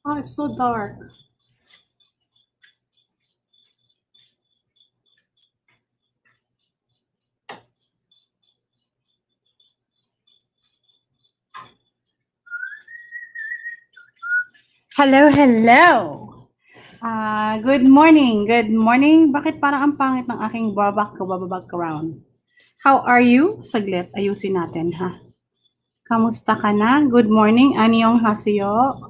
Oh, it's so dark. Hello, hello. Good morning. Good morning. Bakit parang ang pangit ng aking background? How are you? Saglit, ayusin natin, ha? Kamusta ka na? Good morning. Anyong hasiyo?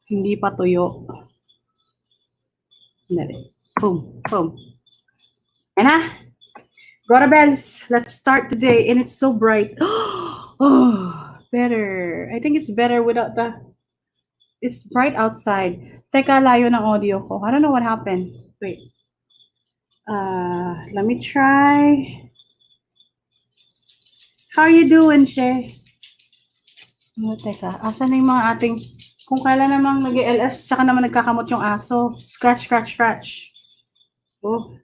Hindi pa tuyo. Dali. Boom, boom. Yan na. Gora bells. Let's start today. And it's so bright. Oh, better. I think it's better without the... It's bright outside. Teka, layo ng audio ko. I don't know what happened. Wait. Let me try. How are you doing, Shay? Teka, asan na yung mga ating... Kung kailan namang nag-LS, tsaka naman nagkakamot yung aso. Scratch, scratch, scratch. Oh.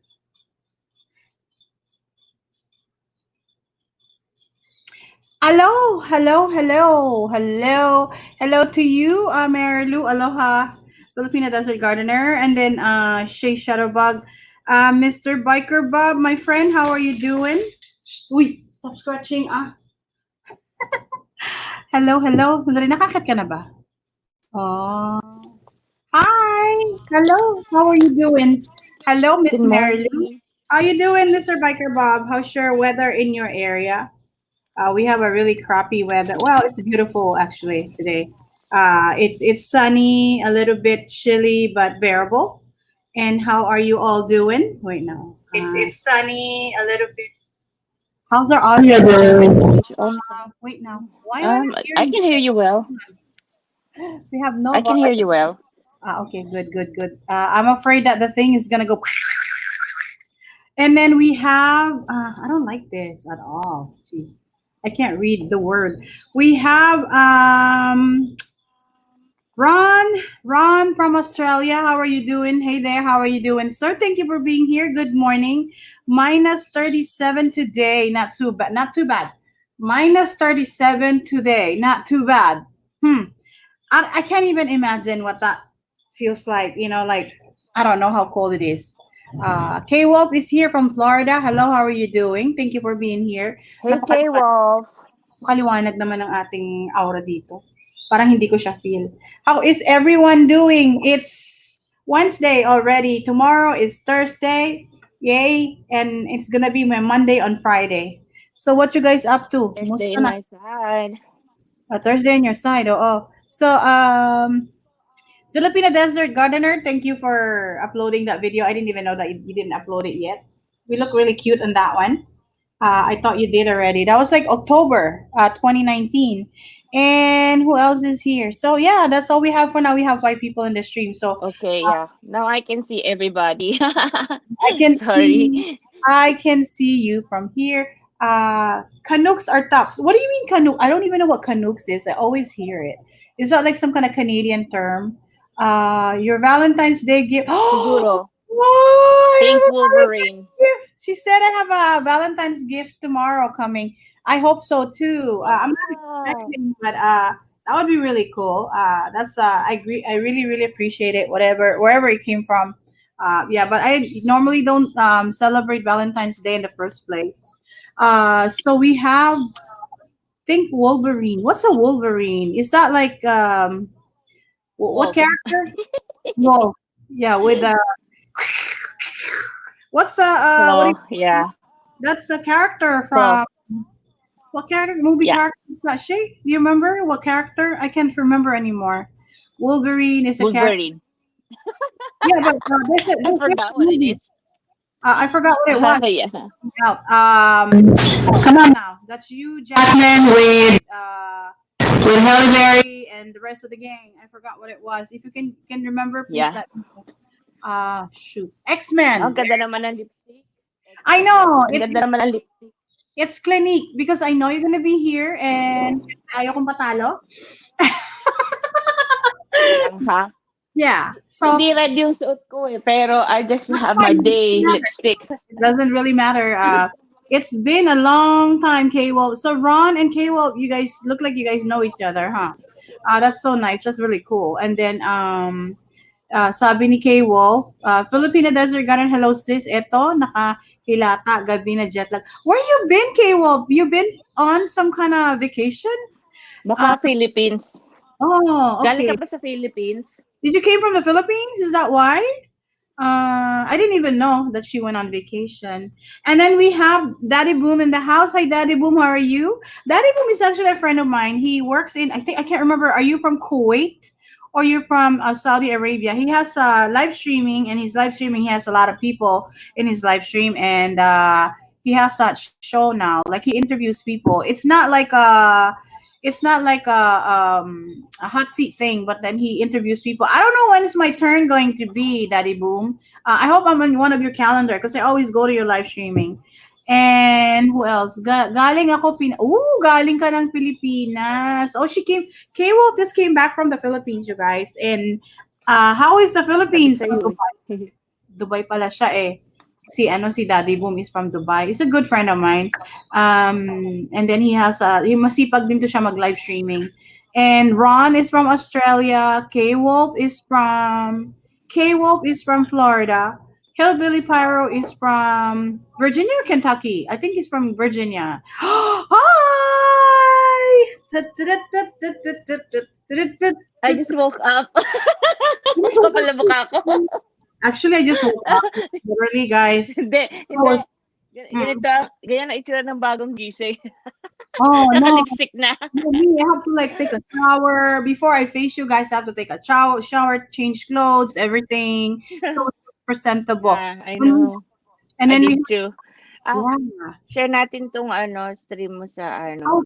Hello, hello, hello, hello. Hello to you, Marilu. Aloha, Filipina Desert Gardener. And then Shay Shadowbug. Mr. Biker Bob, my friend, how are you doing? Uy, stop scratching. Hello, hello. Sandali, nakakit ka na ba? Oh. Hi. Hello. How are you doing? Hello, Miss Good Marilu. morning. How you doing, Mr. Biker Bob? How's your weather in your area? We have a really crappy weather. Well, it's beautiful actually today. It's sunny, a little bit chilly, but bearable. And how are you all doing? Wait, no. It's sunny, a little bit. How's our audio doing? It's also, Wait now. Why am I not I hearing can you? hear you well. We have no. I can hear you well. Okay, good, good, good. I'm afraid that the thing is gonna go. And then we have. I don't like this at all. Gee, I can't read the word. We have Ron from Australia. How are you doing? Hey there, how are you doing, sir? Thank you for being here. Good morning. Minus 37 today. Not too bad. Not too bad. Minus 37 today. Not too bad. I can't even imagine what that feels like. Like I don't know how cold it is. K Wolf is here from Florida. Hello, how are you doing? Thank you for being here. Hey, K Wolf. Napakaliwanag naman ng ating aura dito. Parang hindi ko siya feel. How is everyone doing? It's Wednesday already. Tomorrow is Thursday. Yay. And it's gonna be my Monday on Friday. So what you guys up to? Thursday Musta in na? my side. Thursday on your side. Oo. So, Filipina Desert Gardener, thank you for uploading that video. I didn't even know that you didn't upload it yet. We look really cute on that one. I thought you did already. That was like October 2019. And who else is here? So yeah, that's all we have for now. We have 5 people in the stream. So Okay, yeah. Now I can see everybody. I can see Sorry. I can see you from here. Canucks are tops. What do you mean Canuck? I don't even know what Canucks is. I always hear it. Is that like some kind of Canadian term? Your Valentine's Day gift. Siguro. Oh, I have Pink a Valentine's Wolverine. gift. She said I have a Valentine's gift tomorrow coming. I hope so too. I'm not Wow. expecting, but that would be really cool. That's I agree. I really really appreciate it. Wherever it came from. Yeah, but I normally don't celebrate Valentine's Day in the first place. So we have think Wolverine. What's a Wolverine? Is that like what Wolf. character? Wolf. Yeah, with what's what do Oh, you, yeah. that's the character So, from what character movie yeah. character is that? Shay, do you remember what character? I can't remember anymore. Wolverine is a character. Wolverine. Yeah, but I there's a forgot what it movie. is. I forgot what it was. Yeah. Out. Come on now. That's you, Jacqueline, with Halle Berry and the rest of the gang. I forgot what it was. If you can remember, please Yeah. let me know. Shoot, Ang X-Men. ganda naman ng lipstick. I Yes. know Ang ganda naman ng lipstick. it's Clinique because I know you're gonna be here and ayaw kong patalo. Lang, ha? Yeah. So Hindi red yung suot ko eh, pero I just that's have my fine. day lipstick. It doesn't really matter. It's been a long time, K-Well. So Ron and K-Well, you guys look like you guys know each other, huh? That's so nice. That's really cool. And then sabi ni K Wolf, Filipino Desert Garden, hello sis. Eto, nakahilata, gabi na jet lag. Where you been, K Wolf? You been on some kind of vacation? Baka Uh, Philippines. oh, Galing ka okay. ba sa Philippines? Did you came from the Philippines? Is that why? I didn't even know that she went on vacation. And then we have Daddy Boom in the house. Hi, Daddy Boom. How are you? Daddy Boom is actually a friend of mine. He works in, I think, I can't remember. Are you from Kuwait or you're from Saudi Arabia? He has live streaming, and his live streaming, he has a lot of people in his live stream. And he has that show now. Like he interviews people. It's not like a hot seat thing, but then he interviews people. I don't know when is my turn going to be, Daddy Boom. I hope I'm on one of your calendar because I always go to your live streaming. And who else? Galing ako galing ka ng Pilipinas. Oh, she came. K-Wolf just came back from the Philippines, you guys. And how is the Sabi Philippines? sa'yo eh. Dubai pala siya eh. Si Daddy Boom is from Dubai. He's a good friend of mine. And then masipag din to siya mag live streaming. And Ron is from Australia. K Wolf is from Florida. Hillbilly Pyro is from Virginia or Kentucky. I think he's from Virginia. Hi! I just woke up. Kapal na mukha ko. Actually, I just woke up. Literally, guys. Hindi, I hindi. was Ganito, ganyan ang itsura ng bagong gising. Oh no, Nakalipstick na. no, me, I have to like take a shower before I face you guys. I have to take a shower, change clothes, everything, so it's presentable. Yeah, I Um, know. and I then we, did too. Ah, yeah. share natin tong stream mo sa Oh,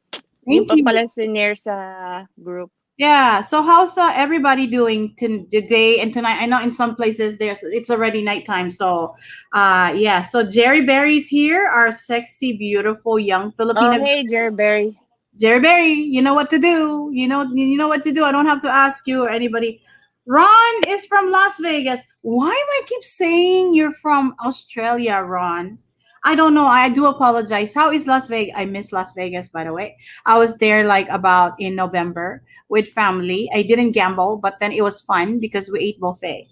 yung thank you. pampalasineer sa group. Yeah. So how's everybody doing today and tonight? I know in some places it's already nighttime. So, yeah. So Jerry Berry's here, our sexy, beautiful young Oh, Filipina. hey, Jerry. Jerry Berry, you know what to do. You know what to do. I don't have to ask you or anybody. Ron is from Las Vegas. Why am I keep saying you're from Australia, Ron? I don't know. I do apologize. How is Las Vegas? I miss Las Vegas, by the way. I was there like about in November with family. I didn't gamble, but then it was fun because we ate buffet.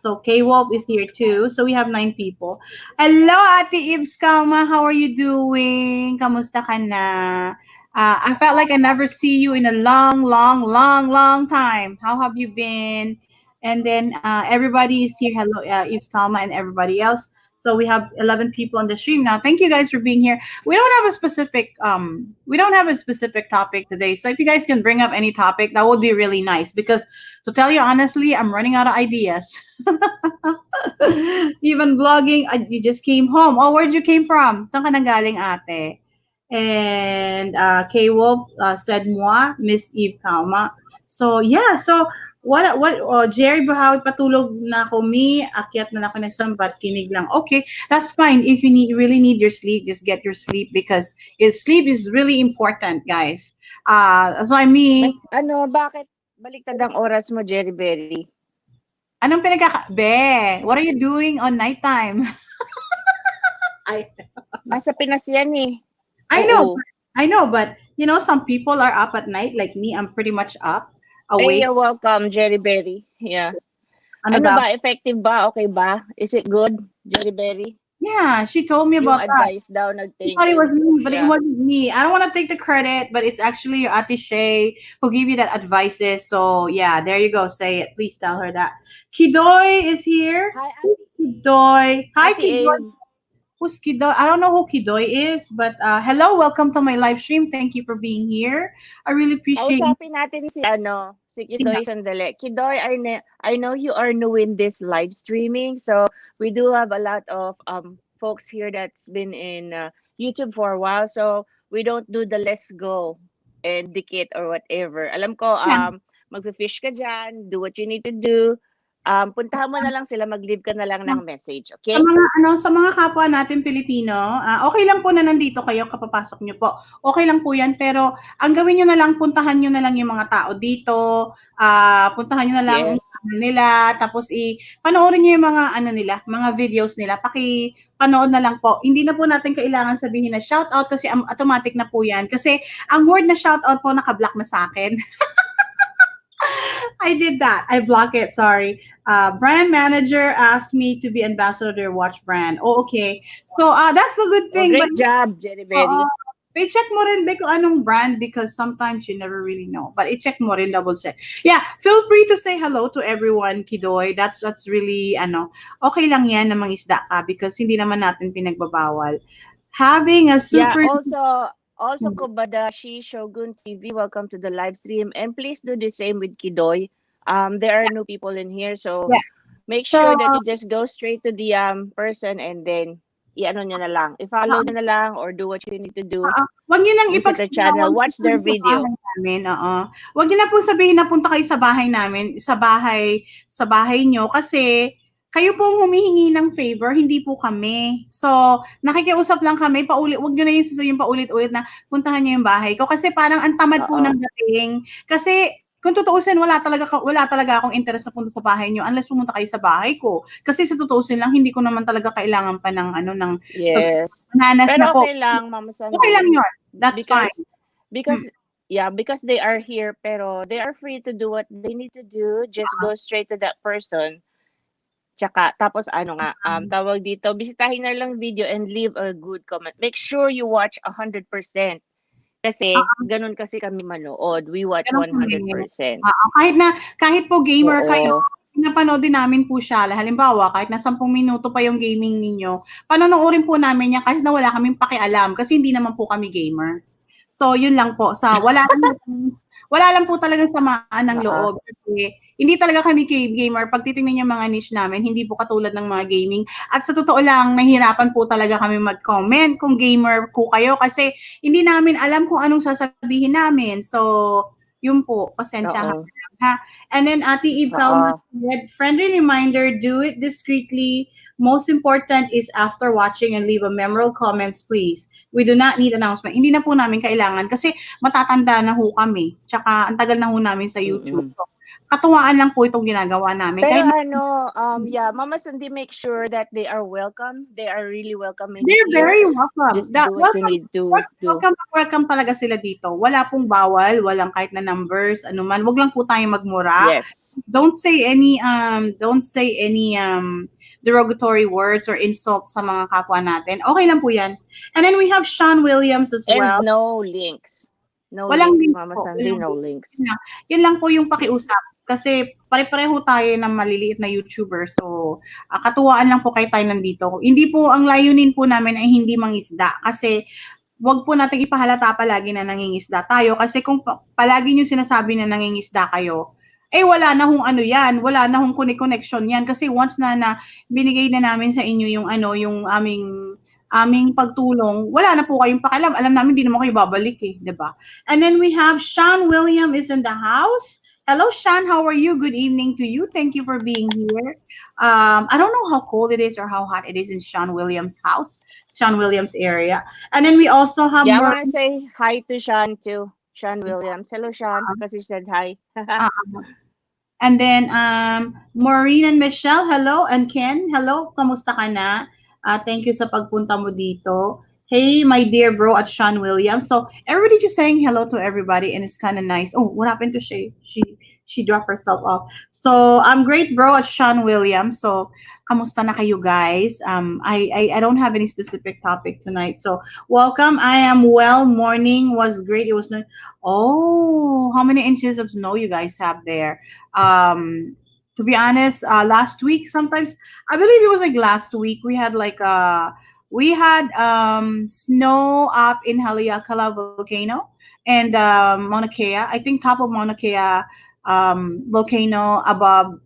So K Wolf is here too. So we have 9 people. Hello, Ate Ibs Kalma. How are you doing? Kamusta ka na? I felt like I never see you in a long, long, long, long time. How have you been? And then everybody is here. Hello, Ibs Kalma and everybody else. So we have 11 people on the stream now. Thank you guys for being here. We don't have a specific topic today. So if you guys can bring up any topic, that would be really nice because to tell you honestly, I'm running out of ideas. Even blogging, you just came home. Oh, where'd you came from? Saan ka nanggaling, ate? And K Wolf said moi, Miss Eve Kalma. So yeah, so Jerry Buhawi patulog na ako mi, akyat na lang ako ng sambat, kinig lang. Okay, that's fine. If you really need your sleep, just get your sleep because sleep is really important, guys. So I mean, Bakit baliktad ang oras mo, Jerry? anong what are you doing on nighttime? I Nasa Pinas yan eh. I know, Oo. I know, but some people are up at night. Like me, I'm pretty much up, Hey, awake. you're welcome, Jerry. Yeah. Ano Ano daw? ba? Effective ba? Okay ba? Is it good, Jerry? Yeah, she told me Yung about that. advice daw She nag-take thought it was me, but it Yeah. wasn't me. I don't want to take the credit, but it's actually your Ate Shay who gave you that advices. So yeah, there you go. Say it. Please tell her that. Kidoy is here. Hi, Kidoy. Hi, Ate Kidoy. Eve. Who's Kidoy? I don't know who Kidoy is, but hello, welcome to my live stream. Thank you for being here. I really appreciate Kausapin natin si Sina. Kidoy sandali. Kidoy, I know you are new in this live streaming, so we do have a lot of folks here that's been in YouTube for a while, so we don't do the let's go and dikit or whatever. Alam ko, magfi-fish ka dyan, do what you need to do. Puntahan mo na lang sila, mag-leave ka na lang ng message, Sa okay? mga kapwa natin Pilipino, okay lang po na nandito kayo kapapasok niyo po. Okay lang po 'yan, pero ang gawin niyo na lang, puntahan niyo na lang yung mga tao dito, puntahan niyo na lang ang Yes. channel nila, tapos panoorin niyo yung mga nila, mga videos nila. Panood na lang po. Hindi na po natin kailangan sabihin na shoutout kasi automatic na po 'yan. Kasi ang word na shoutout po naka-block na sa akin. I did that. I block it. Sorry. Brand manager asked me to be ambassador to their watch brand. Oh, okay. So that's a good Oh, thing. But great job, Jerry oo, Berry. i-check mo rin ba kung anong brand because sometimes you never really know. But i-check mo rin, double check. Yeah, feel free to say hello to everyone, Kidoy. That's really okay lang 'yan na mangisda ka because hindi naman natin pinagbabawal. Having a Yeah, super also Kobadashi Shogun TV, welcome to the live stream. And please do the same with Kidoy. There are new people in here, so yeah. make So, sure that you just go straight to the person and then i-ano nyo na lang. I-follow nyo na lang or do what you need to do. wag niyo nang Visit the channel, watch their sa video. bahay namin, oo. Wag niyo na pong sabihin na punta kayo sa bahay namin, sa bahay niyo kasi kayo po ang humihingi ng favor, hindi po kami. So, nakikiusap lang kami, wag niyo na yung sasabihin paulit-ulit na puntahan niyo yung bahay ko kasi parang ang tamad po ng Oo. dating. Kasi kung tutuusin, wala talaga akong interest na punta sa bahay niyo unless pumunta kayo sa bahay ko. Kasi sa tutuusin lang, hindi ko naman talaga kailangan pa ng Yes. bananas na Pero po. okay lang, Mama Okay lang Sandy, yun. That's fine. because because yeah, because they are here pero they are free to do what they need to do. Just go straight to that person. Tsaka tapos ano nga, tawag dito, bisitahin na lang video and leave a good comment. Make sure you watch 100% kasi ganun kasi kami manood. We watch Ganun kami. 100%. Oo, kahit po gamer kayo, Oo. pinapanood din namin po siya. Halimbawa, kahit na 10 minuto pa yung gaming ninyo, panonoorin po namin yan kahit na wala kaming pakialam kasi hindi naman po kami gamer. So, yun lang po. Wala lang po talagang samaan ng Oo. loob kasi hindi talaga kami gamer. Pag titingnan yung mga niche namin, hindi po katulad ng mga gaming. At sa totoo lang, nahihirapan po talaga kami mag-comment kung gamer po kayo kasi hindi namin alam kung anong sasabihin namin. So, yun po, pasensyahan Oo. na lang, ha? And then, Ate Eve Calma Oo. said, friendly reminder, do it discreetly. Most important is after watching and leave a memorable comments, please. We do not need announcement. Hindi na po namin kailangan kasi matatanda na ho kami. Tsaka ang tagal na ho namin sa YouTube. Mm. So, katuwaan lang po itong ginagawa namin. Pero Kahit ano, yeah, Mama Sandy, make sure that they are welcome. They are really welcoming they're here. very welcome. Just do what you need to do. Welcome talaga sila dito. Wala pong bawal, walang kahit na numbers, anuman. Wag lang po tayong magmura. Yes. Don't say any derogatory words or insults sa mga kapwa natin. Okay lang po 'yan. And then we have Sean Williams as And well. no links. No Walang links, links Mama po, Sandy, walang no links. links. Yun lang po yung pakiusap. Kasi pare-pareho tayo ng maliliit na YouTuber. So, katuwaan lang po kayo tayo nandito. Hindi po, ang layunin po namin ay hindi mangisda. Kasi, wag po nating ipahalata palagi na nangingisda tayo. Kasi kung palagi nyo sinasabi na nangingisda kayo, wala na hong ano yan. Wala na hong connection yan. Kasi once na binigay na namin sa inyo yung aming pagtulong, wala na po kayong pakialam. Alam namin, hindi naman kayo babalik eh, di ba? And then we have Sean William is in the house. Hello, Sean. How are you? Good evening to you. Thank you for being here. I don't know how cold it is or how hot it is in Sean Williams' house, Sean Williams' area. And then we also have Yeah, I more. want to say hi to Sean too. Sean Williams. Hello, Sean, because he said hi. Uh, and then Maureen and Michelle, hello. And Ken, hello. Kamusta ka na? Thank you sa pagpunta mo dito. Hey, my dear bro at Sean Williams. So everybody just saying hello to everybody, and it's kind of nice. Oh, what happened to Shay? She dropped herself off. So I'm great, bro, at Sean Williams. So kamusta na kayo guys? I don't have any specific topic tonight. So welcome. I am well. Morning was great. It was no. Oh, how many inches of snow you guys have there? To be honest, last week sometimes I believe it was like last week we had snow up in Haleakala volcano and Mauna Kea. I think top of Mauna Kea volcano above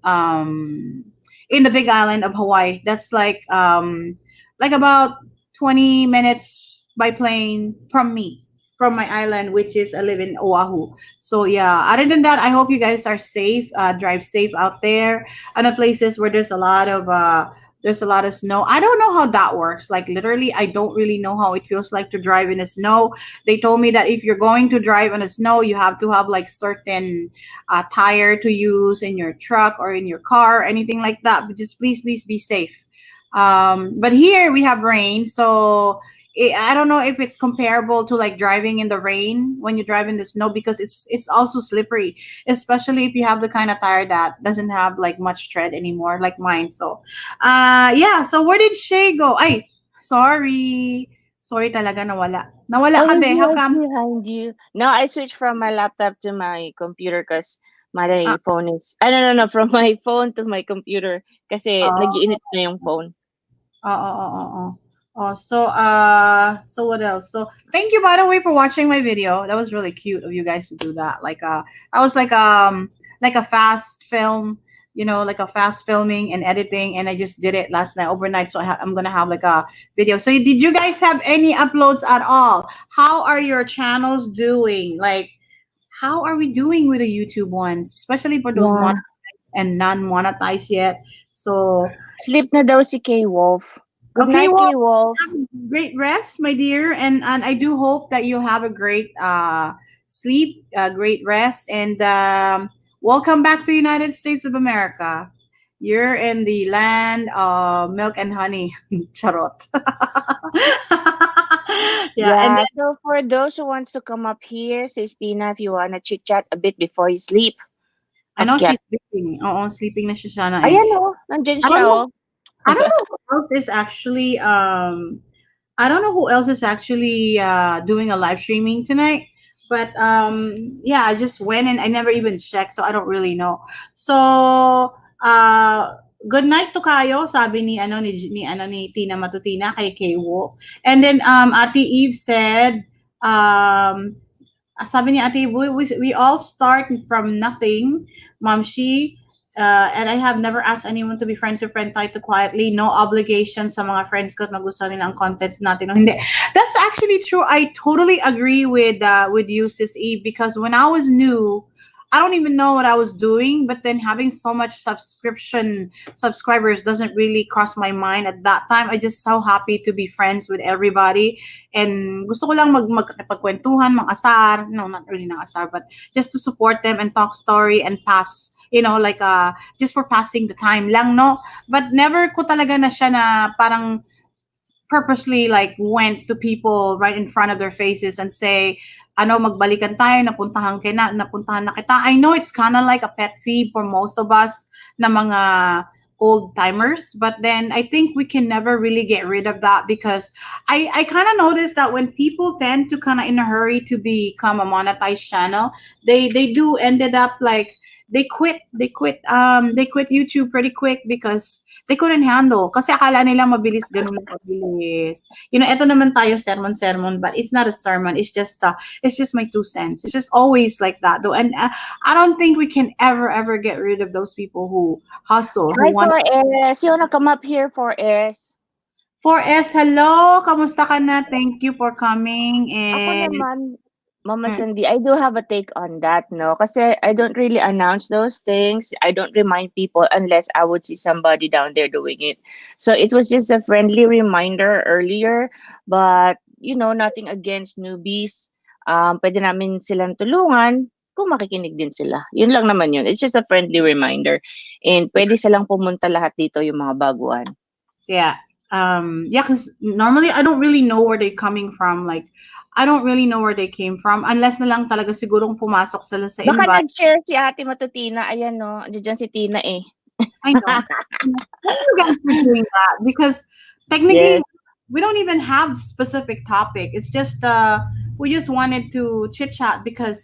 in the Big Island of Hawaii. That's like about 20 minutes by plane from my island, which is I live in Oahu. So yeah, other than that, I hope you guys are safe. Drive safe out there. And the places where there's a lot of snow. I don't know how that works. Like literally, I don't really know how it feels like to drive in the snow. They told me that if you're going to drive in the snow, you have to have like certain tire to use in your truck or in your car, anything like that. But just please be safe. But here we have rain, so I don't know if it's comparable to like driving in the rain when you drive in the snow, because it's also slippery, especially if you have the kind of tire that doesn't have like much tread anymore, like mine. So, yeah. So where did Shay go? Ay, sorry, sorry talaga, nawala Oh, ka he's be. How right come? behind you. No, I switched from my laptop to my computer because Uh, my phone is... I no, no, no, from my phone to my computer kasi oh, nag-iinit na yung phone. oh. So so what else? So thank you by the way for watching my video. That was really cute of you guys to do that. I was like a fast film, like a fast filming and editing, and I just did it last night overnight. So I'm gonna have like a video. So did you guys have any uploads at all? How are your channels doing? Like, how are we doing with the YouTube ones, especially for those Yeah. monetized and non-monetized yet? So Sleep na daw si K-Wolf. Good okay, night, well, K-Wolf. have a great rest, my dear, and I do hope that you'll have a great sleep, great rest, and welcome back to United States of America. You're in the land of milk and honey, charot. Yeah, and Yeah, then so for those who wants to come up here, Sis Tina, if you wanna chit-chat a bit before you sleep, I know akyat. she's sleeping. Oo, sleeping na siya sana eh. Ayan oh, nandyan I siya don't know. oh. I don't know who else is actually I don't know who else is actually doing a live streaming tonight. But yeah, I just went and I never even checked, so I don't really know. So uh good night to kayo, sabi ni Tina Matutina kay Kewo. And then Ate Eve said sabi ni Ate, we all start from nothing, Ma'am Shi. And I have never asked anyone to be friend to friend, tight to quietly, no obligation sa mga friends ko at magustuhan nila ang contents natin o hindi. That's actually true. I totally agree with you, Sis Eve, because when I was new, I don't even know what I was doing, but then having so much subscribers doesn't really cross my mind at that time. I just so happy to be friends with everybody, and gusto ko lang magkakipagkwentuhan, mang-asar. No, not really ng asar, but just to support them and talk story and pass, like just for passing the time lang, no? But never ko talaga na siya na parang purposely like went to people right in front of their faces and say, magbalikan tayo, napuntahan na kita. I know it's kind of like a pet peeve for most of us na mga old timers, but then I think we can never really get rid of that, because I kind of noticed that when people tend to kind of in a hurry to become a monetized channel, they do ended up like they quit YouTube pretty quick because they couldn't handle. Kasi akala nila mabilis, ganun lang kabilis. Eto naman tayo sermon, but it's not a sermon. It's just my 2 cents. It's just always like that, though. And I don't think we can ever get rid of those people who hustle, who Hi want. 4S, you wanna come up here 4S? 4S, hello, kamusta ka na? Thank you for coming. Ako And naman, Mama mm, Sandy, I do have a take on that, no? Kasi I don't really announce those things. I don't remind people unless I would see somebody down there doing it. So it was just a friendly reminder earlier, but nothing against newbies. Pwede namin silang tulungan kung makikinig din sila. Yun lang naman yun. It's just a friendly reminder. And pwede silang pumunta lahat dito yung mga baguhan. yeah, yeah, because normally I don't really know where they're coming from. Like, I don't really know where they came from unless na lang talaga sigurong pumasok sila sa Baka invite. nag-share si Ate Matutina. Ayan, no? Andiyan si Tina eh. I know. Thank you guys for doing that, because technically Yes. we don't even have specific topic. It's just we just wanted to chit chat because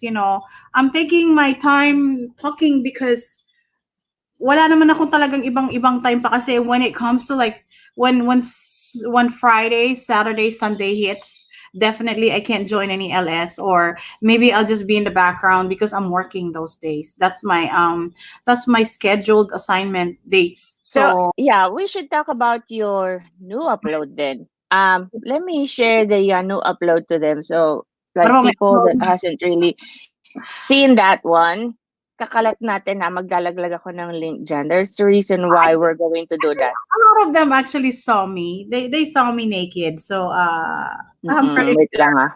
I'm taking my time talking because wala naman akong talagang ibang time pa, kasi when it comes to like when Friday, Saturday, Sunday hits, definitely I can't join any LS, or maybe I'll just be in the background because I'm working those days. That's my scheduled assignment dates. So So yeah, we should talk about your new upload then. Let me share the new upload to them. So what like about my people that hasn't really seen that one, kakalat natin na maglalaglag ako ng link dyan. There's a reason why we're going to do that. a lot of them actually saw me. They saw me naked. So I'm Mm-mm, pretty wait lang ah.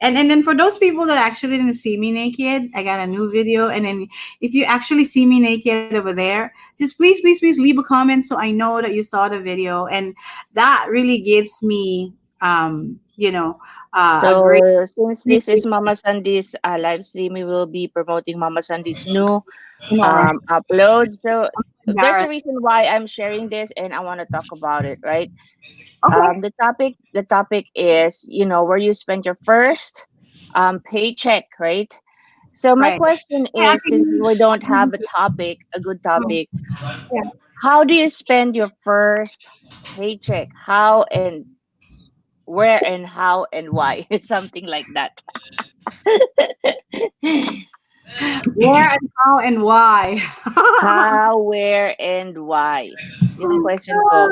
and then for those people that actually didn't see me naked, I got a new video. And then if you actually see me naked over there, just please leave a comment so I know that you saw the video. And that really gives me you know, a great So since this is appreciation. Mama Sandy's live stream, we will be promoting Mama Sandy's new I know, right? upload. So there's a Embarrassed. reason why I'm sharing this, and I want to talk about it, right? Okay. The topic is, where you spend your first paycheck, right? So my Right. question Yeah, is, since we don't have a actually, topic, a good mm, topic, yeah. how do you spend your first paycheck? How and where and how and why? Something like that. Where and how and why? How, where, and why? Yung question ko.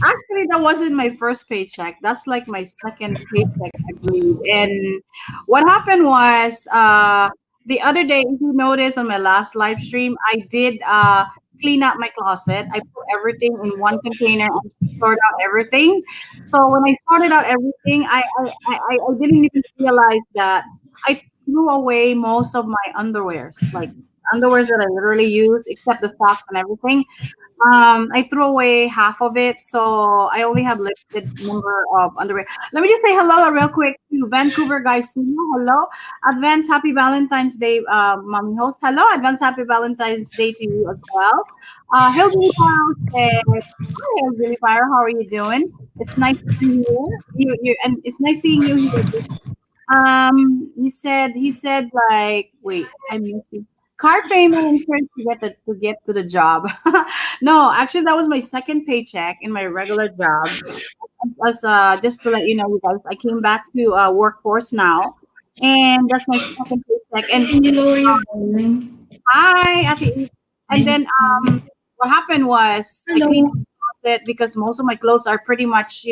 Actually, that wasn't my first paycheck. That's like my second paycheck, I believe. And what happened was, the other day, if you notice on my last live stream, I did clean out my closet. I put everything in one container and sort out everything. So when I sorted out everything, I didn't even realize that I threw away most of my underwears, like underwears that I literally use, except the socks and everything. I threw away half of it, so I only have limited number of underwear. Let me just say hello real quick to Vancouver guys. Hello, advance happy Valentine's Day, mommy host. Hello, advance happy Valentine's Day to you as well. Hillbilly Fire said, "Hi, Hillbilly Fire. How are you doing? It's nice seeing you. And it's nice seeing you here. He said like, wait, I missed you. Car payment insurance to get to the job. No, actually, that was my second paycheck in my regular job. As just to let you know, you guys, I came back to workforce now, and that's my second paycheck. And Can you lower your volume? hi, Ate Eve. And Thank then you. what happened was I cleaned Hello. up the closet because most of my clothes are pretty much,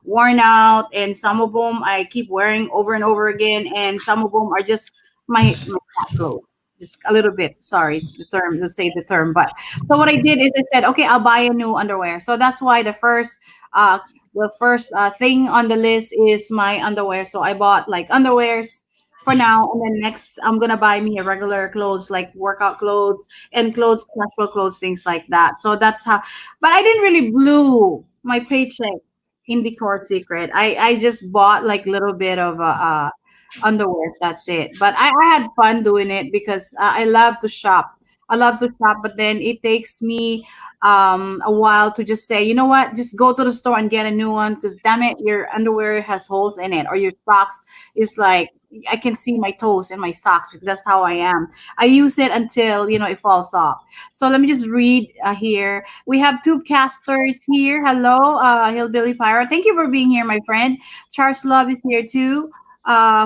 worn out, and some of them I keep wearing over and over again, and some of them are just my cat clothes. Just a little bit. Sorry, the term to say the term, but so what I did is I said, okay, I'll buy a new underwear. So that's why uh the first thing on the list is my underwear. So I bought like underwears for now, and then next I'm gonna buy me a regular clothes like workout clothes and clothes, casual clothes, things like that. So that's how. But I didn't really blew my paycheck in Victoria's Secret. I just bought like little bit of underwear. That's it. But I had fun doing it because I love to shop. I love to shop, but then it takes me a while to just say, you know what, just go to the store and get a new one because damn it, your underwear has holes in it, or your socks is like I can see my toes in my socks because that's how I am. I use it until it falls off. So let me just read here. We have tube casters here. Hello, Hillbilly Pyro. Thank you for being here, my friend. Charles Love is here too.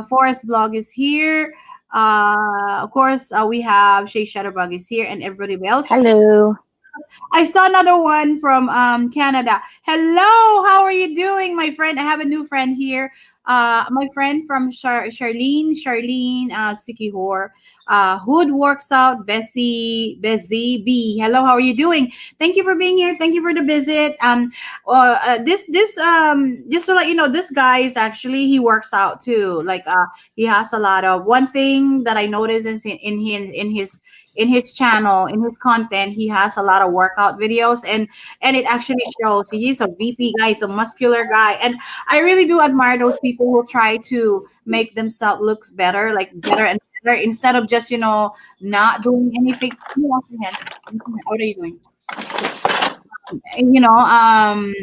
Forest Blog is here. Of course, we have Shay Shutterbug is here, and everybody else. Hello. I saw another one from Canada. Hello, how are you doing, my friend? I have a new friend here. My friend from Charlene Sikihor. Hood works out, Bessie B. Hello, how are you doing? Thank you for being here. Thank you for the visit. This just to let you know, this guy is actually he works out too. Like he has a lot of one thing that I noticed is in his channel, in his content, he has a lot of workout videos, and it actually shows he's a VP guy, he's a muscular guy, and I really do admire those people who try to make themselves looks better, like better and better, instead of just not doing anything. Can you wash your hands? What are you doing? you know um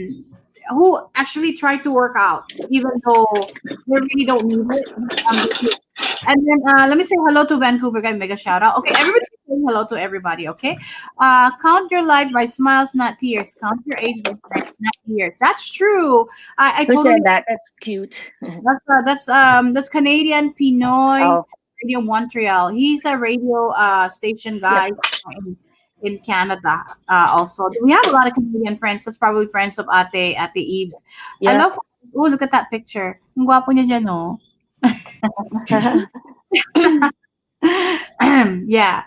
who actually try to work out even though they really don't need it. And then let me say hello to Vancouver guy, mega shout out. Okay, everybody say hello to everybody. Okay, count your life by smiles, not tears. Count your age by strength, not years. That's true. I Who totally. said that? That's cute. That's Canadian Pinoy Oh, Radio Montreal. He's a radio station yep. guy in Canada. Also, we have a lot of Canadian friends. That's probably friends of Ate Eves. I Yep. love. Oh, look at that picture. Ang gwapo niya dyan, no? Yeah.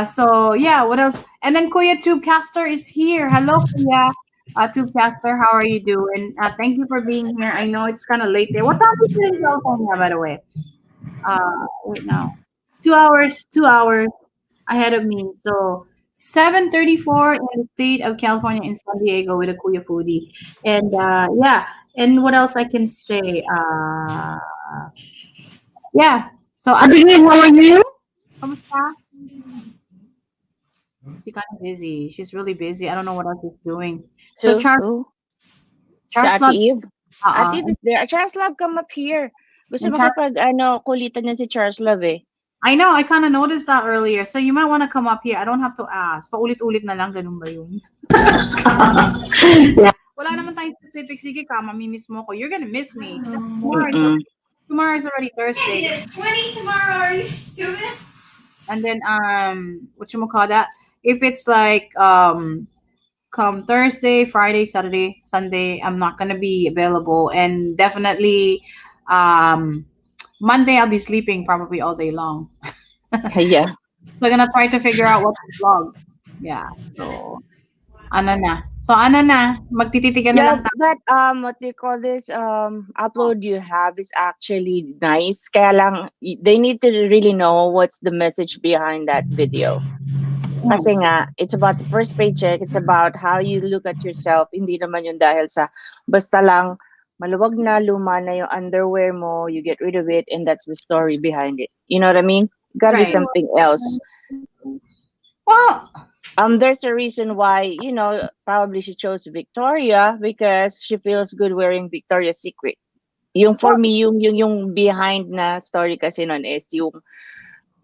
So yeah, what else? And then Kuya Tubecaster is here. Hello, Kuya. Tubecaster, how are you doing? Thank you for being here. I know it's kind of late there. What time is it in California, by the way? Right now, 2 hours ahead of me. So 7:34 in the state of California in San Diego with a Kuya Foodie. And yeah, and what else I can say? Yeah. So Abigail, how are you? Kamusta? She's kind of busy. She's really busy. I don't know what else she's doing. So So, who? Si Charles Ate Love, Eve. Ate Eve and, is there. Charles Love, come up here. Gusto and Charles, makipag, kulitan yan si Charles Love eh. I know, I kind of noticed that earlier. So you might want to come up here. I don't have to ask. Paulit-ulit na lang, ganun ba yun? Yeah. Wala naman tayong specific. Sige ka, mamimiss mo ko. You're gonna miss me. Mm-mm. Tomorrow is already Thursday. Hey, 20 tomorrow. Are you stupid? And then what you call that? If it's like come Thursday, Friday, Saturday, Sunday, I'm not gonna be available. And definitely um Monday I'll be sleeping probably all day long. Yeah. So I'm gonna try to figure out what to vlog. Yeah. So ano na. So ano na, magtititigan na Yeah, lang tayo. but what do you call this? Upload you have is actually nice. Kaya lang, they need to really know what's the message behind that video. Hmm. Kasi nga, it's about the first paycheck. It's about how you look at yourself. Hindi naman yun dahil sa basta lang maluwag na, luma na yung underwear mo, you get rid of it, and that's the story behind it. You know what I mean? Gotta be Right. something else. Well, There's a reason why, probably she chose Victoria because she feels good wearing Victoria's Secret. Yung for well, me, yung behind na story kasi nun is yung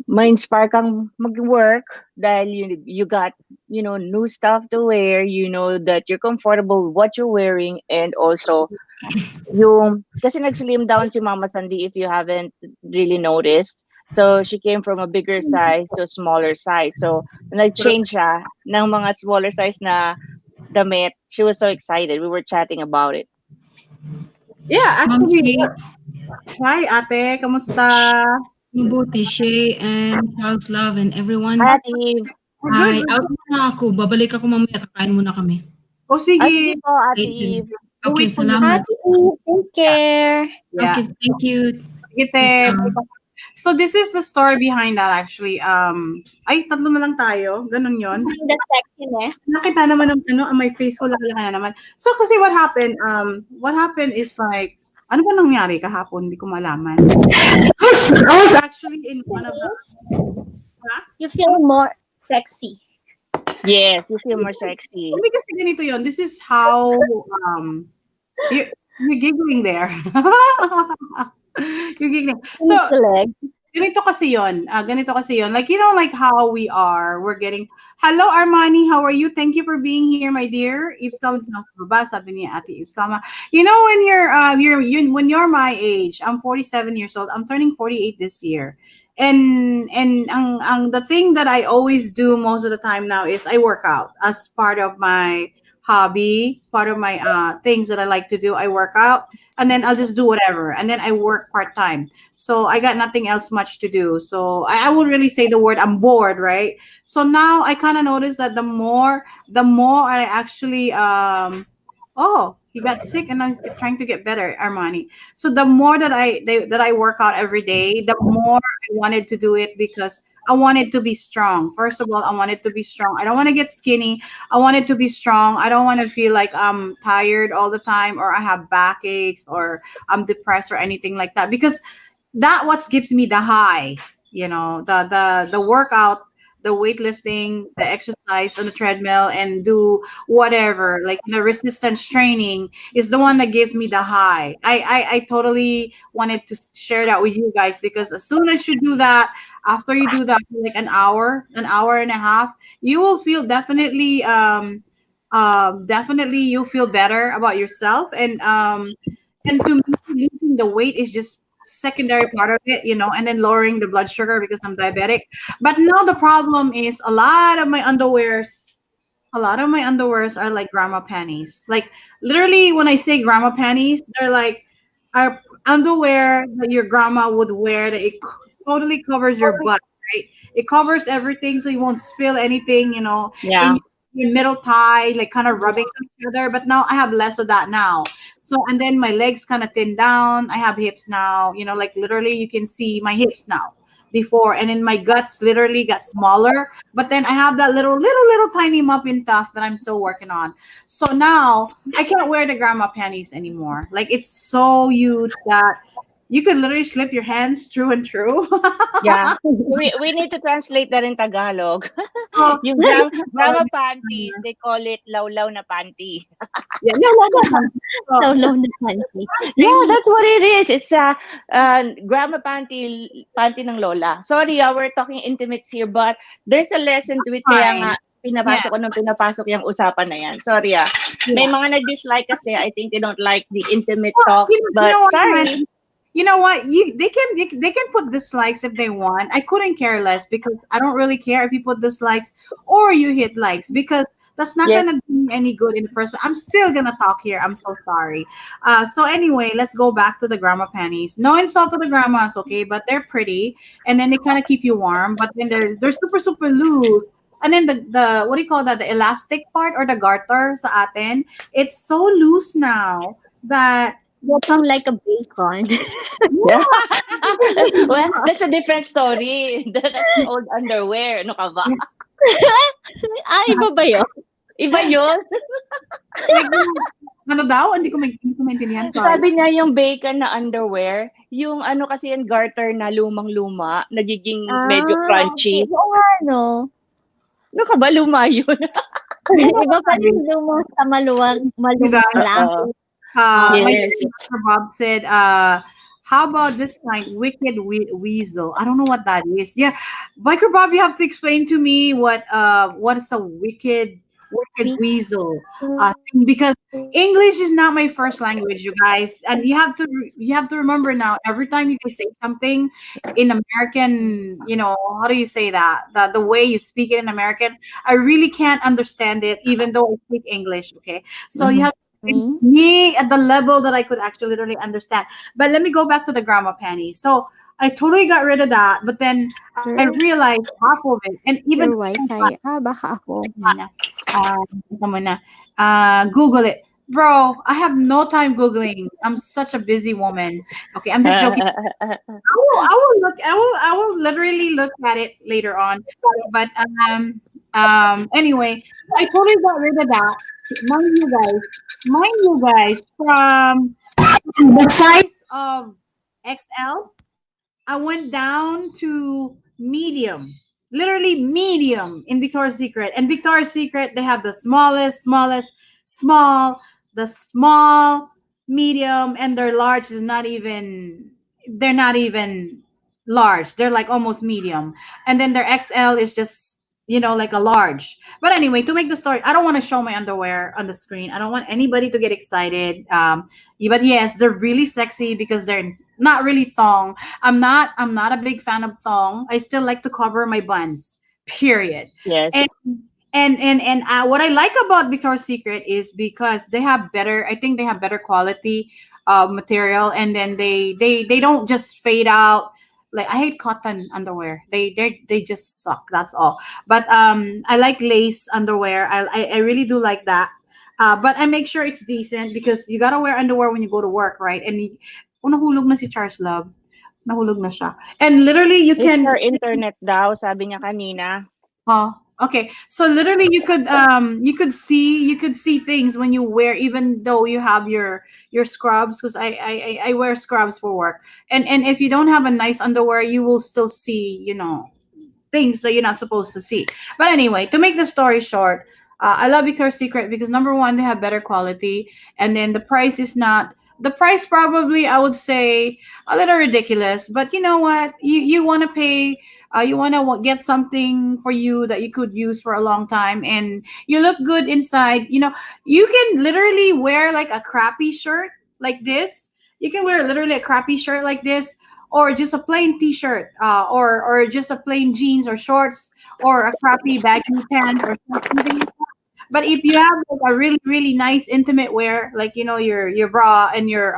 ma-inspire kang mag-work dahil you got, new stuff to wear, you know that you're comfortable with what you're wearing, and also kasi nag-slim down si Mama Sandy if you haven't really noticed. So she came from a bigger size to a smaller size. So nag-change siya ng mga smaller size na damit. She was so excited. We were chatting about it. yeah, Ma'am actually, Shay, hi ate, kamusta? mabuti. Shay and Charles Love and Hi, everyone. Ate Eve. We're good, Hi, we're out good. na ako. Babalik ako mamaya. Kakain muna kami. O Sige sige, po, Ate Wait, Eve. we'll okay, wait for you. salamat. Happy take care. Yeah. Okay, thank you. Sige, Sis, te. So this is the story behind that actually. Ay, tatlo na lang tayo. Ganun yon. Behind the sexiness. Nakita naman ng my face ko laki na naman. So kasi what happened is like, ano ba nangyari kahapon? Hindi ko malaman. I was actually in one of the, You feel more sexy. Yes, you feel more sexy. hindi kasi ganito yon. This is how, you're giggling there. You're giggling. So, Finish the leg. ganito kasi yon. Like, like how we are, we're getting, hello Armani, how are you? Thank you for being here, my dear. Ibs Kama sa baba, sabi ni Ate Ibs Kama. When when you're my age, I'm 47 years old. I'm turning 48 this year. And the thing that I always do most of the time now is I work out as part of my hobby, part of my things that I like to do. I work out and then I'll just do whatever. And then I work part time. So I got nothing else much to do. So I would really say the word I'm bored, right? So now I kind of notice that the more I actually oh, he got sick and now he's trying to get better, Armani. So the more that I work out every day, the more I wanted to do it because I wanted to be strong. First of all, I wanted to be strong. I don't want to get skinny. I wanted to be strong. I don't want to feel like I'm tired all the time or I have backaches or I'm depressed or anything like that because that what gives me the high, the workout, the weightlifting, the exercise on the treadmill and do whatever, like the resistance training is the one that gives me the high. I totally wanted to share that with you guys because as soon as you do that, after you do that for like an hour and a half, you will feel definitely you feel better about yourself and to me, losing the weight is just secondary part of it, and then lowering the blood sugar because I'm diabetic. But now the problem is a lot of my underwears are like grandma panties. Like literally when I say grandma panties, they're like our underwear that your grandma would wear that totally covers your butt, right? It covers everything so you won't spill anything, in Yeah. your middle thigh, like kind of rubbing each other. But now I have less of that now. So and then my legs kind of thin down. I have hips now, like literally you can see my hips now. before, and then my guts literally got smaller. But then I have that little tiny muffin tuft that I'm still working on. So now I can't wear the grandma panties anymore. Like it's so huge that you could literally slip your hands through and through. Yeah. We need to translate that in Tagalog. So, Yung grandma panties, they call it lawlaw na panty. yeah, no, no, no, no. So So, low na panty. Yeah, that's what it is. It's a grandma panty ng lola. Sorry, we're talking intimates here, but there's a lesson to it. Kaya nga, fine. Yeah, pinapasok ko nung pinapasok yung usapan na yan. Sorry May yeah. mga nag-dislike kasi. I think they don't like the intimate Well, talk. you But know what, sorry. man? You know what? They can put dislikes if they want. I couldn't care less because I don't really care if you put dislikes or you hit likes because that's not Yes. gonna do me any good in the first place. I'm still gonna talk here. I'm so sorry. So anyway, let's go back to the grandma panties. No insult to the grandmas, okay, but they're pretty and then they kind of keep you warm, but then they're super loose. And then the what do you call that? The elastic part or the garter sa atin, it's so loose now that Getting like a bacon. Yeah. Well, that's a different story. That's old underwear. Ano ka ba? Iba ba yun? Iba yun. like, ano daw? Hindi ko maintindihan. Sorry. Sabi niya yung bacon na underwear, yung ano kasi yung garter na lumang-luma, nagiging medyo crunchy. Oo nga, no? Ano ka ba, luma yun? Iba pa din lumang sa maluwang Diba? lang. My Yes. friend Mr. Bob said, how about this kind, wicked weasel? I don't know what that is. Yeah, Biker Bob, you have to explain to me what is a wicked weasel thing, because English is not my first language, you guys, and you have to remember now. Every time you guys say something in American, how do you say that? The way you speak it in American, I really can't understand it, even though I speak English. Okay, so you have me at the level that I could actually literally understand. But let me go back to the grandma panties. So I totally got rid of that, but then I realized half of it, and even Your Wi-Fi. Baka ako. ito muna. Google it. Bro, I have no time Googling. I'm such a busy woman. Okay, I'm just joking. I will literally look at it later on. But anyway, so I totally got rid of that. Mind you guys, from the size of XL, I went down to medium, literally medium in Victoria's Secret. And Victoria's Secret, they have the small, the small, medium, and their large is not even, they're not even large. They're like almost medium. And then their XL is just, like a large. But anyway, to make the story, I don't want to show my underwear on the screen. I don't want anybody to get excited. But yes, they're really sexy because they're not really thong. I'm not a big fan of thong. I still like to cover my buns. Period. Yes. And what I like about Victoria's Secret is because they have better. I think they have better quality material, and then they don't just fade out. Like I hate cotton underwear. They just suck. That's all. But I like lace underwear. I really do like that. But I make sure it's decent because you gotta wear underwear when you go to work, right? And nahulog na si Charles Love. Nahulog na siya. And literally you It's can her internet daw, sabi niya kanina. Okay. So literally you could see things when you wear, even though you have your scrubs, because I wear scrubs for work. And if you don't have a nice underwear, you will still see, things that you're not supposed to see. But anyway, to make the story short, I love Victoria's Secret because number one, they have better quality, and then the price probably, I would say, a little ridiculous. But you know what? You want to pay. You want to get something for you that you could use for a long time, and you look good inside. You can literally wear like a crappy shirt like this. You can wear literally a crappy shirt like this, or just a plain t-shirt, or just a plain jeans or shorts, or a crappy baggy pants or something. But if you have like a really really nice intimate wear, like your bra and your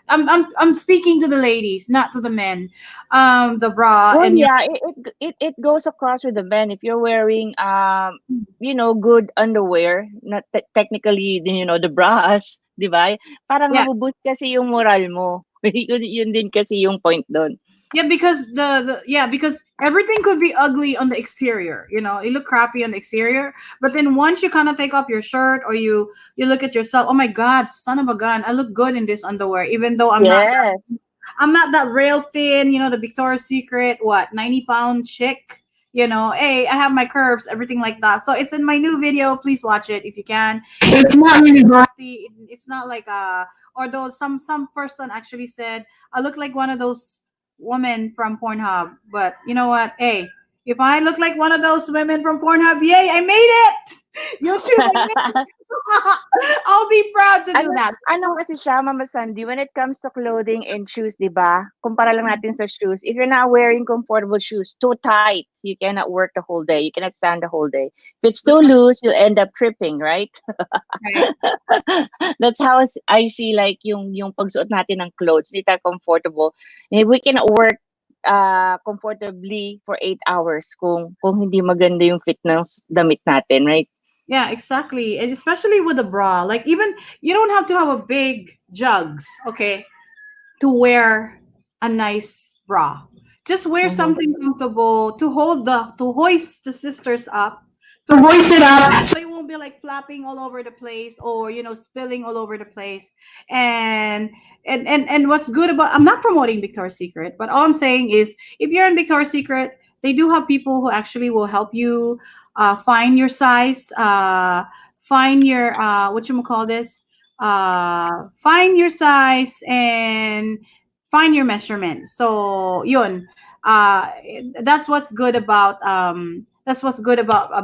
I'm speaking to the ladies, not to the men. The bra Well, and your yeah, it goes across with the men. If you're wearing good underwear, not technically, the bras, di ba? Parang yeah. mabuboost kasi yung moral mo. Yun din kasi yung point doon. Yeah, because because everything could be ugly on the exterior. You know, it look crappy on the exterior, but then once you kind of take off your shirt or you look at yourself, oh my god, son of a gun, I look good in this underwear, even though Yes. I'm not that real thin, you know, the Victoria's Secret, what, 90-pound chick. You know, hey, I have my curves, everything like that. So it's in my new video. Please watch it if you can. It's not really grotty. It's not like although some person actually said I look like one of those women from Pornhub. But you know what? Hey, if I look like one of those women from Pornhub, yay, I made it! YouTube, I made it. I'll be proud to do Ano that. ano kasi siya, Mama Sandy, when it comes to clothing and shoes, 'di ba? Kumpara lang natin sa shoes. If you're not wearing comfortable shoes, too tight, you cannot work the whole day. You cannot stand the whole day. If it's too loose, you end up tripping, right? Right. That's how I see like yung pagsuot natin ng clothes, hindi tayo comfortable. Eh, we cannot work comfortably for 8 hours kung hindi maganda yung fit ng damit natin, right? Yeah, exactly. And especially with a bra. Like even you don't have to have a big jugs, okay, to wear a nice bra. Just wear Mhm. something comfortable to hoist the sisters up, to hoist it up so it won't be like flapping all over the place or spilling all over the place. And and what's good about, I'm not promoting Victoria's Secret, but all I'm saying is if you're in Victoria's Secret, they do have people who actually will help you find your size, find your what you call this, find your size and find your measurement. So yun, that's what's good about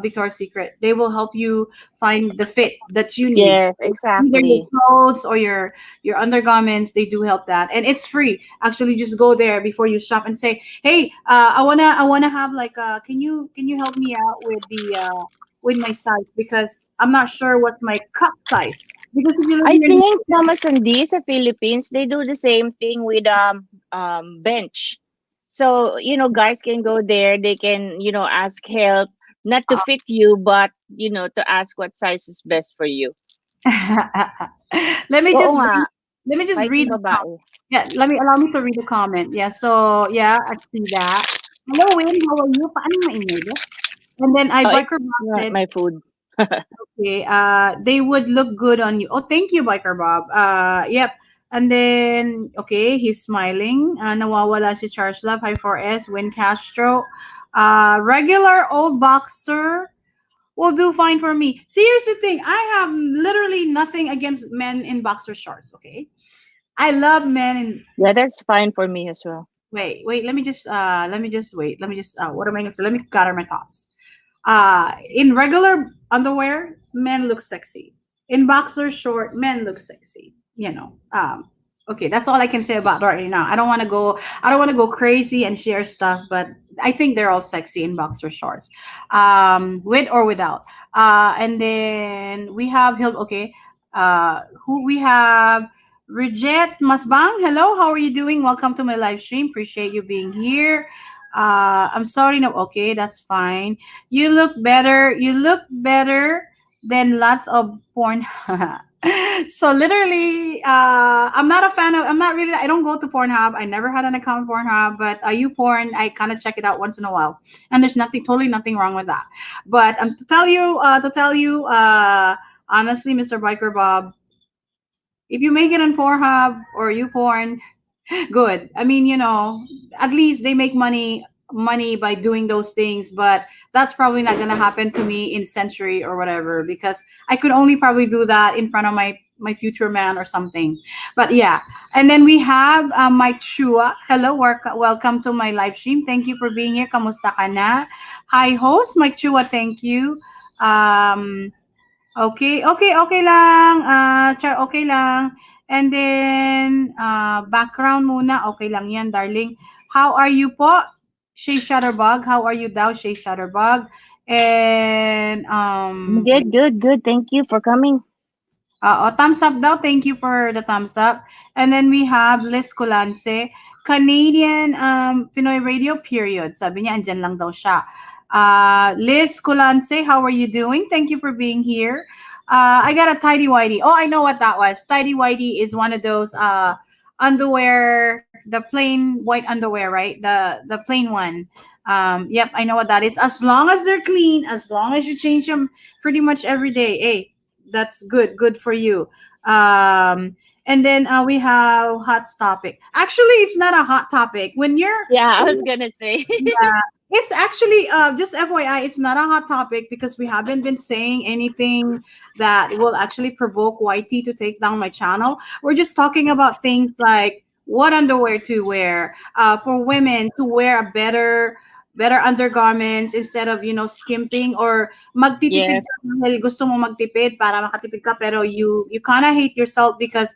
Victoria's Secret. They will help you find the fit that you need. Yes, Either your exactly. clothes or your undergarments, they do help that, and it's free. Actually, just go there before you shop and say, "Hey, I wanna have like can you help me out with my size because I'm not sure what's my cup size." Because if you live I here in think Mama Sandy sa Philippines, they do the same thing with bench. So, guys can go there, they can, ask help, not to fit you, but to ask what size is best for you. let me Oo just nga, read. Let me just kahit read yung the comment. babae. Yeah, allow me to read the comment. Yeah, so yeah, I see that. Hello, Win. How are you? Paano maingay ba? And then I Oh, it's Biker Bob not said, my food. okay, they would look good on you. Oh, thank you, Biker Bob. Yep. And then, okay, he's smiling. Nawawala si Charles Love. Hi 4S. Win Castro. Regular old boxer will do fine for me. See, here's the thing. I have literally nothing against men in boxer shorts, okay? I love men in Yeah, that's fine for me as well. wait, let me just wait. Let me just what am I gonna say? Let me gather my thoughts. In regular underwear, men look sexy. In boxer short, men look sexy. Okay, that's all I can say about right now. I don't want to go crazy and share stuff, but I think they're all sexy in boxer shorts, with or without. And then we have Hill. Okay, who we have. Bridget Masbang, hello, how are you doing? Welcome to my live stream. Appreciate you being here. I'm sorry, no, okay, that's fine. You look better. You look better than lots of porn. So literally, I'm not really. I don't go to Pornhub. I never had an account on Pornhub, but you porn, I kind of check it out once in a while, and there's totally nothing wrong with that. But honestly, Mr. Biker Bob, if you make it on Pornhub or you porn, good. I mean, at least they make money by doing those things, but that's probably not gonna happen to me in Century or whatever because I could only probably do that in front of my future man or something. But yeah, and then we have Mike Chua. Hello, welcome to my live stream. Thank you for being here. Kamusta ka na? Hi, host Mike Chua. Thank you. Um, Okay, okay, okay lang. Okay lang. And then, background muna. Okay lang yan, darling. How are you po? Shay Shutterbug. How are you daw, Shay Shutterbug? And, I'm good, good, good. Thank you for coming. thumbs up daw. Thank you for the thumbs up. And then we have Liz Colance, Canadian Pinoy Radio, period. Sabi niya, andyan lang daw siya. Liz Colance, how are you doing? Thank you for being here. I got a tidy whitey. Oh, I know what that was. Tidy whitey is one of those underwear the plain white underwear, right? The plain one. Yep, I know what that is. As long as they're clean, as long as you change them pretty much every day, hey, that's good. Good for you. And then we have hot topic. Actually, it's not a hot topic. Yeah, I was gonna say. Yeah, it's actually just FYI, it's not a hot topic because we haven't been saying anything that will actually provoke YT to take down my channel. We're just talking about things like what underwear to wear for women to wear a better undergarments instead of skimping or magtitipid Yes. ka dahil gusto mo magtipid para makatipid ka pero you kind of hate yourself because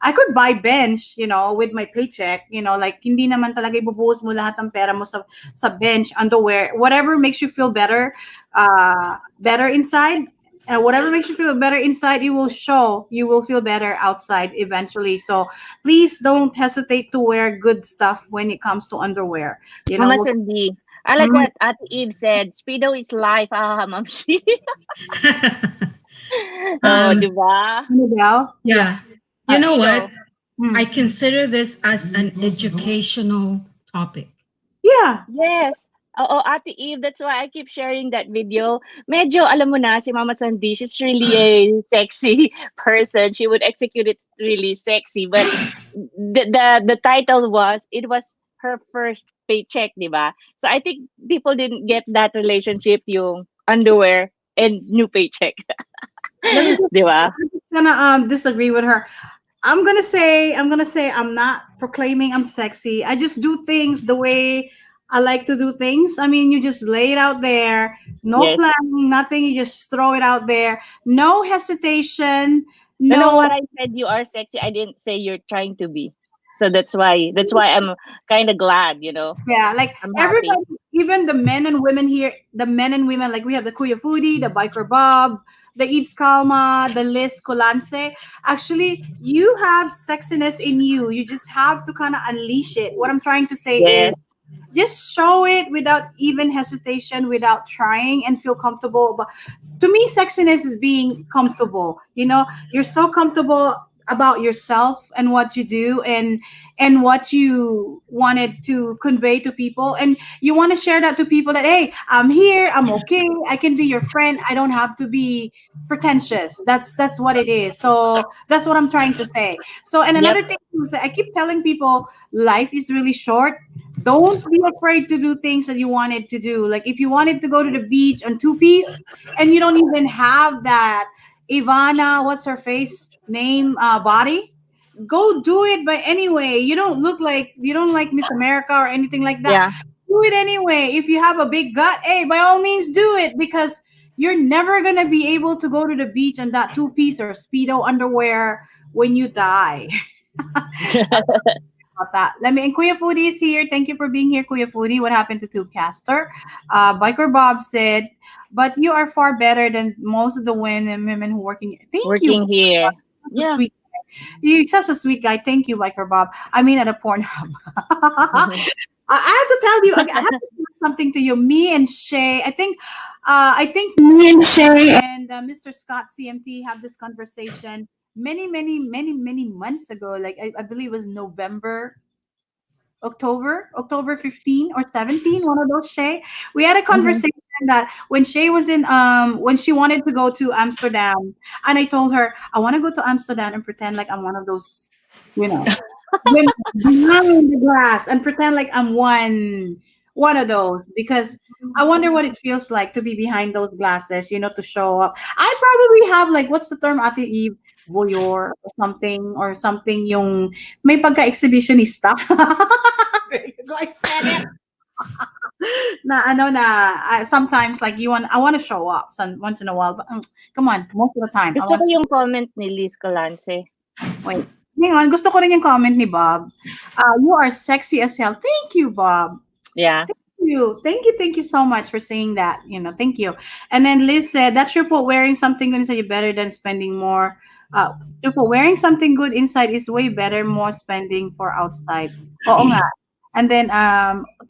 I could buy bench, with my paycheck, like hindi naman talaga ibubuhos mo lahat ng pera mo sa bench, underwear, whatever makes you feel better, better inside. Whatever makes you feel better inside, it will show you will feel better outside eventually. So please don't hesitate to wear good stuff when it comes to underwear. Mama Sandy. I like Mm, what Ate Eve said. Speedo is life. Ah, Ma'am Shi. Oh, um, di ba? ano daw? yeah. You Uh, know Speedo. what? I mm. consider this as an educational topic. Yeah. Yes. Oo, Ate Eve, that's why I keep sharing that video. Medyo, alam mo na, si Mama Sandy, she's really a sexy person. She would execute it really sexy. But the title was, it was her first paycheck, di ba? So I think people didn't get that relationship, yung underwear and new paycheck. Let me just, Di ba? I'm just gonna disagree with her. I'm gonna say I'm not proclaiming I'm sexy. I just do things the way I like to do things. I mean, you just lay it out there, no Yes. planning, nothing. You just throw it out there, no hesitation, No, no, no. what I said, you are sexy. I didn't say you're trying to be. So that's why I'm kind of glad, Yeah, like I'm happy. everybody, even the men and women here, the men and women, like we have the Kuya Foodie, the Biker Bob, the Ibs Kalma, the Liz Colanse. Actually, you have sexiness in you. You just have to kind of unleash it. What I'm trying to say is Yes. just show it without even hesitation, without trying, and feel comfortable. But to me, sexiness is being comfortable. You're so comfortable about yourself and what you do and what you wanted to convey to people, and you want to share that to people that, hey, I'm here, I'm okay, I can be your friend, I don't have to be pretentious. That's what it is. So that's what I'm trying to say. So, and Yep. another thing is, I keep telling people life is really short. Don't be afraid to do things that you wanted to do. Like if you wanted to go to the beach on two piece and you don't even have that Ivana, what's her face name, body, go do it. But anyway, you don't like Miss America or anything like that. Yeah. Do it anyway. If you have a big gut, hey, by all means do it because you're never gonna be able to go to the beach on that two piece or speedo underwear when you die. About that. Let me, and Kuya Foodie is here. Thank you for being here, Kuya Foodie. What happened to Tubecaster? Biker Bob said, but you are far better than most of the women who working. Thank you. Working here. Such a Yeah. sweet. You're such a sweet guy. Thank you, Biker Bob. I mean, at a porn hub. I have to tell you, I have to tell something to you. Me and Shay, I think me and Shay and Mr. Scott CMT have this conversation many, many, many, many months ago. Like I believe it was October 15 or 17, one of those, Shay. We had a Mhm. conversation that when Shay was when she wanted to go to Amsterdam, and I told her, I want to go to Amsterdam and pretend like I'm one of those, you know, women behind the glass and pretend like I'm one of those because I wonder what it feels like to be behind those glasses, to show up. I probably have like what's the term, Ate Eve? Voyeur or something yung may pagka-exhibitionista. There you go, I said it. Na ano na sometimes like I want to show up once in a while, but come on, most of the time I Gusto want ko to. yung comment ni Liz Calance. Wait, hang on, gusto ko rin yung comment ni Bob. You are sexy as hell. Thank you, Bob. Yeah. Thank you so much for saying that. Thank you. And then Liz said, "That's your fault. Wearing something good inside you better than spending more. Your fault. Wearing something good inside is way better, more spending for outside." Oo nga. And then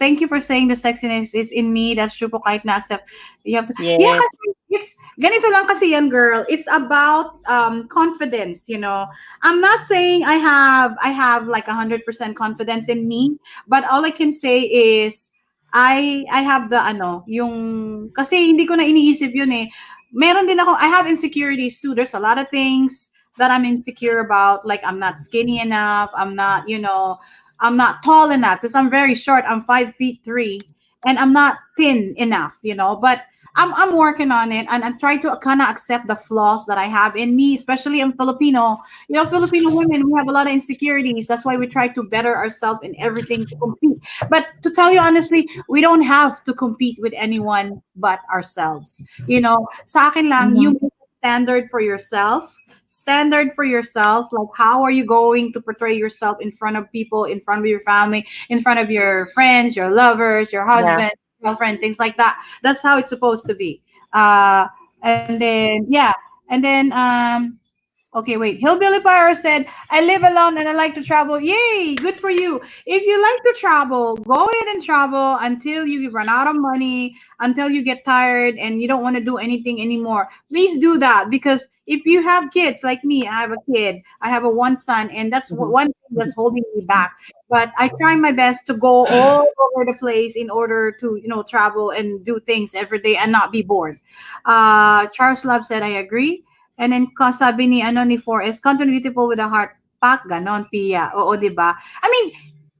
thank you for saying the sexiness is in me. That's true po kahit na accept. You have to. Yeah, Yes. kasi it's ganito lang kasi yan, girl. It's about confidence, you know. I'm not saying I have like 100% confidence in me, but all I can say is I have the ano, yung kasi hindi ko na iniisip yun eh. Meron din ako, I have insecurities too. There's a lot of things that I'm insecure about. Like I'm not skinny enough. I'm not, I'm not tall enough because I'm very short. I'm 5'3" and I'm not thin enough, but I'm working on it, and I'm trying to kind of accept the flaws that I have in me, especially in Filipino. Filipino women, we have a lot of insecurities. That's why we try to better ourselves in everything to compete. But to tell you honestly, we don't have to compete with anyone but ourselves. Sa akin lang, you Mhm. make a standard for yourself. Standard for yourself, like how are you going to portray yourself in front of people, in front of your family, in front of your friends, your lovers, your Yeah. husband, girlfriend, things like that. That's how it's supposed to be. And then yeah, and then okay, wait. Hillbilly Pyro said, I live alone and I like to travel. Yay! Good for you. If you like to travel, go ahead and travel until you run out of money, until you get tired and you don't want to do anything anymore. Please do that, because if you have kids like me, I have a kid, I have a one son, and that's Mhm. one thing that's holding me back. But I try my best to go all over the place in order to, travel and do things every day and not be bored. Charles Love said, I agree. And then sabi ni ano ni 4S, content beautiful with a heart pack, ganon, Pia. Oo, di ba? I mean,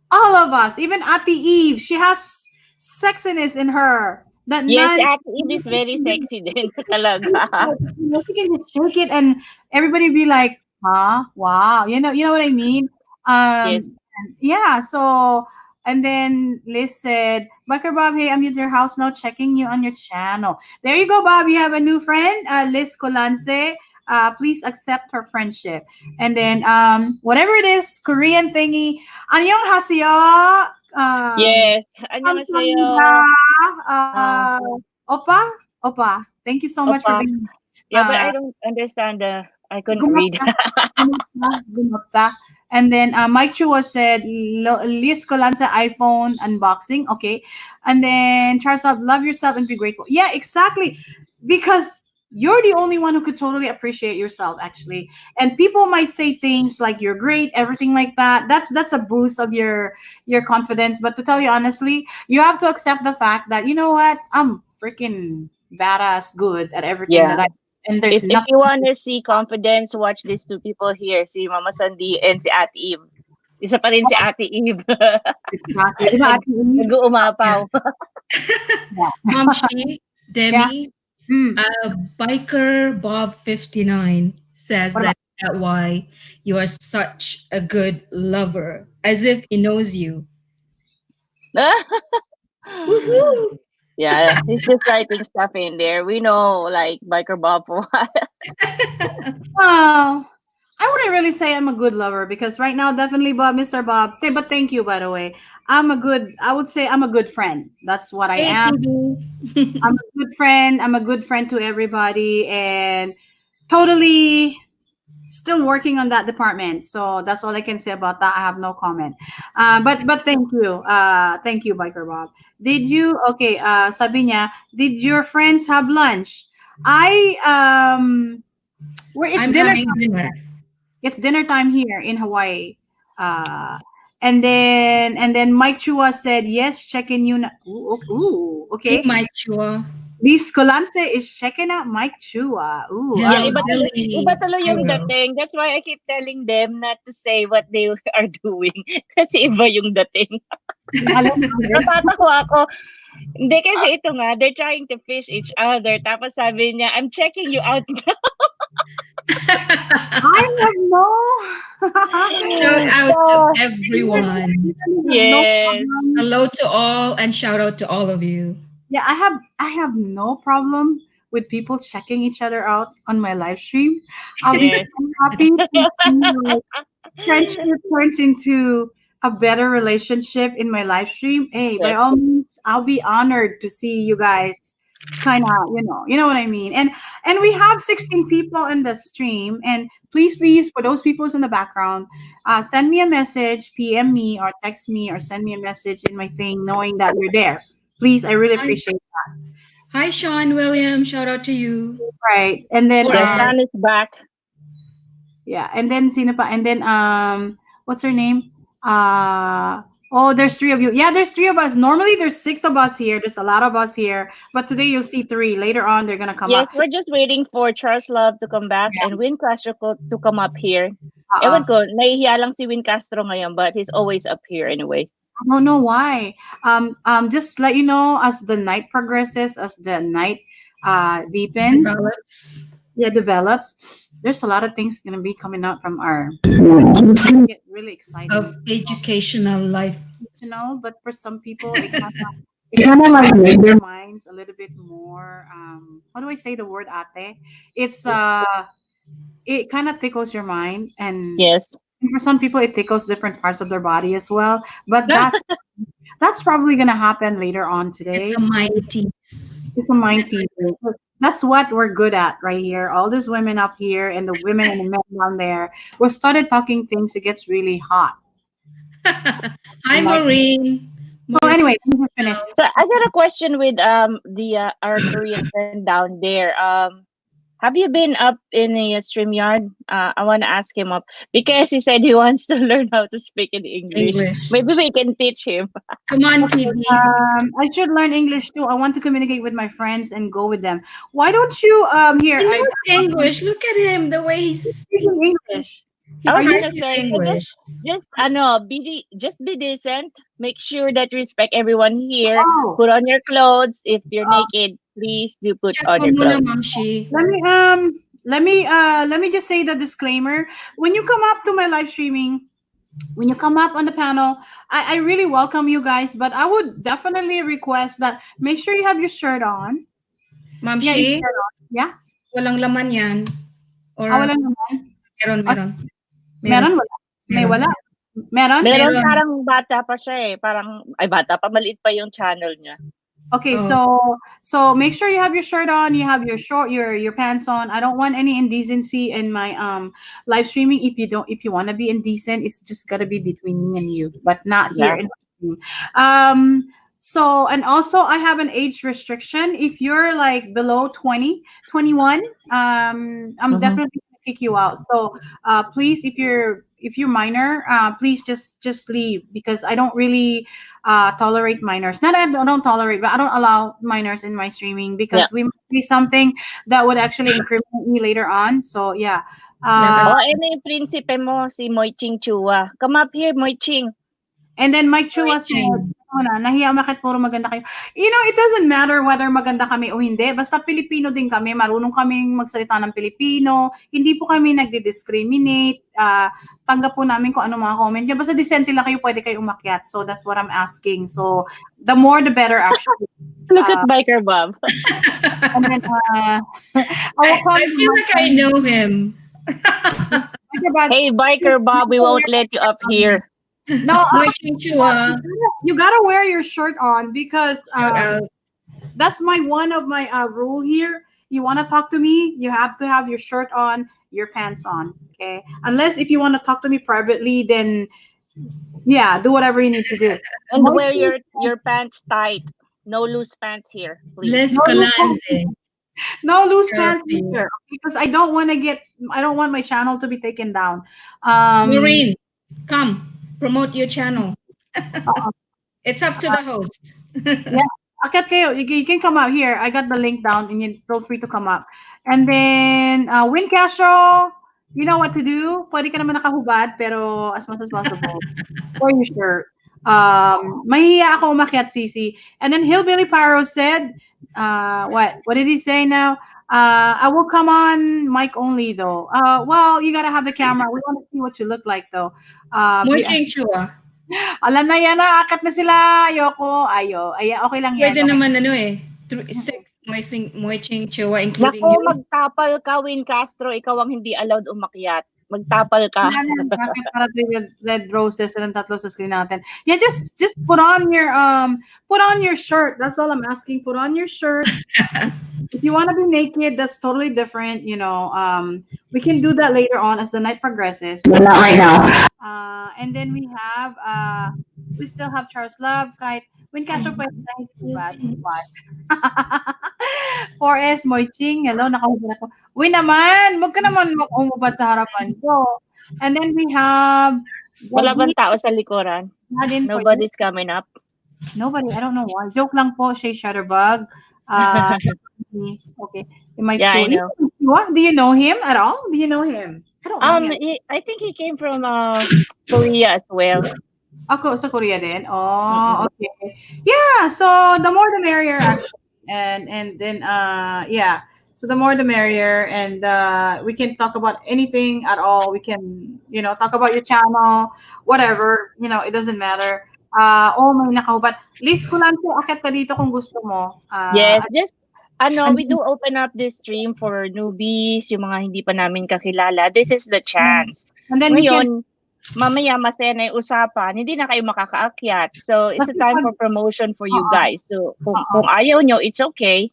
all of us, even Ate Eve, she has sexiness in her that Yes, si none. Ate Eve is very sexy din talaga. You can just shake it and everybody be like, huh? Wow. You know what I mean? Yes. Yeah, so and then Liz said, Bucker Bob, hey, I'm at your house now, checking you on your channel. There you go, Bob. You have a new friend, Liz Colance. Please accept her friendship. And then whatever it is, Korean thingy. Anyong haseo. Yes. Kamsahamnida. Annyeonghaseyo. Uh, Opa? Opa. Thank you so much for Opa. being Yeah, but I uh don't understand I couldn't read. gumapta. Gumapta. And then Mike Chua said, Liz Colanza iPhone unboxing. Okay. And then Charles love yourself and be grateful. Yeah, exactly. Because you're the only one who could totally appreciate yourself, actually. And people might say things like you're great, everything like that. That's a boost of your confidence. But to tell you honestly, you have to accept the fact that, you know what, I'm freaking badass good at everything that Yeah. I, and there's If nothing. you want to see confidence, watch these two people here, si Mama Sandy and si Ate Eve. Isa pa rin si Ate Eve. Exactly. Di ba, Nag Ate Eve? Yeah. Nag-uumapaw. Mom Shi, Yeah. Demi, Mm. Biker Bob 59 says What about? that why you are such a good lover, as if he knows you. Woohoo! Yeah, he's just writing stuff in there. We know, like, Biker Bob. Oh, I wouldn't really say I'm a good lover, because right now, definitely Bob, Mr. Bob. But thank you, by the way. I would say I'm a good friend. That's what I Hey, am. Phoebe. I'm a good friend. I'm a good friend to everybody, and totally still working on that department. So that's all I can say about that. I have no comment. But thank you. Thank you, Biker Bob. Did you okay, sabi niya, did your friends have lunch? I where it's I'm dinner having time. dinner. It's dinner time here in Hawaii. Uh and then Mike Chua said yes, checking you now. Hey, Okay. Mike Chua. Miss Colance is checking out Mike Chua. Ooh, all Yeah, Hello, right. iba Billy. tuloy yung Pyro. dating. That's why I keep telling them not to say what they are doing. Kasi iba yung dating. Alam mo, Natatawa ako. Hindi kasi ito nga, they're trying to fish each other. Tapos sabi niya, I'm checking you out. I have Shout no. out to So, everyone. Have no yes. problem. Hello to all and shout out to all of you. Yeah, I have no problem with people checking each other out on my live stream. I'll be so Yes. happy to see like friendship turns into a better relationship in my live stream. Hey, by Yes. all means, I'll be honored to see you guys kind of, you know what I mean. And we have 16 people in the stream, and please for those people in the background, send me a message, PM me or text me or send me a message in my thing knowing that you're there. Please, I really Hi. appreciate that. Hi, Sean William. Shout out to you. Right. And then Yes, Lauren. Sun is back. yeah, and then sino pa? And then what's her name? Oh, there's three of you. Yeah, there's three of us. Normally there's six of us here. There's a lot of us here, but today you'll see three. Later on they're gonna come Yes, up. we're just waiting for Charles Love to come back Yeah. and Win Castro to come up here. Ewan Uh-uh. ko, nahihiya lang si Win Castro ngayon, but he's always up here anyway. I don't know why. Just let you know as the night progresses, as the night deepens, Develops. yeah, develops. There's a lot of things gonna be coming out from our. Get really exciting, Of educational life. but for some people it kind of like make their minds a little bit more. How do I say the word ate? It's it kind of tickles your mind, and Yes. for some people it tickles different parts of their body as well. But that's probably gonna happen later on It's today. a mind tease. It's a mind teaser. That's what we're good at right here. All these women up here and the women and the men down there. We started talking things. It gets really hot. Hi, Like Maureen. so. Maureen. Anyway, let me just finish. So I got a question with the our Korean friend down there. Have you been up in a StreamYard? I want to ask him up because he said he wants to learn how to speak in English. English. Maybe we can teach him. Come on, Okay, TV. I should learn English too. I want to communicate with my friends and go with them. Why don't you here? He I knows English. Look at him, the way he's speaking English. he I Are was you? gonna practiced say, so English. just just be decent. Make sure that you respect everyone here. Oh, Put on your clothes. If you're uh, naked, please do put Check on mo your muna, clothes. Mamshi. let me just say the disclaimer. When you come up to my live streaming, when you come up on the panel, I really welcome you guys, but I would definitely request that make sure you have your shirt on. Yeah, your Mamshi, shirt on. Yeah. walang laman yan. Ah, Or wala naman. meron, Ah, meron. Meron, meron wala. May meron. wala. Meron? Meron Meron. parang bata pa siya eh. Parang, ay bata pa, maliit pa yung channel niya. Okay, Oh, so make sure you have your shirt on, you have your your pants on. I don't want any indecency in my live streaming. If you want to be indecent, it's just got to be between me and you, but not here Yeah. in the stream. Um so and also I have an age restriction. If you're like below 20, 21, I'm Mm-hmm. definitely gonna kick you out. So please if you're minor, please just leave because I don't really tolerate minors. Not I don't tolerate, but I don't allow minors in my streaming Yeah. because we might see something that would actually incriminate me later on. So yeah. yeah, Uh, that's Oh, ano yung prinsipe mo? Si Moy Ching Chua. Come up here, Moy Ching. and then Mike Chua said, encouraging. ano na, nahiya bakit puro maganda kayo. It doesn't matter whether maganda kami o hindi. Basta Pilipino din kami. Marunong kaming magsalita ng Pilipino. Hindi po kami nagdi-discriminate. Tanggap po namin kung ano mga comment niya. Basta decente lang kayo, pwede kayo umakyat. So that's what I'm asking. So the more the better actually. Look at Uh, Biker Bob. and then I will come I to feel like I know him. but Hey, Biker Bob, we won't let you up here. no, Moy Chinchua. you gotta wear your shirt on because Shout out. that's one of my rule here. You want to talk to me, you have to have your shirt on, your pants on. Okay, unless if you want to talk to me privately, then yeah, do whatever you need to do. And wear your pants tight. No loose pants here, Les please. No loose pants, Calanze. no loose Shout out pants to you. either because I don't want my channel to be taken down. Maureen, come. Promote your channel. Uh, It's up to the host. yeah, akyat kayo. You can come out here. I got the link down, and you feel free to come up. And then Win Castro, you know what to do. Pwede ka naman nakahubad, pero as much as possible, wear your shirt. Mahihiya ako umakyat, Sisi. And then Hillbilly Pyro said, what did he say now? I will come on mic only though. Well, you gotta have the camera. We want to see what you look like though. Moy Chinchua. Alam na yan na, akat na sila. Ayoko. Okay lang yan. Pwede Okay. naman ano eh. Six Moy Chinchua, including Naku, you. magtapal ka, Win Castro. Ikaw ang hindi allowed umakyat. Magtapal ka. Bakit para three red roses and tatlo sa screen natin. Yeah, just put on your shirt. That's all I'm asking. Put on your shirt. If you want to be naked, that's totally different. We can do that later on as the night progresses. But not right now. And then we still have Charles Love, kahit Win Castro pwede kahit bad. 4S, Moiching, hello, nakahubad ako. Uy naman, wag ka naman umubad sa harapan ko. And then we have Wala bang David tao sa likuran? Nadin for you. Nobody's coming up. Nobody, I don't know why. Joke lang po, Shay Shutterbug. Uh, okay, in my Yeah, I true. know. What? Do you know him at all? Do you know him? I don't know him. I think he came from Korea as well. Ako sa Korea din. Mm-mm. Oh, okay. Yeah, so the more the merrier actually. And then yeah. So the more the merrier and we can talk about anything at all. We can, talk about your channel, whatever, it doesn't matter. Oh, may nakahubat. List ko lang po akit ka dito kung gusto mo. Yes, just And we do open up this stream for newbies, yung mga hindi pa namin kakilala. This is the chance. then we can Ngayon, mamaya masaya na yung usapan, hindi na kayo makakaakyat. So, it's a time for promotion for you guys. So, kung ayaw nyo, it's okay.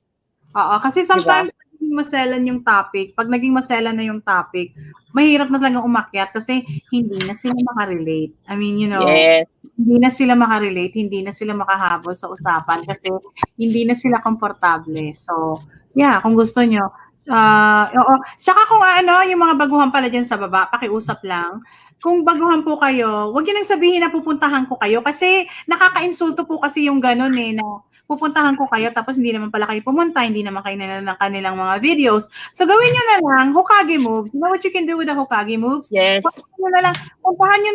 Kasi sometimes naging maselan yung topic. Pag naging maselan na yung topic, mahirap na talaga umakyat kasi hindi na sila makarelate. I mean, Yes. hindi na sila makarelate, hindi na sila makahabol sa usapan kasi hindi na sila komportable. So, yeah, kung gusto nyo, oo. Saka kung yung mga baguhan pala dyan sa baba, pakiusap lang. Kung baguhan po kayo, huwag nyo nang sabihin na pupuntahan ko kayo kasi nakaka-insulto po kasi yung ganun na pupuntahan ko kayo tapos hindi naman pala kayo pumunta, hindi naman kayo nanonood ng kanilang mga videos. So gawin nyo na lang Hokage moves. You know what you can do with the Hokage moves? Yes. Puntahan nyo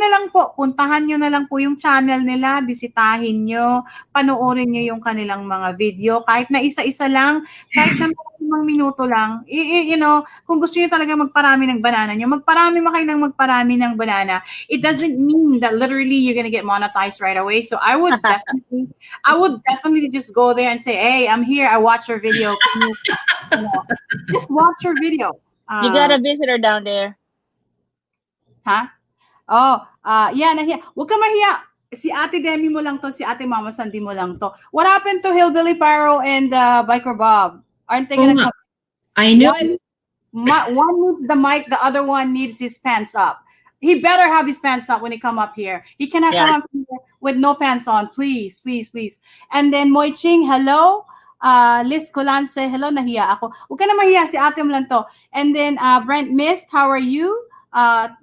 na lang po yung channel nila, bisitahin nyo, panoorin nyo yung kanilang mga video, kahit na isa-isa lang, kahit na mga minuto lang, kung gusto nyo talaga magparami ng banana nyo, magparami ng banana. It doesn't mean that literally you're gonna get monetized right away. So I would definitely just go there and say, hey, I'm here. I watch your video. Can you, just watch your video. You got a visitor down there. Huh? Oh, yeah, nahiya. Huwag ka mahiya. Si Ate Demi mo lang to, si Ate Mama Sandy mo lang to. What happened to Hillbilly Paro and Biker Bob? Aren't they gonna come? I knew it. One needs the mic, the other one needs his pants up. He better have his pants up when he come up here. He cannot come up here with no pants on. Please, please, please. And then Moy Ching, hello. Liz Colance, hello, nahiya ako. Huwag ka na mahiya, si ate mo lang to. And then Brent Mist, how are you?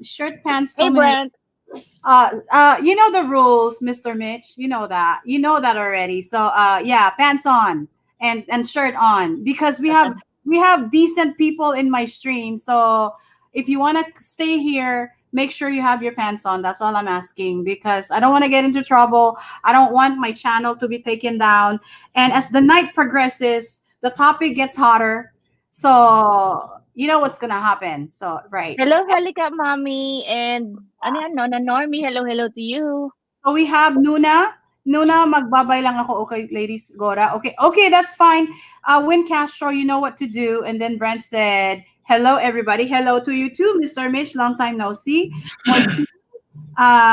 Shirt, pants. Hey, Brent. You know the rules, Mr. Mitch. You know that. You know that already. So yeah, pants on and shirt on because we have decent people in my stream. So if you want to stay here, make sure you have your pants on. That's all I'm asking because I don't want to get into trouble. I don't want my channel to be taken down. And as the night progresses, the topic gets hotter. So you know what's gonna happen. So right. Hello, halika, mommy, and Normie. Hello to you. So we have Nuna. Nuna, magbabay lang ako. Okay, ladies, Gora. Okay, that's fine. Win Castro, you know what to do. And then Brent said, hello, everybody. Hello to you too, Mr. Mitch. Long time no see.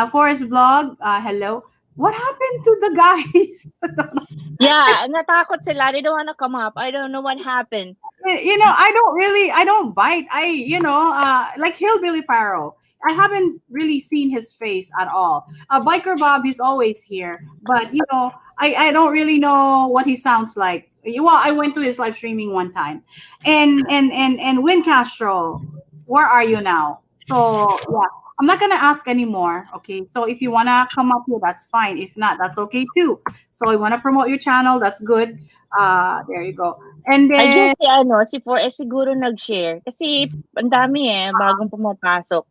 Forest Vlog, hello. What happened to the guys? Yeah, natakot sila. They don't want to come up. I don't know what happened. I don't bite. Like Hillbilly Paro. I haven't really seen his face at all. Biker Bob, he's always here. But, I don't really know what he sounds like. Well, I went to his live streaming one time. And Win Castro, where are you now? So, yeah. I'm not going to ask anymore, okay? So if you want to come up here, that's fine. If not, that's okay too. So you want to promote your channel, that's good. There you go. And then... I guess si 4S siguro nag-share. Kasi ang dami bagong pumapasok.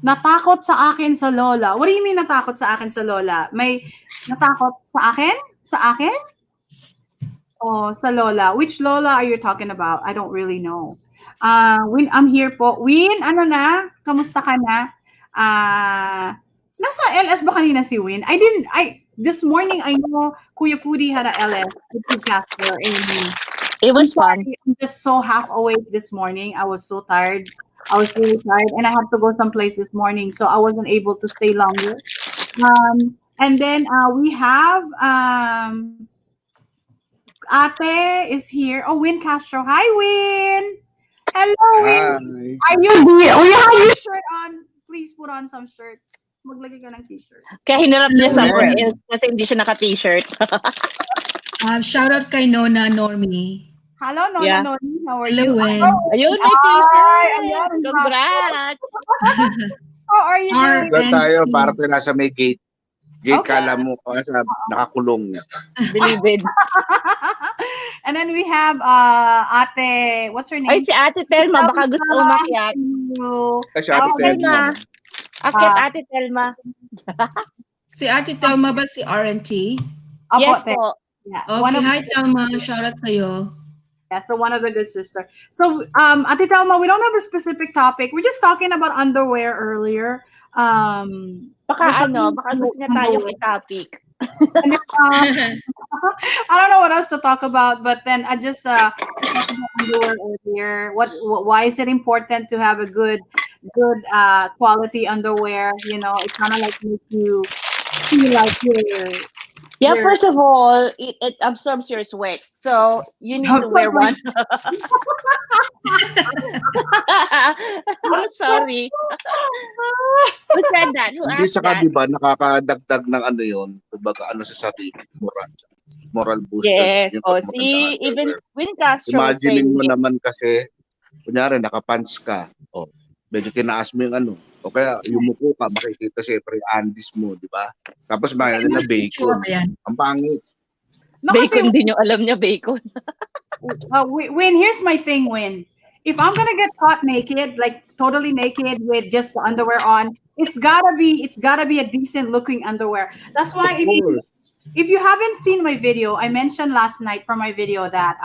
Natakot sa akin sa Lola. What do you mean natakot sa akin sa Lola? May natakot sa akin? Sa akin? Oh, sa Lola. Which Lola are you talking about? I don't really know. Win, I'm here po. Win, ano na? Kamusta ka na? Nasa LS ba kanina si Win? This morning, I know Kuya Foodie had a LS. It was fun. I'm just so half awake this morning. I was so tired. I was really tired and I had to go someplace this morning. So I wasn't able to stay longer. And then we have Ate is here. Oh, Win Castro. Hi, Win. Hello, Win. Hi. Are you here? Oh, you have your shirt on. Please put on some shirt. Maglagay ka ng t-shirt. Kaya hinarap niya somewhere else kasi hindi siya naka-t-shirt. Shout out kay Nona Normie. Hello, Nona Yeah. Noni. How are Hello, you? Wen. Ayun, may Ay, t-shirt. ayan. Congrats. How are you doing? Doon tayo, RNT. para tayo nasa may gate. Gate, Okay. kala mo, nakakulong. Bilibid. And then we have Ate, what's her Ay, name? si Ate Telma, baka gusto umakyat. Kasi Ate Ate Telma. Telma. Akyat, Ah. Ate Telma. Si Ate Telma ba si RNT? Opo, Yes te. po. Yeah, Okay, hi Telma. Shout out sa'yo. yeah, so one of the good sister. So, Ate Telma, we don't have a specific topic. We're just talking about underwear earlier. We're Baka talking baka about gusto niya tayong underwear. i-topic. And then, I don't know what else to talk about, but then I just we talked about underwear earlier. Why is it important to have a good quality underwear? You know, it kind of like makes you feel like Yeah, you're first of all, it absorbs your sweat. So, you need to wear one. Sorry. Who said that? Who Hindi, asked saka that? di ba, nakakadagdag ng ano yun, kumbaga ano sa sarili, moral booster. Yes. Yung Oh, pag maganda see, even underwear. Win Castro was Imaginein saying mo it. naman kasi, kunyari, nakapants ka, medyo tinaas mo yung ano, o kaya yumuko ka, makikita siyempre yung andis mo, di ba? Tapos makikita na Sure bacon. ba yan? Ang pangit. no, kasi, Bacon din yung alam niya, bacon. Win, here's my thing, Win. If I'm gonna get caught naked, like totally naked with just the underwear on, it's gotta be a decent looking underwear. That's why Of course. if you haven't seen my video, I mentioned last night for my video that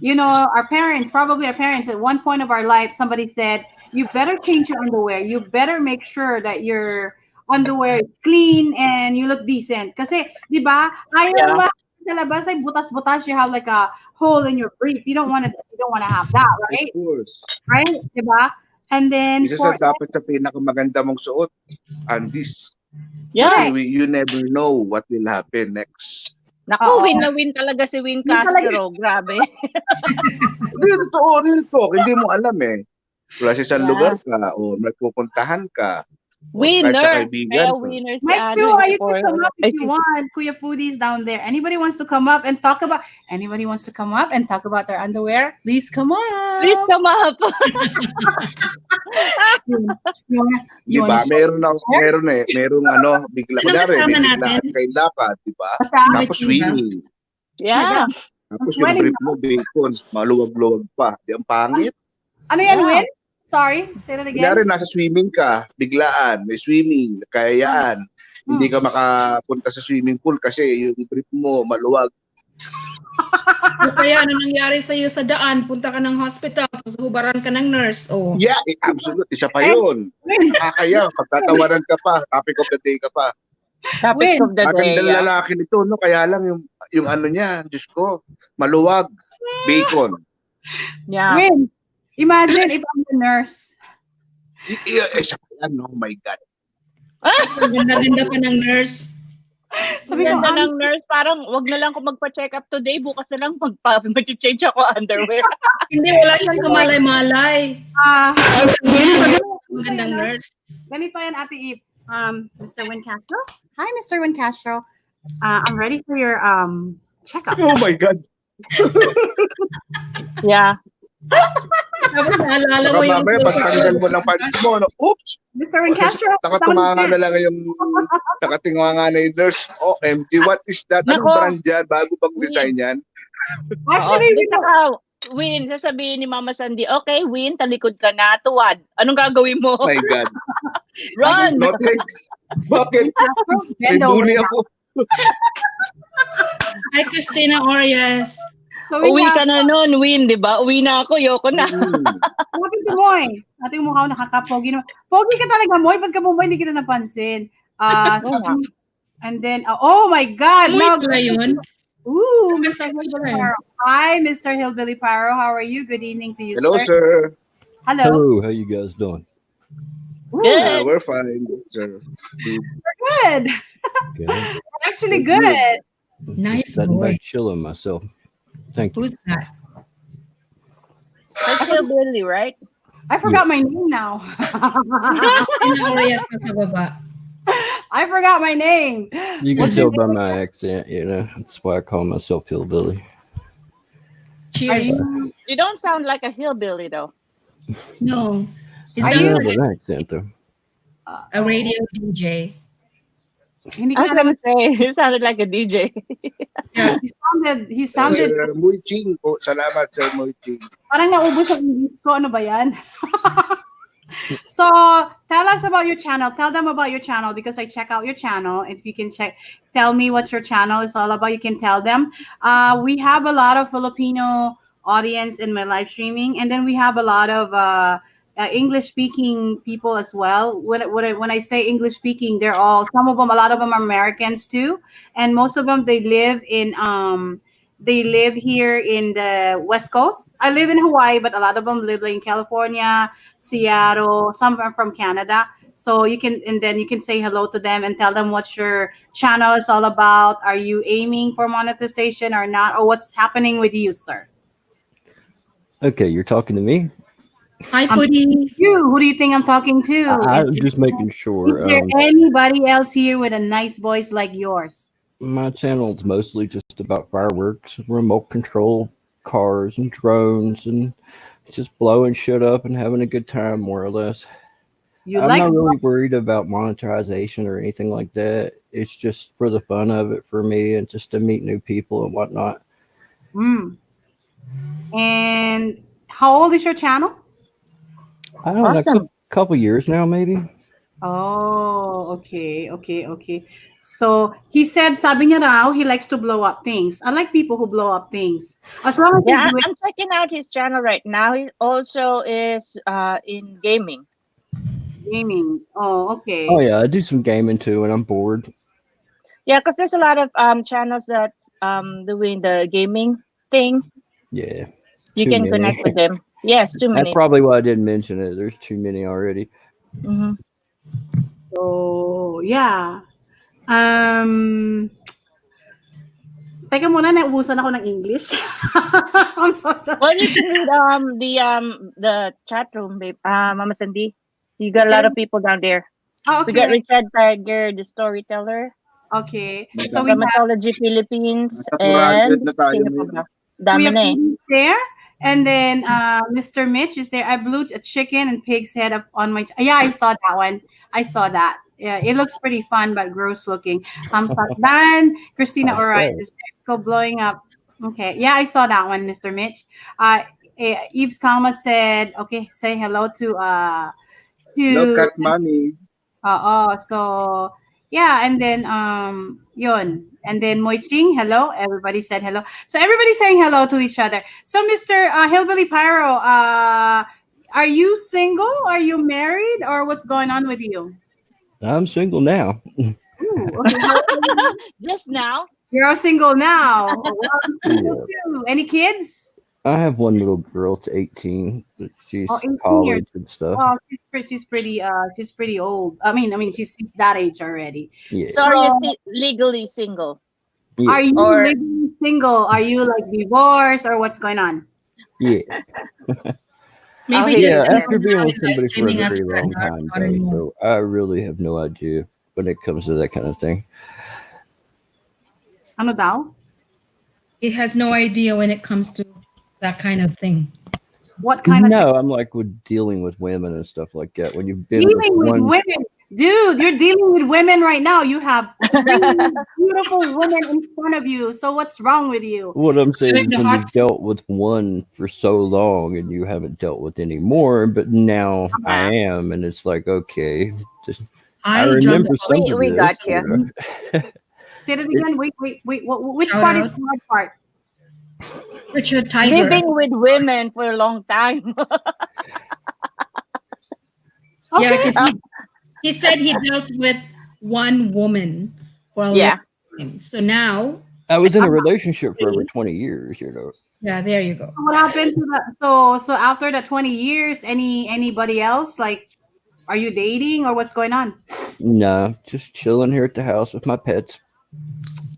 you know, our parents, at one point of our life, somebody said, you better change your underwear. You better make sure that your underwear is clean and you look decent. Kasi, di ba, ayaw Yeah. mo sa labas ay butas-butas, you have like a hole in your brief. You don't want to have that, Of right? course. Right? Di ba? And then Isa for sa dapat sa pinakamaganda mong suot, andis. Yeah. Kasi you never know what will happen next. Naku, Oo. win na win talaga si Win Win talaga. Castro. Grabe. Hindi, totoo, real talk. Hindi mo alam eh. Wala sa isang Yeah. lugar ka o may pupuntahan ka. O kahit sa Winner. kaibigan Kaya ka. winner si Mike ano. too, you for- can come up I if you think- want. Kuya Foodies down there. Anybody wants to come up and talk about their underwear? Please come up. Please come up. You wanna, Di you ba? wanna Merong ano, bigla, Sino kunyari, kasama may natin? biglaan kay lakad, di ba? Basta, Tapos swimming. Yeah. Tapos I'm yung sweating. brief mo, bacon, maluwag-luwag pa. Di ang pangit. ano yan, Yeah. Win? Sorry, say that Kunyari, again. nasa swimming ka, biglaan, may swimming, kayaan. Hindi ka makapunta sa swimming pool kasi yung brief mo maluwag. O kaya ano nangyari sa'yo sa daan? Punta ka ng hospital, tapos hubaran ka ng nurse. Oh. Yeah, absolute. Isa pa yun. Win, Kaya, pagtatawanan ka pa, topic of the day ka pa. Topic Win. of the day. Magandang Yeah. lalaki nito, no? Kaya lang yung ano niya, Diyos ko, maluwag, bacon. Yeah. Win. Imagine if I'm the nurse. Isa pa yan, oh my God. Ang ganda-ganda pa ng nurse. Sabi ko, Ganda ng nurse, parang wag na lang ako magpa-check up today, bukas na lang mag-change ako underwear. Hindi, wala siyang kamalay-malay. Ang gandang nurse. ganito yan, Ate Eve. Mr. Win Castro. Hi, Mr. Win Castro. I'm ready for your checkup. Oh my God. Yeah. Tapos naalala mo Baka yung... mamaya, pagtanggal mo ng pants mo, no? Oops! Mr. Win Castro. Nakatinganga na lang na yung nurse. Oh, MD, what is that? Anong Nako. brand yan? Bago bang design yan? Actually, we Basta ka, Win, sasabihin ni Mama Sandy, okay, Win, talikod ka na, tuwad. Anong gagawin mo? Oh my God. Run! No thanks. Bakit? May bend over. bully ako. Hi, Christina Orias. So we Uwi have, ka na nun, Win, di ba? Uwi na ako, yoko na. Happy to Moy. Ating mukha ko nakakapogi naman. Pogi ka talaga, Moy. Ba't ka mo ba hindi kita napansin? Oo nga. And then, oh my God. Uy, Now, pala yun. ooh, Mr. Message Hillbilly siya. Paro. Hi, Mr. Hillbilly Paro. How are you? Good evening to you, Hello, sir. Hello. Hello, how you guys doing? Ooh, Good. We're fine, sir. good. Good. Actually, good. Nice Sitting voice. back chilling myself. Thank you. Who's that? That's Hillbilly, right? I forgot my name now. Christina Orias na sa baba. I forgot my name. You can What's your tell by name? my accent, that's why I call myself hillbilly. Are Cheers. you? You don't sound like a hillbilly though. No, he I Are do sounds you? have like an accent though. a Oh, radio DJ. hindi I ka was naman. gonna say you sounded like a DJ. Yeah. He sounded, Muy ching po. Salamat, Sir Muy ching. parang naubos ang English ko. Ano ba yan? So tell us about your channel. Tell them about your channel because I check out your channel. If you can tell me what your channel is all about. You can tell them. We have a lot of Filipino audience in my live streaming, and then we have a lot of English speaking people as well. When I say English speaking, they're all some of them. A lot of them are Americans too, and most of them they live here in the West Coast. I live in Hawaii, but a lot of them live in California, Seattle, some are from Canada. So you can, and then you can say hello to them and tell them what your channel is all about. Are you aiming for monetization or not? Or what's happening with you, sir? Okay, you're talking to me. Hi, I'm talking to Foodie. you. Who do you think I'm talking to? And I'm just making is sure. there anybody else here with a nice voice like yours? My channel is mostly just about fireworks, remote control cars, and drones, and just blowing shit up and having a good time, more or less. You I'm like not really worried about monetization or anything like that. It's just for the fun of it for me and just to meet new people and whatnot. mm. And how old is your channel? I don't know, Awesome. couple years now, maybe. Oh, okay. So he said, sabi niya raw, he likes to blow up things. I like people who blow up things. As long as you Yeah, do it I'm checking out his channel right now. He also is in gaming. gaming. Oh, Oh okay. yeah, I do some gaming too when I'm bored. Yeah, because there's a lot of channels that doing the gaming thing. Yeah, You too can many. connect with them. Yes, too That's many. probably why I didn't mention it. There's too many already. Hmm. So, yeah. Um, Teka muna, naubusan ako ng English. I'm so Well, sorry. you can read the chat room, babe. Mama Sandy. You got a lot Say- of people down there. Oh, We got okay. Richard Tiger, the storyteller, Okay. So we have Dramatology Philippines, Nasa 400 and na tayo sino pa ngayon. ba? Dami Kuya na eh. Pete is there. And then Mr. Mitch is there. I blew a chicken and pig's head up on my. Yeah, I saw that one. I saw that. Yeah, it looks pretty fun, but gross looking. Dan, Christina That's Orice right. is there. Go blowing up. Okay. Yeah, I saw that one, Mr. Mitch. Eves Kalma said, okay, say hello Hello, to Cat Mommy. so yeah, and then yun. And then Moiching, hello. Everybody said hello. So everybody's saying hello to each other. So Mr. Hillbilly Pyro, are you single? Are you married? Or what's going on with you? I'm single now. Ooh, okay. How old are you? Just now. You're single now. Well, I'm single Yeah. too. Any kids? I have one little girl. It's 18, but Oh, she's 18 years. college and stuff. Well, she's pretty old. I mean, she's that age already. Yeah. So So are you legally single? Yeah. are you Or legally single? Are you like divorced or what's going on? Yeah. oh, Maybe he just Yeah. is send there. After them being out with in live somebody for a streaming after very that. long Not, time, not though, anymore. so I really have no idea when it comes to that kind of thing. Ano daw? He has no idea when it comes to that kind of thing. What kind of thing? No, I'm like with dealing with women and stuff like that. When you've been with Dealing with one, women. Dude, you're dealing with women right now. You have three beautiful women in front of you. So what's wrong with you? what I'm saying Doing is the when hot you've dealt with one for so long and you haven't dealt with any more, but now I am, and it's like, okay, just, I Hi, John. remember some of we this. got you. Say that again. Wait. Which Shout part is out. the hard part? Richard Tiger. Living with women for a long time. Yeah, Okay. because he said he dealt with one woman for a Yeah. long time. So now, I was in a relationship for over 20 years. yeah, there you go. What happened to that? So after the 20 years, anybody else? Like, are you dating or what's going on? No, just chilling here at the house with my pets.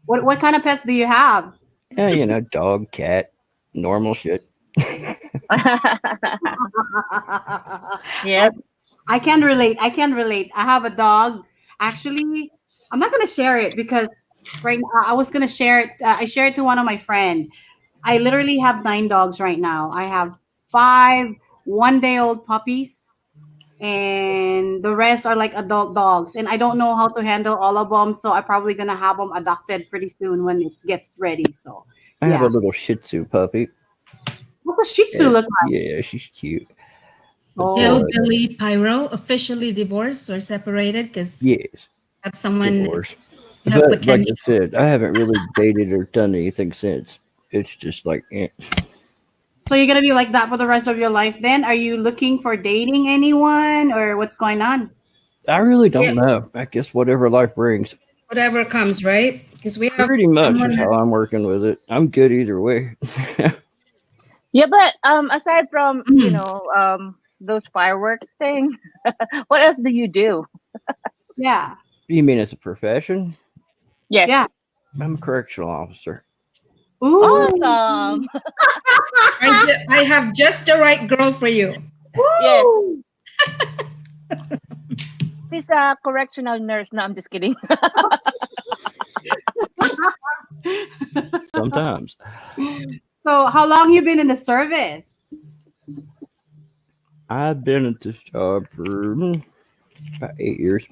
What kind of pets do you have? Yeah, dog, cat, normal shit. Yep. I can relate. I have a dog. Actually, I'm not gonna share it because right now I was gonna share it. I shared it to one of my friend. I literally have 9 dogs right now. I have 5 1-day-old puppies, and the rest are like adult dogs. And I don't know how to handle all of them, so I'm probably gonna have them adopted pretty soon when it gets ready. So I have a yeah. little Shih Tzu puppy. What does Shih Tzu And look like? yeah, she's cute. But Oh, Hillbilly Pyro officially divorced or separated because yes, have someone divorce. have But like I potential. said, I haven't really dated or done anything since. It's just like, so you're gonna be like that for the rest of your life? Then, are you looking for dating anyone, or what's going on? I really Yeah, don't know. I guess whatever life brings. whatever comes, right? Because we have Pretty much someone is how that I'm working with it. I'm good either way. Yeah, but aside from mm, those fireworks thing, what else do you do? Yeah, You mean as a profession? yeah. Yes. I'm a correctional officer. Ooh, Awesome. I have just the right girl for you. Yes. woo! She's a correctional nurse. No, I'm just kidding. Sometimes. So, how long you been in the service? I've been at this job for about 8 years.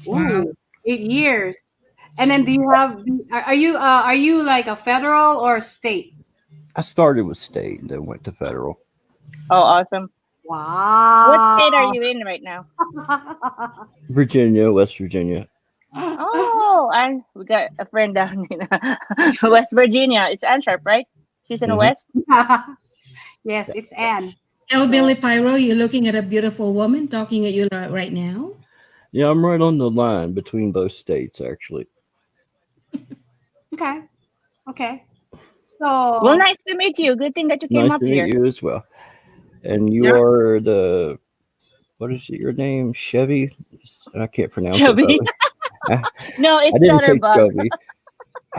Wow. Ooh, 8 years. And then, do you have? Are you like a federal or state? I started with state and then went to federal. Oh, awesome. What Wow. state are you in right now? Virginia, West Virginia. Oh, and we got a friend down in West Virginia. It's Ann Sharp, right? She's in the Hmm. West. Yes, it's Anne. Hillbilly So, Pyro, you're looking at a beautiful woman talking at you right now. Yeah, I'm right on the line between both states, actually. okay, okay. Well, So, nice to meet you. Good thing that you came Nice up to meet here. you as well. And you Yeah. are the, what is it, your name? Chevy? I can't pronounce it, but Chubby. I, No, I it's didn't say Shutterbug. Chevy.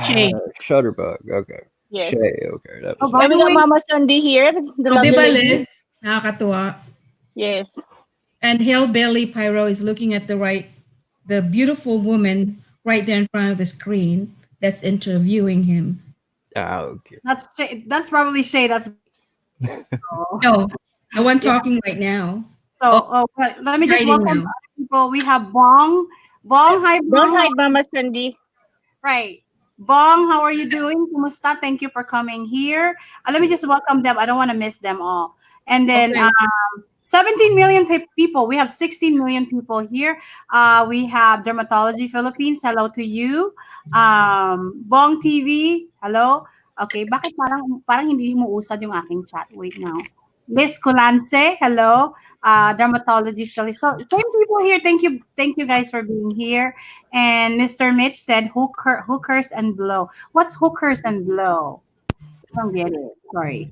Shay. Shutterbug. Okay. Yes. Shay. Okay. That oh, was by it. And we the got way, Mama Sandy here, the O, di lovely ba, lady. Liz? Nakakatuwa. Yes. And Hillbilly Pyro is looking at the beautiful woman right there in front of the screen that's interviewing him. Okay. that's that's probably Shay. That's No, the one yeah. talking right now. Oh, So, but let me just hiding welcome now. other people. We have Bong. Bong, hi Don't Bong. hide, Mama Sandy. Right. Bong, how are you doing? Kumusta? Thank you for coming here. Let me just welcome them. I don't want to miss them all. And then Okay. 17 million people. We have 16 million people here. We have Dermatology Philippines. Hello to you. Bong TV. Hello. Okay, bakit parang hindi mo usad yung aking chat? Wait now. Liz Culance. Hello. Dermatologist. So same people here. Thank you guys for being here. And Mr. Mitch said hookers and blow. What's hookers and blow? I don't get it. Sorry.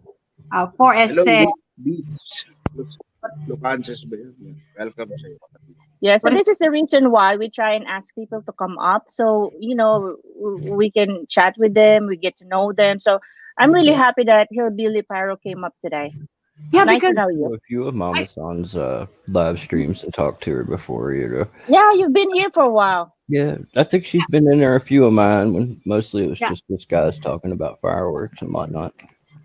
4S Hello, said, Beach. Lucansis ba yun? Yeah. Welcome sa'yo. Yeah, so what is this is the reason why we try and ask people to come up. So, we can chat with them, we get to know them. So I'm really happy that Hillbilly Pyro came up today. yeah, Nice because to know Well, you. a few of I, Mama San's live streams and talked to her before, you know. Yeah, you've been here for a while. Yeah, I think she's been in there a few of mine when mostly it was yeah, just this guys talking about fireworks and whatnot.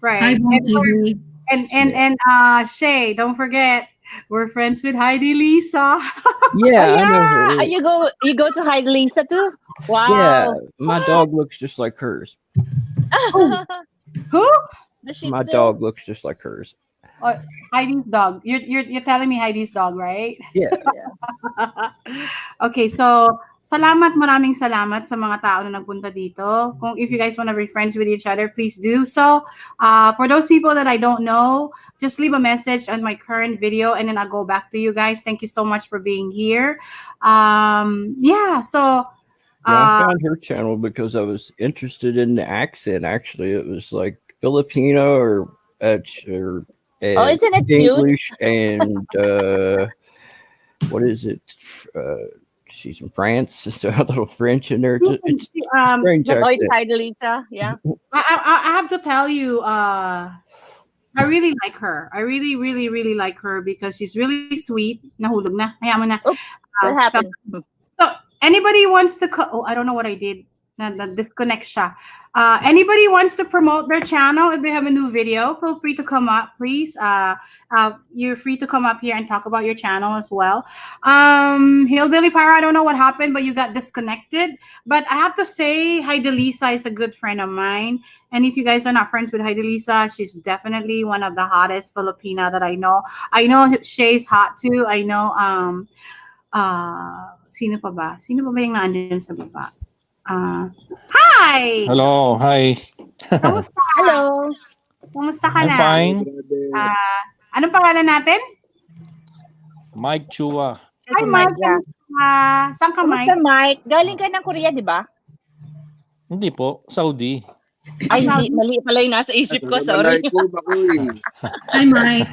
Hi, right. Bong TV. Yeah. Shay, don't forget, we're friends with Heidi Lisa. Oh Yeah, I know yeah, her. you go to hide Lisa too. Yeah, Wow. my dog looks just like hers. Who? Who? The Shih My Tzu. dog looks just like hers. Oh, Heidi's dog. You're telling me Heidi's dog, right? Yeah. Yeah. Okay, so maraming salamat sa mga tao na nagpunta dito. Kung if you guys want to be friends with each other, please do so. For those people that I don't know, just leave a message on my current video and then I'll go back to you guys. Thank you so much for being here. Yeah, so Yeah, I uh, found her channel because I was interested in the accent. Actually, it was like Filipino or Oh, uh, isn't it cute? English and what is it? Uh, she's from France, so a little French in there. It's a strange but Oh, it's accent. hide Lisa. Yeah. I have to tell you, I really like her. I really, really, really like her because she's really sweet. Nahulog na. Hayaan mo na. Oops, what Tell happened? So Anybody wants to oh, I don't know what I did. Na disconnect siya. Anybody wants to promote their channel if they have a new video, feel free to come up, please. You're free to come up here and talk about your channel as well. Hillbilly Pyro, I don't know what happened, but you got disconnected. But I have to say, Heidelisa is a good friend of mine. And if you guys are not friends with Heidelisa, she's definitely one of the hottest Filipina that I know. I know Shay's hot too. I know sino pa ba? Sino pa ba yung naandyan sa baba? Hi! Hello, hi. Kamusta? Hello. Kamusta ka I'm na? fine. Anong pangalan natin? Mike Chua. Hi, Si Mike. yeah. Saan ka, Kumusta, Mike? Mike? Galing ka ng Korea, di ba? Hindi po, Saudi. Ay, hindi. Mali pala yung nasa isip ko. Sorry. Ko, bakoy. Hi, Mike.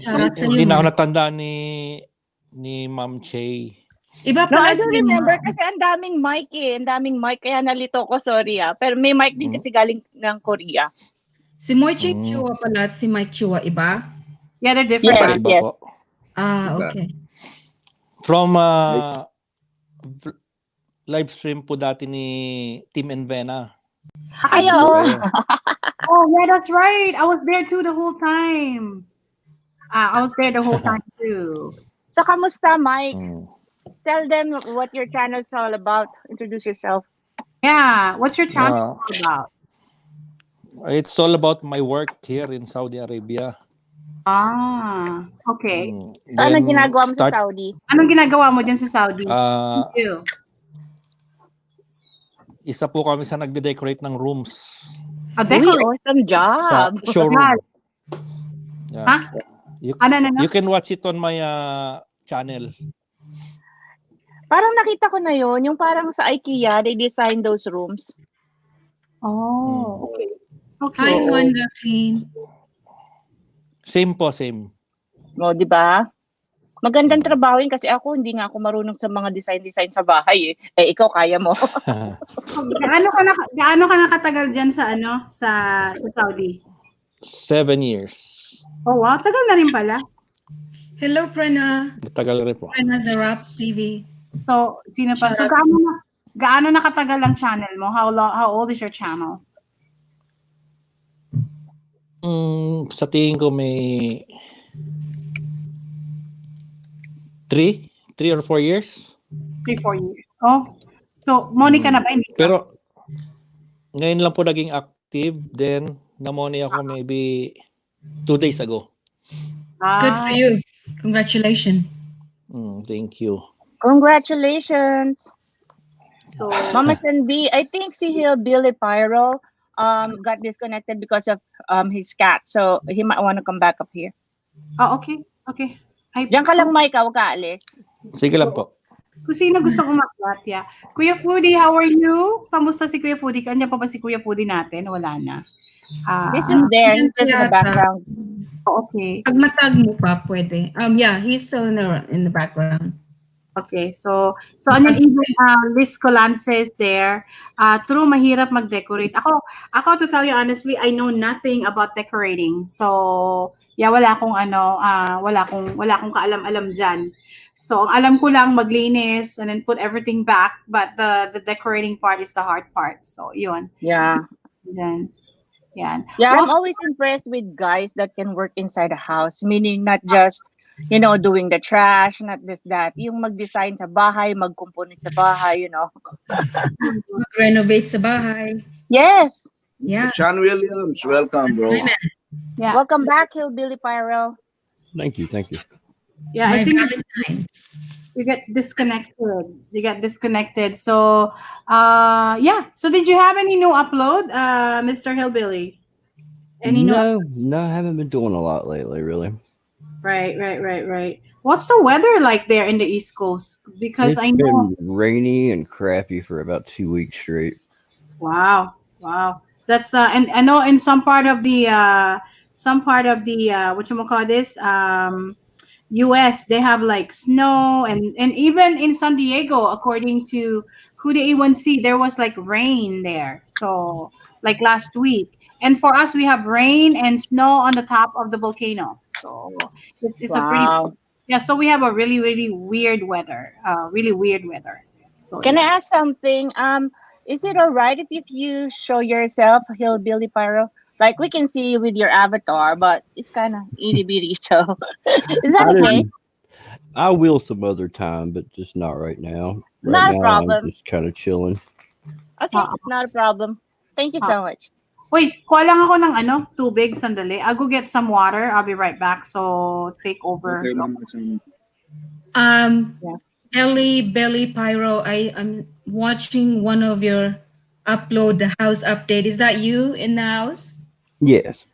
Shoutout sa Hindi iyo, na ako Mike. natandaan ni Ma'am Che. Iba No, pala I don't si remember Mike. kasi ang daming mic eh. Ang daming mic. Kaya nalito ko, sorry ah. Pero may mic din kasi galing ng Korea. Si Moichi Mm. Chua pala at si Mike Chua, iba? Yeah, they're different. Yes, Iba yes. po. Ah, okay. From live stream po dati ni Team Envena. Ay, oo. Oh, yeah, that's right. I was there too the whole time. I was there the whole time too. So, kamusta, Mike? Mm. Tell them what your channel is all about. Introduce yourself. Yeah, what's your channel all about? It's all about my work here in Saudi Arabia. Okay. Mm. So, anong Then ginagawa mo sa start, Saudi? Anong ginagawa mo dyan sa Saudi? ah, You. isa po kami sa nagde-decorate ng rooms A Uy, decorate. awesome sa job. showroom. Yeah. Huh? You, Ano? you can watch it on my channel. Parang nakita ko na yon, yung parang sa IKEA, they design those rooms. Oh, okay. Okay. Hi, Wanda Clean. Same po, same. O, di ba? Magandang trabaho yun kasi ako, hindi nga ako marunong sa mga design sa bahay eh. Eh, ikaw kaya mo. Gaano ka nakatagal dyan sa Saudi? 7 years. Oh, wow. Tagal na rin pala. Hello, Prena. Matagal rin po. Prena Zarap TV. So, sino pa? So, gaano nakatagal ang channel mo? How old is your channel? Sa tingin ko may 3 or 4 years. 3-4 years. Oh. So, Monica na ba? Hindi ka? Pero ngayon lang po naging active. Then namoni ako maybe 2 days ago. Good for you. Congratulations. Thank you. Congratulations. So, Mama Sandy, I think si Hillbilly Pyro got disconnected because of his cat. So, he might want to come back up here. okay. Okay. Diyan ka lang, Mike, huwag ka alis. Sige lang po. Kung sino gusto umakyat, yeah. Kuya Foodie, how are you? Kamusta si Kuya Foodie? Kanya pa ba si Kuya Foodie natin? Wala na. He's just there. He's just in the background. Okay. Pag matag mo pa, pwede. Yeah, he's still in the background. Okay, so and even Liz Colance is there. True, mahirap mag-decorate. Ako to tell you honestly, I know nothing about decorating. So, yeah, wala akong kaalam-alam diyan. So, ang alam ko lang maglinis and then put everything back, but the decorating part is the hard part. So, yun. Yeah. Diyan. Yan. Yeah, Well, I'm always impressed with guys that can work inside a house, meaning not just, doing the trash, not just that. Yung mag-design sa bahay, mag-component sa bahay, Renovate sa bahay. Yes. Yeah. Sean Williams, welcome, bro. yeah. Welcome back, Hillbilly Pyro. Thank you. Yeah, I My think Valentine. you get disconnected. So, yeah. So, did you have any new upload, Mr. Hillbilly? Any new? No, I haven't been doing a lot lately, really. Right. What's the weather like there in the East Coast? Because It's I know. been rainy and crappy for about 2 weeks straight. Wow. That's and I know in some part of the whatchamacallit, US, they have like snow and even in San Diego, according to who the A1C, there was like rain there. So like last week. And for us, we have rain and snow on the top of the volcano. So it's Wow. Yeah, so we have a really, really weird weather. Really weird weather. So Can I yeah. ask something? Is it all right if you show yourself, Hillbilly Pyro? Like we can see you with your avatar, but it's kind of itty bitty. So is that I okay? didn't. I will some other time, but just not right now. Right Not a now, I'm problem. just kind of chilling. Okay, Uh, not a problem. Thank you uh, so much. Wait, kuha lang ako ng ano, tubig, sandali. I'll go get some water. I'll be right back. So, take over. Okay, Mama Sam. Um, Yeah. Belly Pyro, I am watching one of your upload the house update. Is that you in the house? Yes,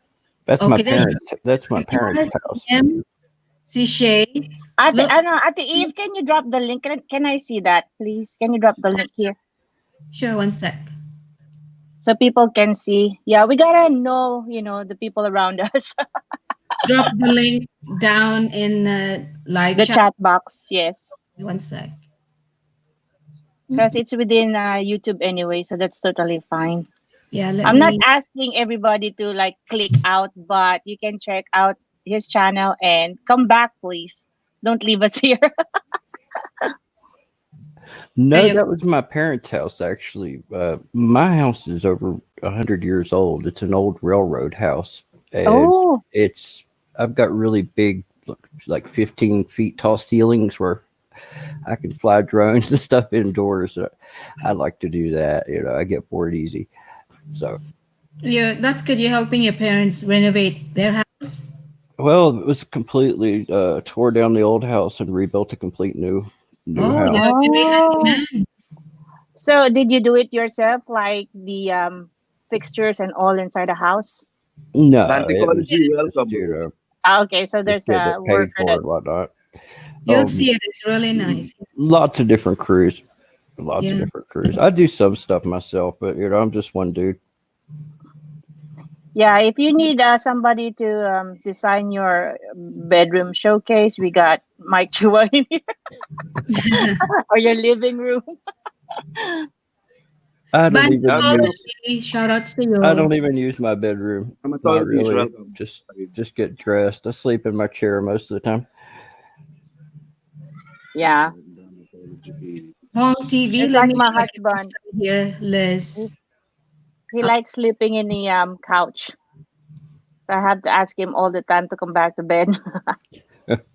that's my Okay, then parents. That's my if you want parents' to see house. him, see Shay. Ate, Look, Ate Eve, can you drop the link? Can I see that, please? Can you drop the link here sure, one sec. so people can see? Yeah, we gotta know, the people around us. Drop the link down in the live The chat. chat box, yes, One sec. because it's within YouTube anyway, so that's totally fine. Yeah, let I'm not me. asking everybody to like click out, but you can check out his channel and come back, please. Don't leave us here. No, There you that was my parents' house. Actually, my house is over 100 years old. It's an old railroad house, and Oh, it's I've got really big, like 15 feet tall ceilings where I can fly drones and stuff indoors. I like to do that. I get bored easy. So, Yeah, that's good. You're helping your parents renovate their house. well, it was completely tore down the old house and rebuilt a complete new Oh, house. you're a very lucky oh. man. So did you do it yourself, like the fixtures and all inside the house? No, it was Banticology, just welcome. Ah, okay, so just there's getting a it paid worker for that. and whatnot. You'll Um, see it. It's really nice. lots of different crews. Lots of Yeah. different crews. I do some stuff myself, but I'm just one dude. Yeah, if you need somebody to design your bedroom showcase, we got Mike Chua in here, or your living room. I don't But even Okay, use shout out to I you. don't even use my bedroom. Not dermatologist, really. welcome. Just get dressed. I sleep in my chair most of the time. Yeah, Dermatology. Home TV. just Let like me my check if it's husband. still here, He, Liz. he likes sleeping in the couch. So I have to ask him all the time to come back to bed.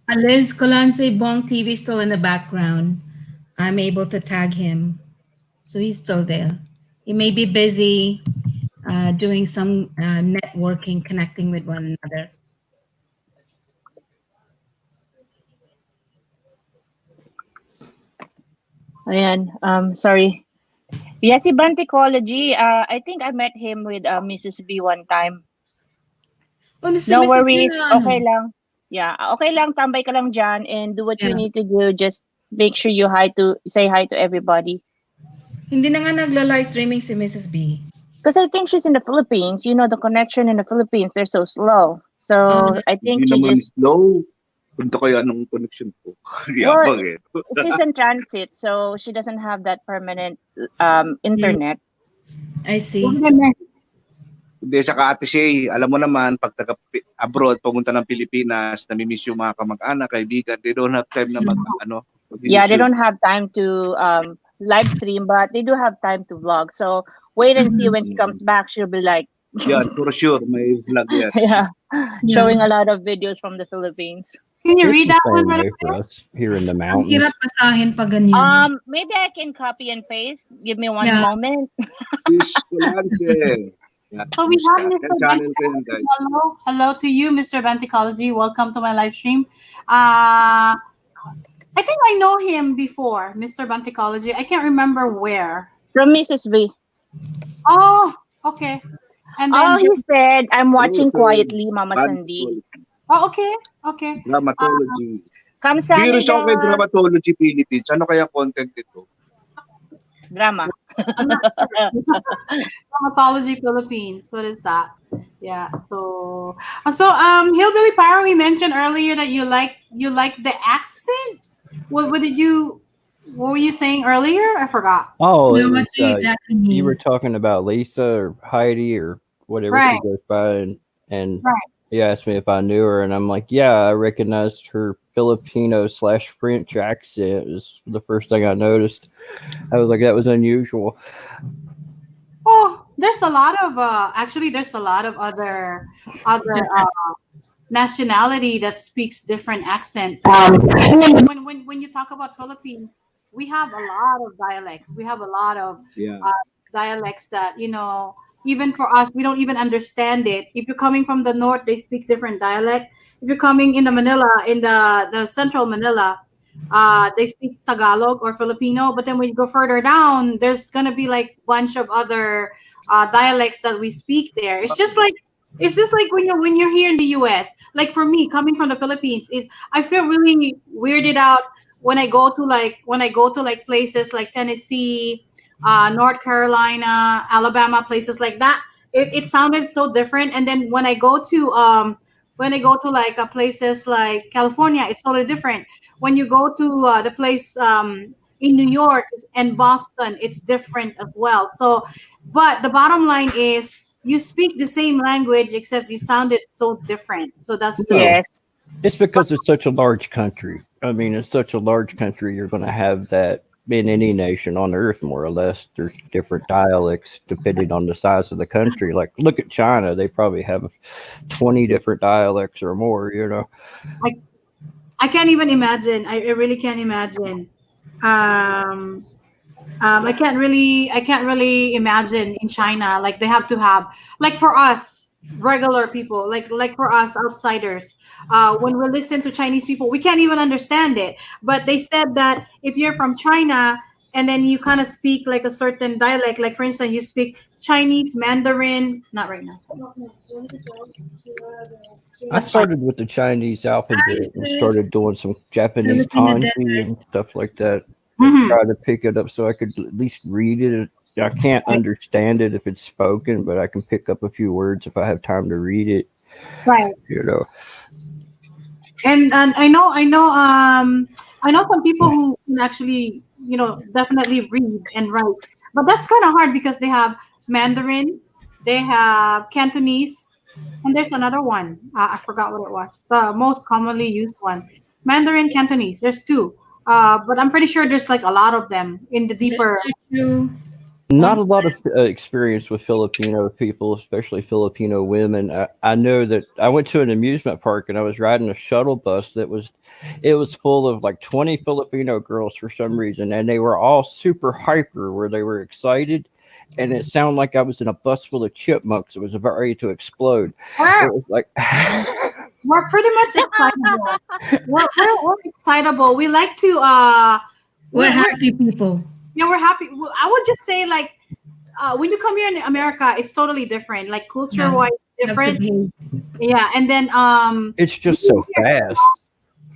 Liz Colance Bong TV still in the background. I'm able to tag him, so he's still there. He may be busy doing some networking, connecting with one another. Ayan, sorry. Yes, si Banticology. I think I met him with Mrs. B one time. Oh, this is No Mrs. worries. Okay Milan. lang. Yeah, okay lang. Tambay ka lang dyan and do what you Yeah. need to do. Just make sure you say hi to everybody. Hindi na nga nagla-live streaming si Mrs. B. Because I think she's in the Philippines. You know, the connection in the Philippines, they're so slow. So I think Hindi she naman just, slow. Punta kaya ng connection ko. well, Yabang eh. she's in transit. So she doesn't have that permanent internet. I see. Hindi, saka Ate Shay, alam mo naman, pag taga-abroad, pumunta ng Pilipinas, namimiss yung mga kamag-anak, kaibigan, they don't have time na Yeah, they mag-YouTube. don't have time to live stream, but they do have time to vlog. So wait and see when she comes back. She'll be like, Yan, for sure, may vlog yan. yeah, Yeah. showing a lot of videos from the Philippines. Can you It's read the that one same right way for us here in the Ang hirap mountains. basahin pag ganyan. Maybe I can copy and paste. Give me one Yeah. moment. Fish Colance. Yan, So we have yan Mr. channel ko yan, guys. Hello to you, Mr. Banticology. Welcome to my live stream. I think I know him before, Mr. Banticology. I can't remember where. From Mrs. B. Oh, okay. And then, Oh, he said, I'm watching Okay. quietly, Mama Sandy. okay, okay. Dramatology. Kamsahamnida. Curious ako kay Dramatology Philippines. Ano kaya content ito? Drama. Dermatology Philippines. What is that? Yeah. So Hillbilly Pyro, we mentioned earlier that you like the accent. What were you saying earlier? I forgot. Oh, it What was do you exactly mean? you were talking about Lisa or Heidi or whatever Right. she goes by, and Right. he asked me if I knew her, and I'm like, yeah, I recognized her Filipino slash French accent. Is the first thing I noticed. I was like, that was unusual. Oh, there's a lot of actually there's a lot of other Different. nationality that speaks different accent. When you talk about Philippines, we have a lot of dialects. We have a lot of Yeah. dialects that even for us, we don't even understand it. If you're coming from the north, they speak different dialect. If you're coming in the Manila, in the central Manila, they speak Tagalog or Filipino. But then when you go further down, there's gonna be like bunch of other dialects that we speak there. It's just like when you're here in the U.S. Like for me, coming from the Philippines, I feel really weirded out when I go to places like Tennessee, North Carolina, Alabama, places like that. It sounded so different. And then when I go to like places like California, it's totally different. When you go to the place in New York and Boston, it's different as well. So, but the bottom line is you speak the same language except you sounded so different. So that's the No, Yes. it's because it's such a large country. I mean, it's such a large country. You're going to have that in any nation on earth, more or less. There's different dialects depending on the size of the country. Like, look at China; they probably have 20 different dialects or more. You know. I I can't even imagine. I really can't imagine. Um, I can't really imagine in China. Like they have to have, like for us regular people, like for us outsiders. When we listen to Chinese people, we can't even understand it. But they said that if you're from China and then you kind of speak like a certain dialect, like for instance, you speak Chinese Mandarin. Not right now. I started with the Chinese alphabet and Isis. started doing some I Japanese live in the kanji desert. and stuff like that. And Hmm. try to pick it up so I could at least read it. I can't understand it if it's spoken, but I can pick up a few words if I have time to read it. Right. You know, And I know some people who can actually definitely read and write, but that's kind of hard because they have Mandarin, they have Cantonese, and there's another one. I forgot what it was, the most commonly used one. Mandarin, Cantonese, there's two, but I'm pretty sure there's like a lot of them in the Just deeper to not one. a lot of experience with Filipino people, especially Filipino women. I know that I went to an amusement park and I was riding a shuttle bus it was full of like 20 Filipino girls for some reason, and they were all super hyper, where they were excited, and it sounded like I was in a bus full of chipmunks. It was about ready to explode. we're, It was like, we're pretty much excitable. We're excitable. We like to we're we're happy people. yeah, we're happy. I would just say like when you come here in America, it's totally different. Like culture Yeah, wise, have to different. behave. Yeah, and then it's we just so fast.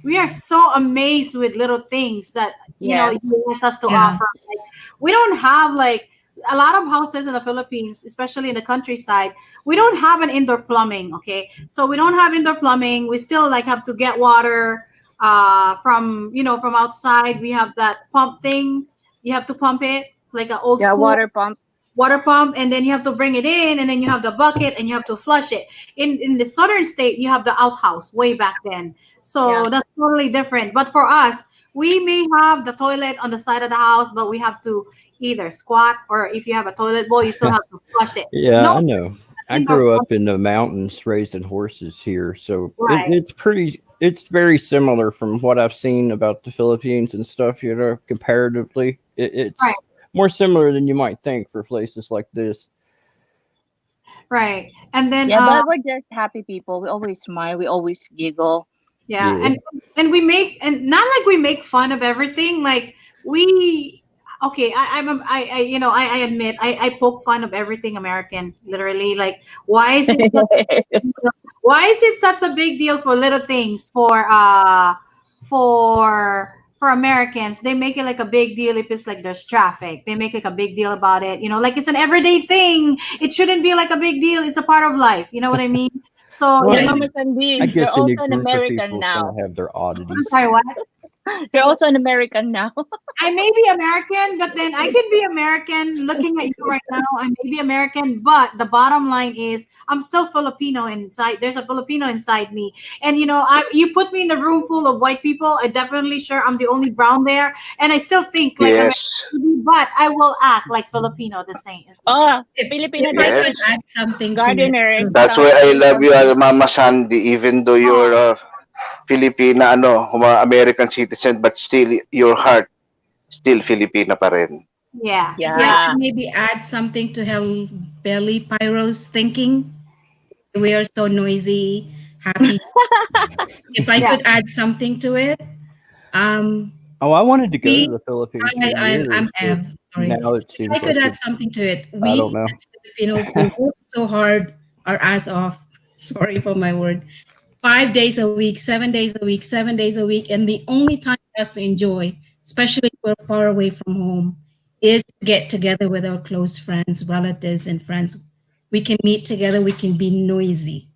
we are so amazed with little things that Yes. US has to Yeah, offer. Like we don't have like a lot of houses in the Philippines, especially in the countryside. We don't have an indoor plumbing. Okay, so we don't have indoor plumbing. We still like have to get water from outside. We have that pump thing. You have to pump it like an old Yeah, school water pump. water pump, and then you have to bring it in, and then you have the bucket and you have to flush it. In the southern state you have the outhouse way back then, Yeah. so that's totally different. But for us, we may have the toilet on the side of the house, but we have to either squat, or if you have a toilet bowl you still have to flush it. Yeah, No I know. I indoor grew up plumbing. in the mountains raising horses here, so Right, it's very similar from what I've seen about the Philippines and stuff, comparatively. right, It's more similar than you might think for places like this. right. And then Yeah, but we're just happy people. We always smile. We always giggle. yeah, Yeah. and we make, and not like we make fun of everything. Like we, okay, I admit I poke fun of everything American. Literally, like why is it such a big deal for little things for Americans? They make it like a big deal if it's like there's traffic. They make like a big deal about it. Like it's an everyday thing. It shouldn't be like a big deal. It's a part of life. You know what I mean? So Yeah, Well, you know, Mama I Sandy, you're guess any also an group of American people is now. gonna have their I'm oddities. sorry, what? You're also an American now. I may be American, but then I can be American looking at you right now. I may be American, but the bottom line is I'm still Filipino inside. There's a Filipino inside me. And you put me in a room full of white people, I definitely sure I'm the only brown there. And I still think like Yes. American, but I will act like Filipino the same. Oh, If Filipino I Yes. could Dutch add something to it, gardener and That's stuff. why I We love don't you, know. Mama Sandy, even though you're Oh, a Filipina, American citizen, but still, your heart, still Filipina pa rin. yeah. if I Yeah. Yeah. could maybe add something to help Belly Pyro's thinking, we are so noisy, happy. If I Yeah. could add something to it, um, Oh, I wanted to go to we, the Philippines for I'm years, but Ev, sorry. now it If seems I could like add it's, something to it, I don't we know. as Filipinos, we work so hard, our ass off. Sorry for my word. 5 days a week, 7 days a week, 7 days a week. And the only time for us to enjoy, especially if we're far away from home, is to get together with our close friends, relatives, and friends. We can meet together, we can be noisy.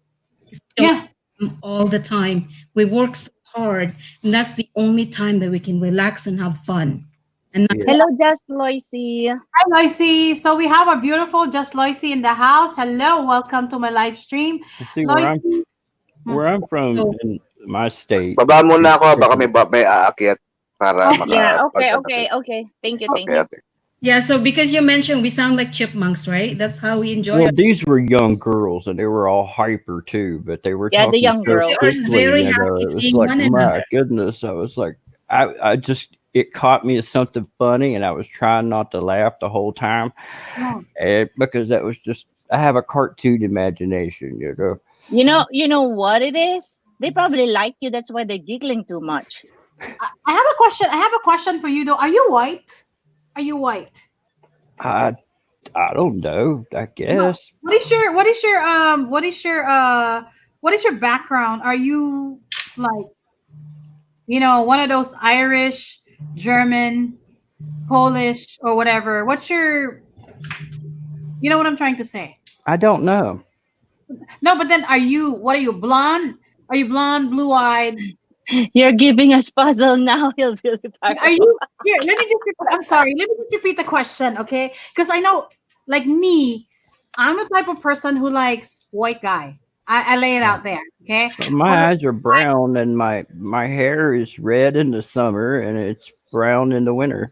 Because we don't Yeah. have them all the time. We work so hard, and that's the only time that we can relax and have fun. And that's Yeah. Hello, Just Loisy. Hi, Loisy. So we have a beautiful Just Loisy in the house. Hello, welcome to my live stream. See Loisy. where I'm from so in my state. Baba It's muna ako, baka different. may aakyat para Okay. Yeah. Okay. makapag, Okay. Okay. Thank you. Thank okay, you. okay. yeah, so because you mentioned we sound like chipmunks, right? That's how we enjoy Well, it. these were young girls, and they were all hyper too, but they were Yeah, the talking young so We girls. are quickly, very and happy it was seeing like, one my another. goodness, I was like, I just it caught me as something funny, and I was trying not to laugh the whole time, Oh. and because that was just I have a cartoon imagination, you know. You know what it is? They probably like you. That's why they're giggling too much. I have a question. I have a question for you though. Are you white? Are you white? I I don't know. I No. guess What is your background? Are you like, one of those Irish, German, Polish or whatever? You know what I'm trying to say? I don't know. No, but then what are you, blonde? Are you blonde, blue-eyed? You're giving us puzzle now, Hillbilly Are Pyro. you here? Let me just repeat, I'm sorry. Let me just repeat the question, okay? Because I know, like me, I'm a type of person who likes white guy. I lay it out there, okay? Well, What my eyes are brown, and my hair is red in the summer, and it's brown in the winter.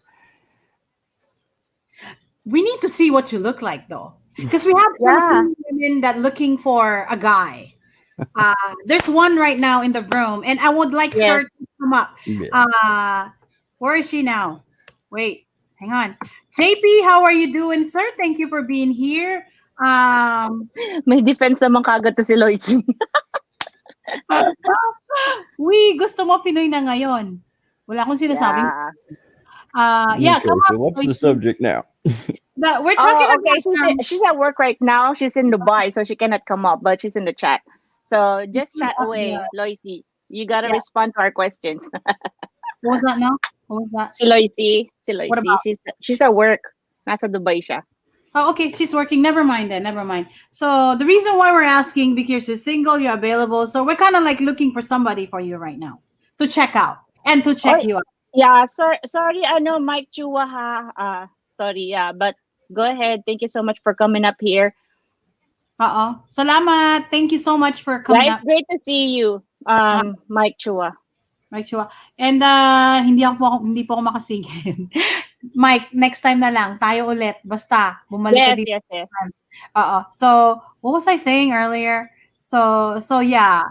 we need to see what you look like though, because we have Yeah. Filipino women that looking for a guy. There's one right now in the room, and I would like Yes. her to come up. Yeah. Where is she now? Wait, hang on. JP, how are you doing, sir? Thank you for being here. May defense naman kagad to si Loisy. Gusto mo Pinoy na ngayon. Wala akong sinasabing. Yeah. Yeah, Okay, come so up. what's the subject now? We're talking Oh, okay. about She's at work right now. She's in Dubai, so she cannot come up, but she's in the chat. So just chat away, Loisy. You gotta Yeah. respond to our questions. What was that now? What was that? Si Loisy. What about? She's at work. Nasa Dubai siya. Oh, okay. She's working. Never mind then. Never mind. So the reason why we're asking, because you're single, you're available. So we're kind of like looking for somebody for you right now to check out and to check Oh, you out. yeah. Sorry. I know Mike Chua ha. Sorry. Yeah, but go ahead. Thank you so much for coming up here. Salamat. Thank you so much for Yeah, coming it's up. great to see you, Mike Chua. Mike Chua. And hindi po ako makasigil. Mike, next time na lang tayo ulit. Basta bumalik ka dito. Yes. So what was I saying earlier? So yeah.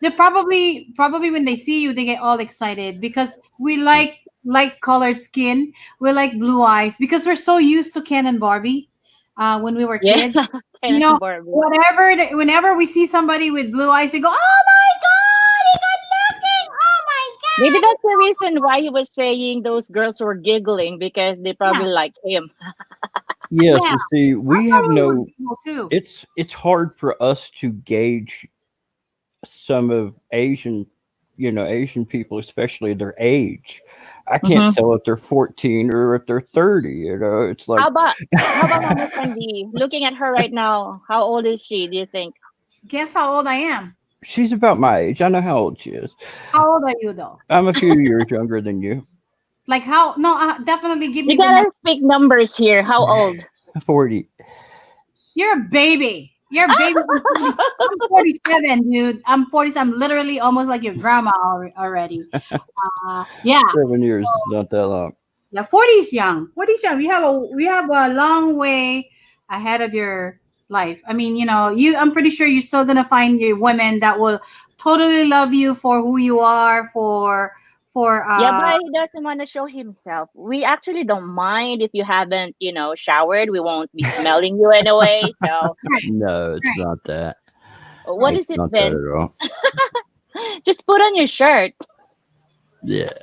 They probably when they see you, they get all excited because we like light colored skin. We like blue eyes because we're so used to Ken and Barbie when we were Yeah. kids. You know, whenever we see somebody with blue eyes, we go, "Oh my God, he's good looking! Oh my God!" Maybe that's the reason why he was saying those girls were giggling because they probably like him. Yes, Yeah. you see, we have Probably no. would go too. It's hard for us to gauge some of Asian people, especially their age. I can't Mhm. tell if they're 14 or if they're 30. It's like How about Mama Sandy? Looking at her right now, how old is she? Do you think? Guess how old I am? She's about my age. I know how old she is. How old are you though? I'm a few years younger than you. Like how? No, definitely give You me the number. gotta speak numbers here. How old? 40. You're a baby. You're a baby. I'm 47, dude. I'm 47. I'm literally almost like your grandma already. Yeah. 7 years is not that long. Yeah, 40 is young. 40 is young. We have a long way ahead of your life. I mean, I'm pretty sure you're still gonna find your women that will totally love you for who you are, for Yeah, but he doesn't want to show himself. We actually don't mind if you haven't, showered. We won't be smelling you anyway. So, right, No, it's right. not that. what It's is it not that then? at all. Just put on your shirt. Yeah.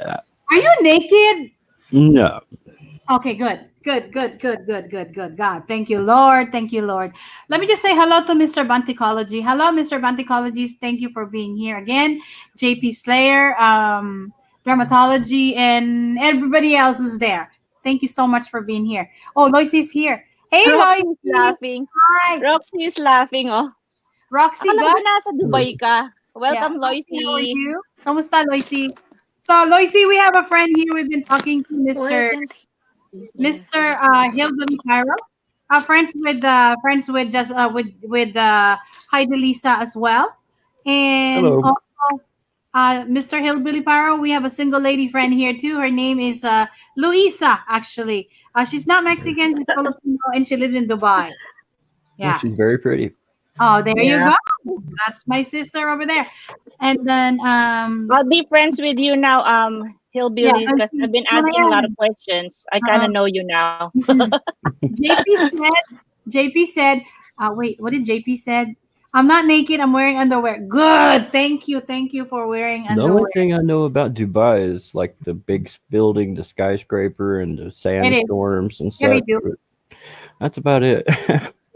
Are you naked? No. Okay, good. Good, good, good, good, good, good. God, thank you, Lord. Thank you, Lord. Let me just say hello to Mr. Banticology. Hello, Mr. Banticology. Thank you for being here again. JP Slayer, Dermatology, and everybody else who's there. Thank you so much for being here. Oh, Loisie's here. Hey, Roxy's Loisie. laughing. Hi. Roxy is laughing, oh. Roxy, Akala God. ko nasa Dubai ka. Yeah. Welcome, Loisie, how are Loisy. you? Kamusta, Loisie? So, Loisie, we have a friend here. We've been talking to Why Mr. can't yeah. Mr. Hillbilly Pyro. Friends with just with Heidi Lisa as well, and Hello. also Mr. Hillbilly Pyro. We have a single lady friend here too. Her name is Luisa. Actually, she's not Mexican. She's Filipino, and she lives in Dubai. Well, Yeah. she's very pretty. Oh, there you Yeah. go. That's my sister over there. And then I'll be friends with you now, yeah, hillbillies, because I've been go asking a lot of ahead. questions. I kind Uh, of know you now. JP said, wait, what did JP said? I'm not naked, I'm wearing underwear. Good. Thank you for wearing The only underwear. thing I know about Dubai is like the big building, the skyscraper, and the It is. sandstorms and Yeah, they such. do. But that's about it.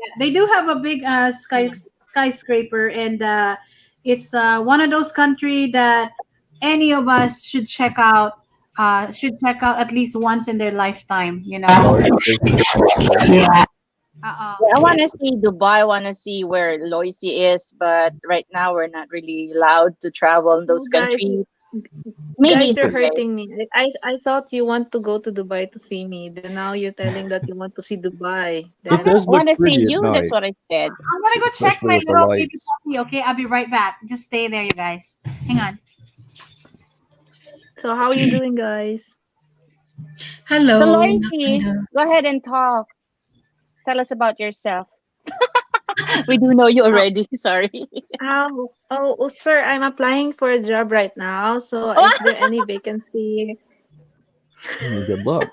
Yeah, they do have a big skyscraper, and it's one of those country that any of us should check out. Should check out at least once in their lifetime. Large buildings. Yeah, I Yeah. want to see Dubai. I want to see where Loisy is, but right now we're not really allowed to travel in those You countries. Maybe guys, you're someday. hurting me. I thought you want to go to Dubai to see me. Then now you're telling that you want to see Dubai. It Then does I want look to see pretty at you. That's night, what I said. I'm gonna go check especially my with the little baby lights. puppy. Okay, I'll be right back. Just stay there, you guys. Hang on. so how you doing, guys? So, Hello, Loisy, Nakanda. go ahead and talk. Tell us about yourself. We do know you Oh, already. Sorry. sir, I'm applying for a job right now. So is there any vacancy? Good luck.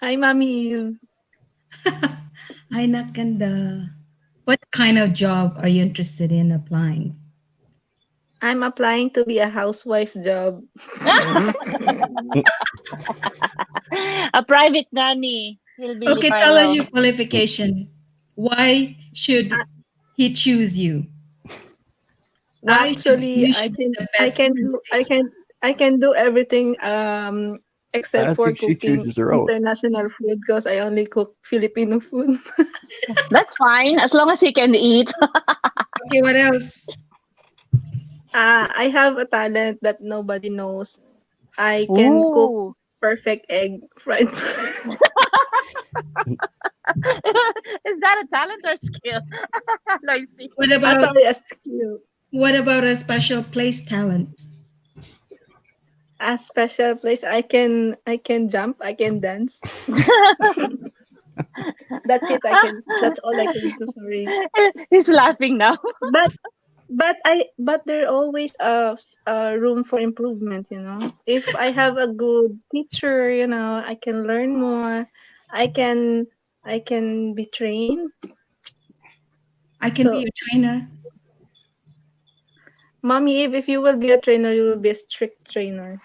Hi, mommy. Hi, Nakanda. What kind of job are you interested in applying? I'm applying to be a housewife job. A private nanny. Hillbilly Okay, tell us Pyro. your qualification. Why should A- he choose you? Why should Actually, you I should be can the I best can do I candidate? can I can do everything except I for think she cooking chooses her own. international food because I only cook Filipino food. That's fine as long as you can eat. Okay, what else? I have a talent that nobody knows. I can cook Ooh. perfect egg fried. Is that a talent or skill? Loisy. What about Sorry, a skill. a special place talent? A special place. I can jump. I can dance. That's it. That's all I can do. Sorry. He's laughing now. But but there always a room for improvement. If I have a good teacher, I can learn more. I can I can be trained. I can be So, your trainer. mommy, if you will be a trainer, you will be a strict trainer.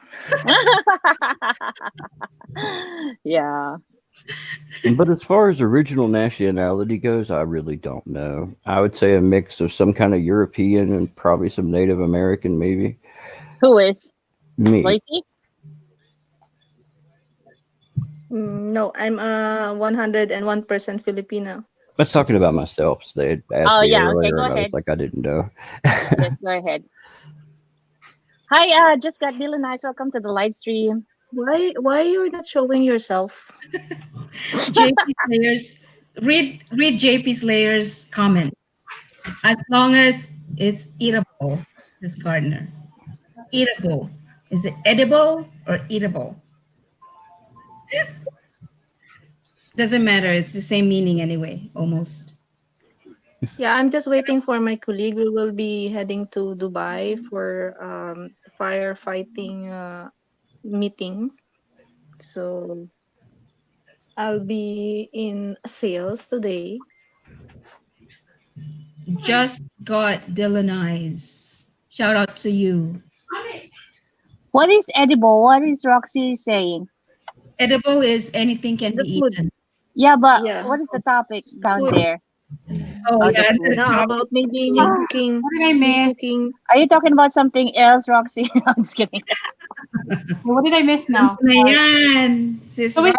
Yeah. But as far as original nationality goes, I really don't know. I would say a mix of some kind of European and probably some Native American, maybe. Who is? Me. Loisy? No, I'm 101% Filipino. was talking about myself. So they had asked Oh me yeah, okay, earlier, go and I was ahead. like, I didn't know. Yes, go ahead. Hi, just got Dylan Nice. Welcome to the live stream. Why you're not showing yourself? JP Slayer's read JP Slayer's comment. As long as it's eatable, this Gardner. Eatable. Is it edible or eatable? Doesn't matter. It's the same meaning anyway, almost. Yeah, I'm just waiting for my colleague. We will be heading to Dubai for firefighting meeting. So I'll be in sales today. Just got Dylan Eyes. Shout out to you. What is edible? What is Roxy saying? Edible is anything can The be food. eaten. Yeah, but Yeah, what is the topic down food. there? Oh Oh, the yeah, food. the No, top. about maybe me Ah, cooking. what did I Me miss? cooking. Are you talking about something else, Roxy? I'm just kidding. What did I miss now? Na yan, sis So we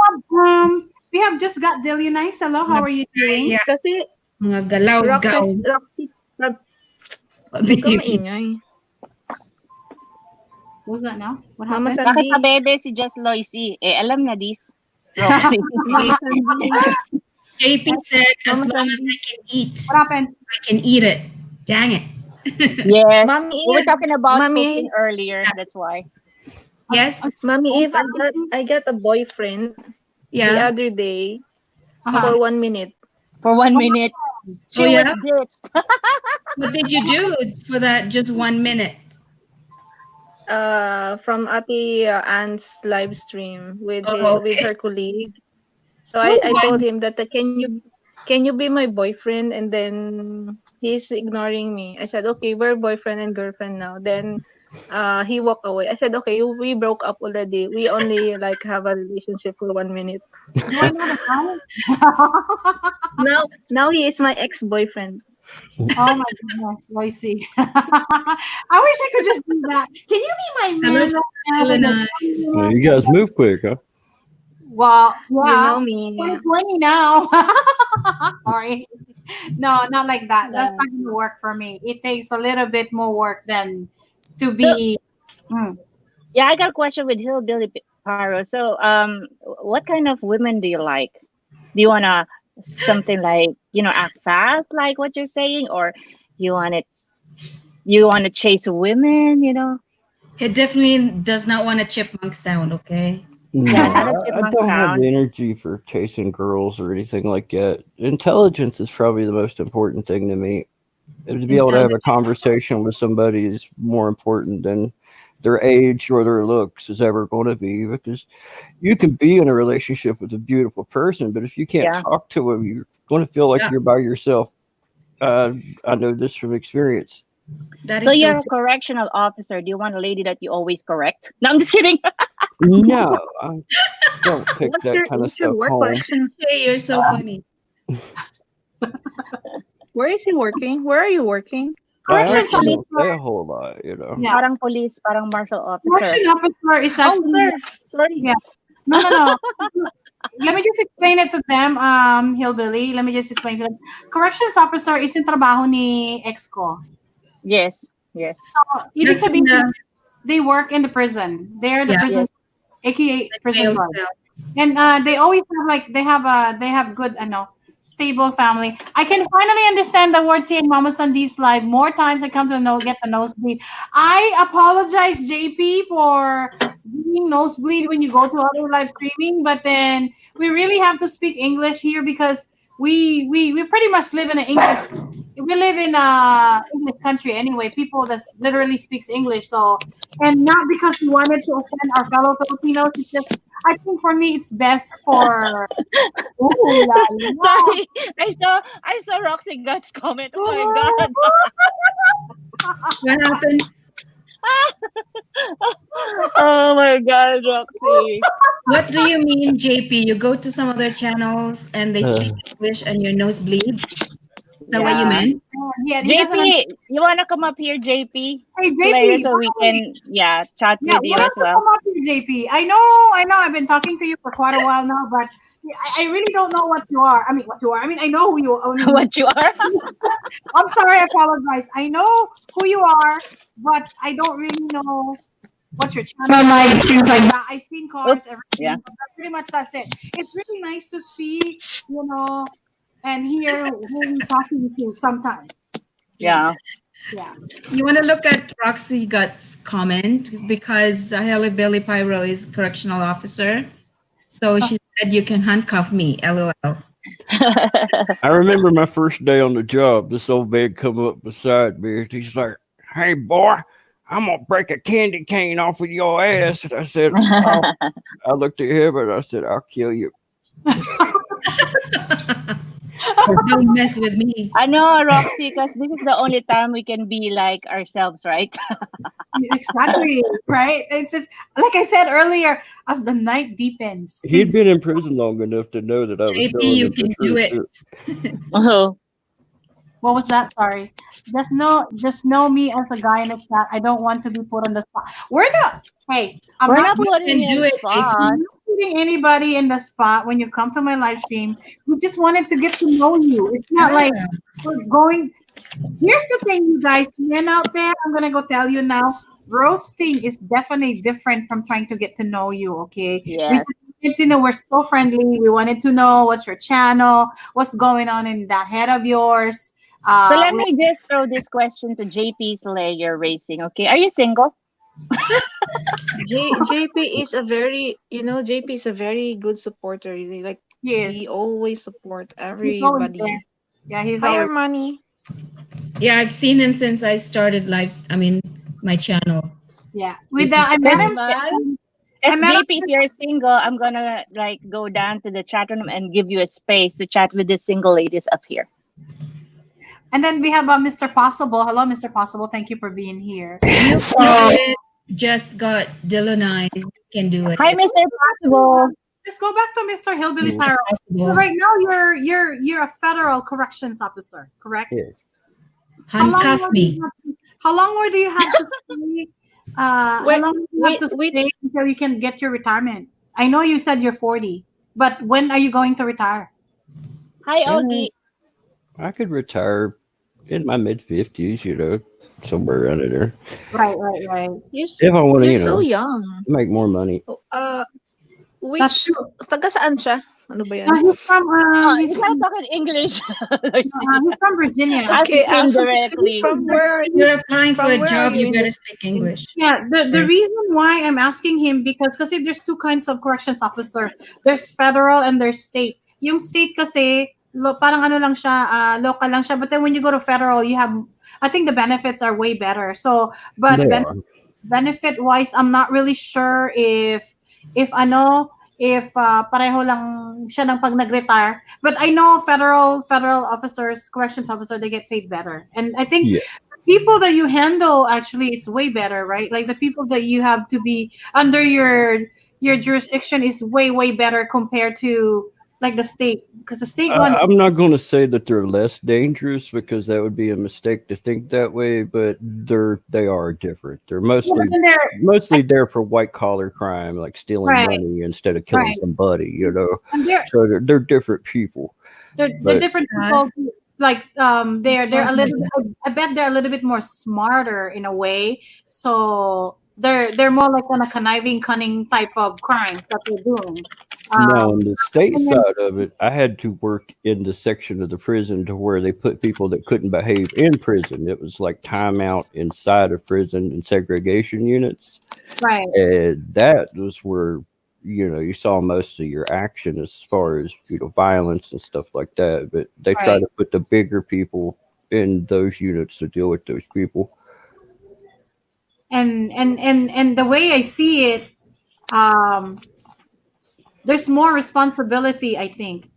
have just got Delia Nice. Hello, how are you doing? Yeah, Kasi mga galaw-gaw. Roxy, wag kang Baby. maingay. What's that now? What Mama happened? Bakit Sandy, pa bebe si Just Loisy? Alam na this. Roxy. Mama Sandy, JP said, as Mama long as Sandy. I can eat, What happened? I can eat it. Dang it. Yes. Mommy We were Eve, talking about Mommy, cooking earlier. That's why. Yes. Mommy Eve, I got a boyfriend the Yeah. other day Uh-huh. for 1 minute. For 1 minute, she Oh, was yeah? ditched. What did you do for that just 1 minute? From Ate Anne's live stream with Oh, with okay. her colleague. So Who's I told one? him that can you be my boyfriend? And then he's ignoring me. I said, okay, we're boyfriend and girlfriend now. Then he walked away. I said, okay, we broke up already. We only like have a relationship for 1 minute. Do I know the song? Now he is my ex-boyfriend. Oh my goodness, Loisy. I wish I could just do that. Can you be my Hello, man right now? Dylan With Eyes. Well, you guys move quick, huh? well, You yeah, know me. 2020 now. Sorry. No, not like that. That's Yeah. not going to work for me. It takes a little bit more work than to So, be. Mm. yeah, I got a question with Hillbilly Paro. So, what kind of women do you like? Do you want to something like, act fast, like what you're saying? Or you want it, you want to chase women? It definitely does not want a chipmunk sound, okay? Yeah, No, not a I chipmunk don't have sound. the energy for chasing girls or anything like that. Intelligence is probably the most important thing to me. To be able to have a conversation with somebody is more important than their age or their looks is ever going to be, because you can be in a relationship with a beautiful person, but if you can't Yeah. talk to them, you're going to feel like Yeah. you're by yourself. I know this from experience. That So is so you're a correctional officer. Do you want a lady that you always correct? No, I'm just kidding. No, I don't take that kind of What's your stuff work home. question? Hey, you're so funny. Where is he working? Where are you working? I Correction actually don't officer. say a whole lot, you know. Yeah. Parang police, parang martial officer. Correction officer is Oh, actually. sir. Sorry. Yeah. No. Let me just explain it to them, Hillbilly. Let me just explain to them. Corrections officer is yung trabaho ni ex ko. Yes, yes. So, ibig That's in sabihin, the, they work in the prison. They're the yeah, prison, Yes. aka prison jail guard. cell. And they always have like they have good stable family. I can finally understand the words here in Mama Sandy's live. More times I come to get the nosebleed. I apologize, JP, for being nosebleed when you go to other live streaming, but then we really have to speak English here because we pretty much live in an English. We live in a English country anyway. People that literally speaks English. So, and not because we wanted to offend our fellow Filipinos. It's just I think for me it's best for. Ooh, la, la. Sorry, I saw Roxy Guts comment. Oh my god. What happened? Oh my god, Roxy. What do you mean, JP? You go to some other channels and they speak English and your nose bleed? Is that what you Yeah. meant? Yeah, he doesn't. JP, you wanna come up here, JP? Hey, Slayer, JP. so we can chat Yeah, with you why as don't you well. come up here, JP? I know. I've been talking to you for quite a while now, but I really don't know what you are. I mean, what you are. I mean, I know who you are. I mean, What you are? I'm sorry, I apologize. I know who you are, but I don't really know what's your channel like, things like that. I've seen cars, Oops. Yeah. everything, but pretty much that's it. It's really nice to see, and hear who we talking to sometimes. Yeah. Yeah. You want to look at Roxy Guts' comment because Haley Billy Pyro is correctional officer. So she said you can handcuff me. LOL. I remember my first day on the job. This old man come up beside me and he's like, "Hey, boy, I'm gonna break a candy cane off of your ass." And I said, "Oh." I looked at him and I said, "I'll kill you." Don't mess with me. I know, Roxy, because this is the only time we can be like ourselves, right? Exactly. Right. It's just like I said earlier, as the night deepens. He'd been in prison long enough to know that I was JP, telling you him the can do truth. it. Oh, What was that? Sorry. Just know me as a guy in the chat. I don't want to be put on the spot. We're not. Hey, I'm we're not not putting can you do on it, spot. I'm not putting anybody in the spot when you come to my live stream. We just wanted to get to know you. It's not like we're going. Here's the thing, you guys, men out there, I'm gonna go tell you now. Roasting is definitely different from trying to get to know you. Okay, we Yes. just wanted to know we're so friendly. We wanted to know what's your channel, what's going on in that head of yours. So let We me just throw this question to JP Slayer Racing. Okay, are you single? JP is a JP is a very good supporter. Like he is. he always support He's always there. everybody. Yeah, he's Higher always. money. Yeah, I've seen him since I started my channel. Yeah, with that, I met him. I Because met him. JP, if you're single, I'm gonna like go down to the chat room and give you a space to chat with the single ladies up here. And then we have Mr. Possible. Hello, Mr. Possible. Thank you for being here. You can do it. Just got Dillonized. You can do it. Hi, Mr. Possible. Let's go back to Mr. Hillbilly Yeah. Cyril. So Possible. right now you're a federal corrections officer, correct? Yeah. Handcuff me. How long more do you have to stay? How Wait, long do you have to which stay until you can get your retirement? I know you said you're 40, but when are you going to retire? Hi, Ogie. I could retire in my mid-50s, somewhere around in there. Right. If I want to, you're so young. make more money. That's Which true. taga saan siya? Ano ba yan? He's from Oh, he's he's not from, talking English. he's from Virginia. Okay, Ask him directly. from where? If you're applying for From a where job, are you you in better this? speak English. Yeah, the Right. reason why I'm asking him because there's two kinds of corrections officer. There's federal and there's state. Yung state kasi parang ano lang siya, local lang siya. But then when you go to federal, I think the benefits are way better. So, but They are. benefit wise, I'm not really sure if pareho lang siya ng pag nag-retire. But I know federal officers, corrections officer, they get paid better. And I think Yeah. people that you handle actually it's way better, right? Like the people that you have to be under your jurisdiction is way better compared to like the state because the state one is I'm not going to say that they're less dangerous because that would be a mistake to think that way, but they are different. They're mostly there for white collar crime, like stealing Right. money instead of killing Right. somebody. and So they're different people. they're But- different people. Like they're a little bit. I bet they're a little bit more smarter in a way. So they're more like on a conniving, cunning type of crime that they're doing. Now, on the state and then- side of it, I had to work in the section of the prison to where they put people that couldn't behave in prison. It was like timeout inside of prison and segregation units. Right. And that was where, you saw most of your action as far as, violence and stuff like that. But they try Right. to put the bigger people in those units to deal with those people. And the way I see it, there's more responsibility, I think,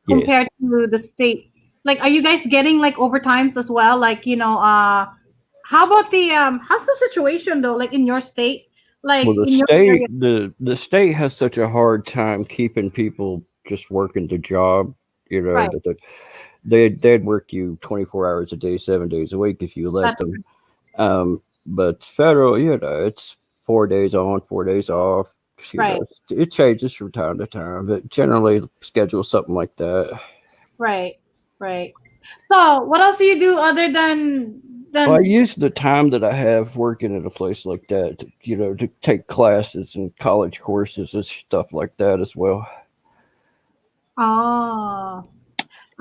Yes. compared to the state. Like, are you guys getting like overtimes as well? Like, how about how's the situation though? Like in your state, like Well, the in your state, area? the state has such a hard time keeping people just working the job. Right. That they'd work you 24 hours a day, 7 days a week if you let That's them. But federal, it's 4 days on, 4 days off, Right. It changes from time to time, but generally schedule something like that. Right. Right. So, what else do you do other Well, I than use the time that I have working at a place like that, to take classes and college courses and stuff like that as well. oh,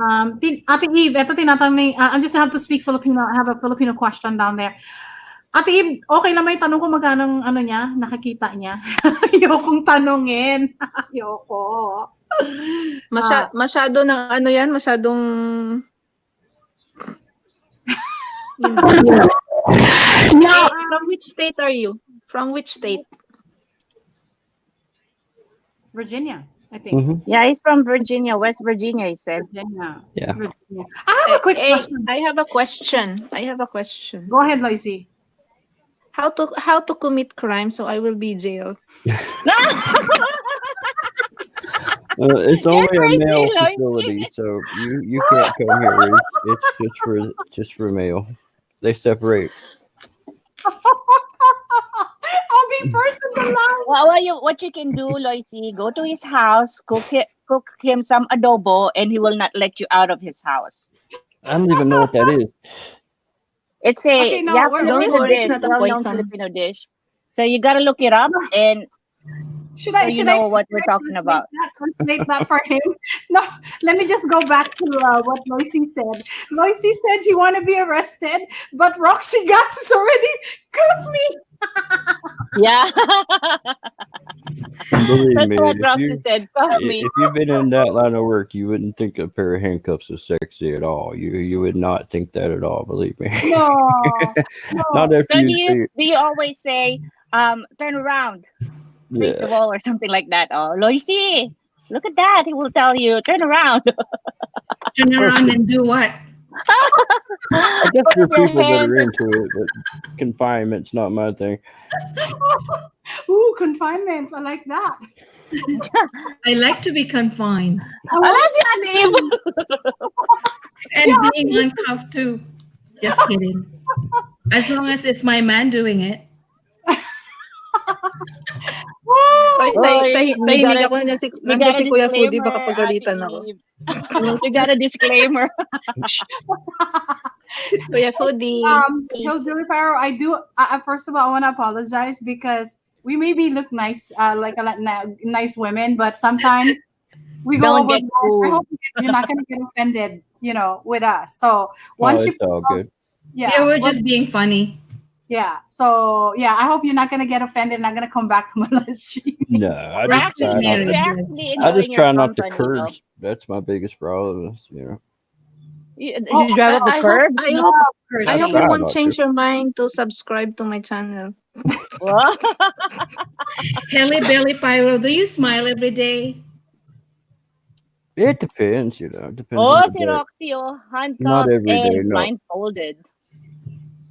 Ate Eve, ito tinatanong I'm just have to speak Filipino. I have a Filipino question down there. Ate Eve, okay lang may tanong ko magkano ang ano niya, nakikita niya. Ayokong tanungin. Ayoko. Masyado ng ano yan, masyadong No. From which state are you? From which state? Virginia, I think. Mhm. Yeah, he's from Virginia, West Virginia, he said. Virginia. Yeah. Virginia. I have a quick question. I have a question. Go ahead, Loisy. How to commit crime so I will be jailed? It's only a crazy, male Loisy. facility, so you can't come here. It's just for male. They separate. I'll be first in the line. What you can do, Loisy, go to his house, cook him some adobo, and he will not let you out of his house. I don't even know what that is. It's Okay, no, we're Filipino worried. dish, It's not a well-known poison. Filipino dish. So you gotta look it up, and Should I know what we're talking about. Translate that for him. No, let me just go back to what Loisy said. Loisy said he want to be arrested, but Roxy Gatz is already cooked me. yeah, Believe that's me, what if Roxy you said. Fuck me. if you've been in that line of work, you wouldn't think a pair of handcuffs is sexy at all. You would not think that at all. Believe me. No, Not after So you do you always say, turn around, face the yeah. wall, or something like that? Oh, Loisy, look at that. He will tell you, turn around. Turn around and do what? I guess Put there are up your people that hands. are into it, but confinement's not my thing. ooh, confinements. I like that. I like to be confined Alas yan, Eve. and being uncuffed too. Just kidding. As long as it's my man doing it. Tahimik ako na si Kuya Foodie, baka disclaimer, pagalitan Ate ako. Eve. You got a disclaimer. Kuya Foodie, please. Hillbilly Pharaoh, I do. First of all, I want to apologize because we maybe look nice, like a lot nice women, but sometimes we go Don't over. get I fooled. hope you're not going to get offended, with us. So Oh, once you, it's all good. Yeah, we're once- just being funny. yeah. So yeah, I hope you're not going to get offended. Not going to come back to my live stream. No, I We're just Practice try not marriage. we're to. actually I just enjoying try your not to company, though. curse. That's my biggest problem. You Oh, you drive up a I curb? hope Cursing. I hope Try you not won't to. change your mind to subscribe to my channel. What? Helly Belly Pyro, do you smile every day? It depends, It depends Oh, on the si day. Roxy, Not handcuffed every day, and no. blindfolded.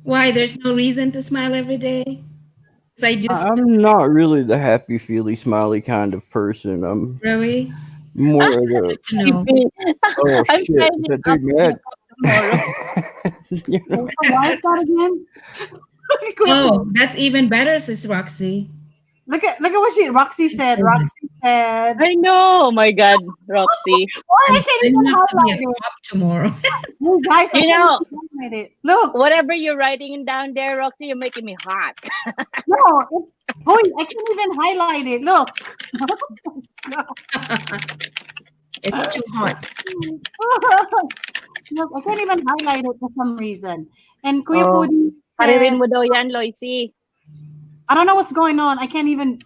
Why? There's no reason to smile every day? 'Cause I just I'm not really the happy, feely, smiley kind of person. I'm really more of the no. oh I'm shit, trying is to that talk dude to mad? you tomorrow. Why is that again? Oh, that's even better, sis Roxy. Look at what Roxy said. Roxy said, I know. Oh my God, Roxy. "Oh, I I'm can't training even up to be a highlight it." cop tomorrow. You guys, I You can't know- even highlight it. Look, Whatever you're writing down there, Roxy, you're making me hot. no, boy, I can't even highlight it. Look. It's too hot. Look, I can't even highlight it for some reason. And Kuya Oh. Foodie Paririn said, mo daw yan, Loisy. I don't know what's going on. I can't even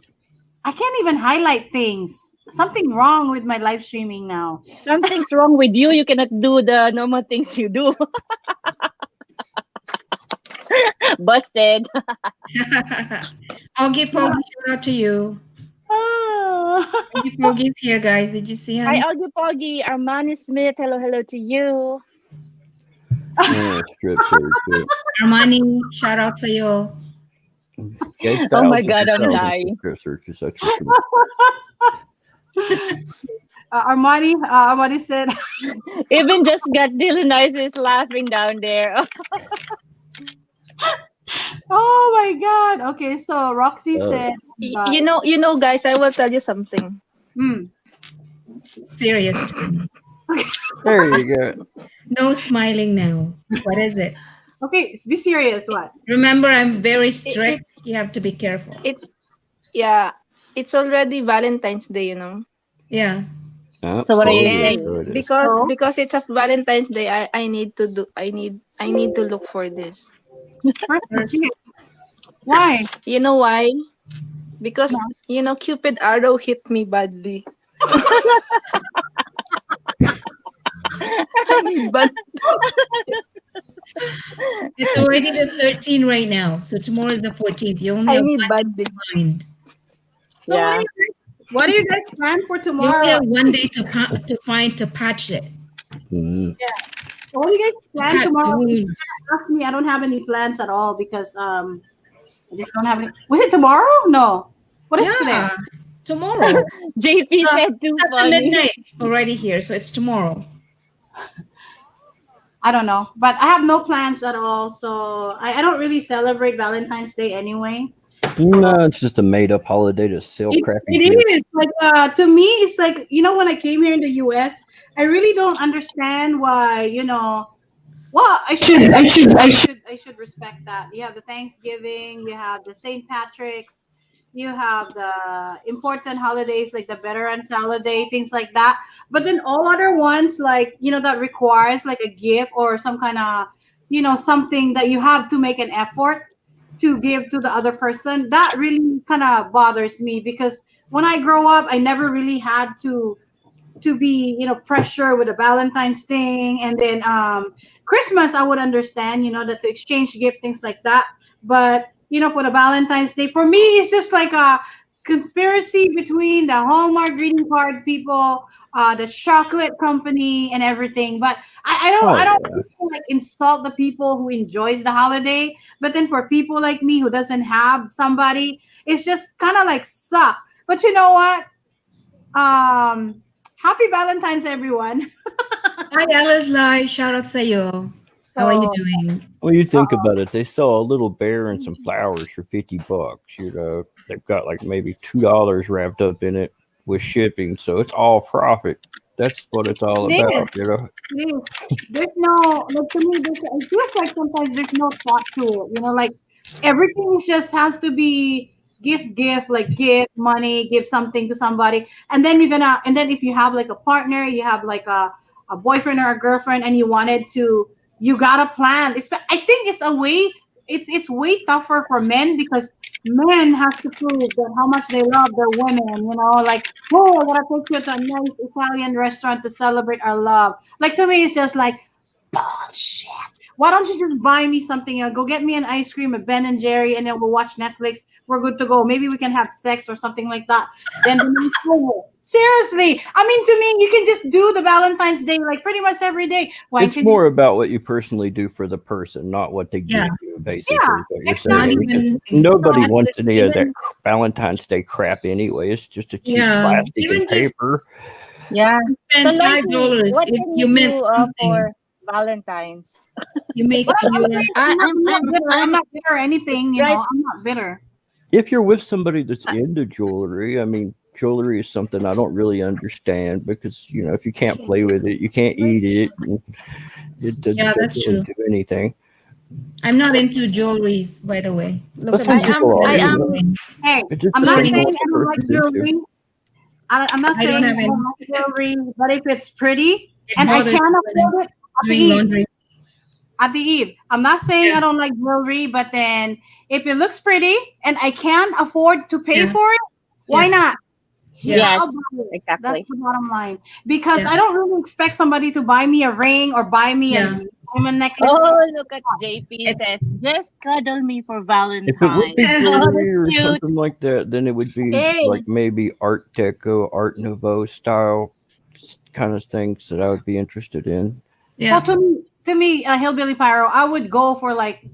highlight things. Something wrong with my live streaming now. Something's wrong with you. You cannot do the normal things you do. Busted. Augie Pogie, shout out to you. Augie Pogie's here, guys. Did you see Hi, him? Augie Poggy. Armani Smith. Hello, hello to you. Strip search. Armani, shout out to you. Oh my God, I'm dying. Strip searches. That's for sure. Armani said, Even just got Dylan Nice is laughing down there. Oh my God. Okay, so Roxy Uh, said, got You know, guys. I will tell you something. hmm. Serious time. there you go. No smiling now. What is it? Okay, be serious. What? Remember, I'm very It, strict. You have to be careful. it's yeah. It's already Valentine's Day. You know. Yeah. So what are you Absolutely. And saying? So it is. So, because it's a Valentine's Day, I need to do I need to look for this. first, First, why? You know why? Because No. you know Cupid arrow hit me badly. I need it's already the 13th right now. So tomorrow is the 14th. You only I have need one day bandage. to find. So Yeah. what do you guys plan for You only tomorrow? have one day to find to patch it. Mm. What do you guys To plan patch the tomorrow? wound. Ask me. I don't have any plans at all because I just don't have any. Was it tomorrow? No. What is today? Yeah. Tomorrow. JP said too It's at the funny. midnight already here. So it's tomorrow. I don't know, but I have no plans at all. So I don't really celebrate Valentine's Day anyway. So No, it's just a made up holiday to sell crappy it gifts. is like to me, it's like when I came here in the U.S., I really don't understand why Well, I should respect that. You have the Thanksgiving, you have the St. Patrick's, you have the important holidays like the Veterans Holiday, things like that. But then all other ones like that requires like a gift or some kind of something that you have to make an effort to give to the other person. That really kind of bothers me because when I grow up, I never really had to be pressure with a Valentine's thing, and then Christmas I would understand that to exchange gift things like that, but for the Valentine's Day for me it's just like a conspiracy between the Hallmark greeting card people, the chocolate company and everything. But Oh I don't yeah. want to, like insult the people who enjoys the holiday, but then for people like me who doesn't have somebody, it's just kind of like suck. But you know what, happy Valentine's, everyone. Hi, Alice Live. Shout out sa'yo. How are you So, doing? When you think about it, they sell a little bear and some flowers for $50. They've got like maybe $2 wrapped up in it with shipping, so it's all profit. That's what it's all it is. about. It is. There's no, like to me, it feels like sometimes there's no thought to it. Like everything just has to be gift, like give money, give something to somebody. And then if you have like a partner, you have like a boyfriend or a girlfriend and you got a plan. I think it's a way, it's way tougher for men because men have to prove that how much they love their women, like, oh, I gotta take you to a nice Italian restaurant to celebrate our love. Like to me, it's just like bullshit. Why don't you just buy me something else? Go get me an ice cream at Ben and Jerry, and then we'll watch Netflix. We're good to go. Maybe we can have sex or something like that. Then the next day. Seriously, I mean, to me, you can just do the Valentine's Day like pretty much every day. Why It's can't you? more about what you personally do for the person, not what they Yeah. give you, basically, Yeah, is what you're Not exactly. saying. Because even, nobody not wants any of that even, Valentine's Day crap anyway. It's just a cheap yeah, plastic and even just paper. Yeah. So spend Loisy, $5 what if can you you meant do something. for Valentine's? You make But I'm your, saying I, I'm I'm not I'm bitter. I'm I'm not bitter or anything. right. I'm not bitter. If you're with somebody that's into jewelry, I mean, jewelry is something I don't really understand because, if you can't play with it, you can't eat it. And yeah, doesn't that's really true. do anything. I'm not into jewelries, by the way. Look But at some I me. am people I are, Very am boring. Hey, It just I'm not depends Boring. on saying what I the don't like person's into. jewelry. I'm not I don't saying I have any. don't like jewelry, but if it's pretty It and I bothers can me when I'm afford it, at the doing Eve, laundry. at the Eve. I'm not saying Yeah, I don't like jewelry, but then if it looks pretty and I can afford to pay yeah, for it, why yeah, not? yeah, Yeah, I'll yes, buy it. That's exactly. the bottom line. Because yeah, I don't really expect somebody to buy me a ring or buy me a yeah. diamond necklace. Oh, look at JP It's says, just cuddle me for If it would be Valentine's. Oh, that's jewelry or cute. something like that, then it would be like Hey, maybe Art Deco, Art Nouveau style kind of things that I would be interested in. Well, yeah, to me, Hillbilly Pyro, I would go for like,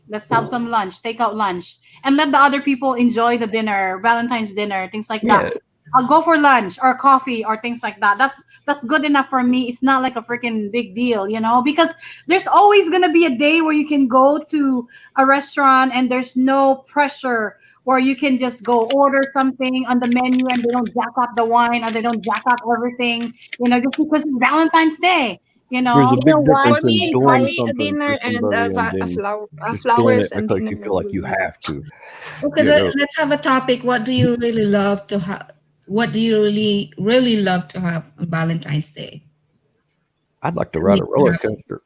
let's have some lunch, take out lunch, and let the other people enjoy the dinner, Valentine's dinner, things like Yeah, that. I'll go for lunch or coffee or things like that. That's good enough for me. It's not like a freaking big deal, because there's always gonna be a day where you can go to a restaurant and there's no pressure where you can just go order something on the menu and they don't jack up the wine or they don't jack up everything, just because it's Valentine's Day, you There's a know. You know big what? difference For in me, doing I a something for dinner and somebody and then just doing flowers it and because dinner you feel will like you be have to. Okay, You know, let's have a topic. What do you really love to have? What do you really, really love to have on Valentine's Day? I'd like to That ride a makes you roller happy. coaster.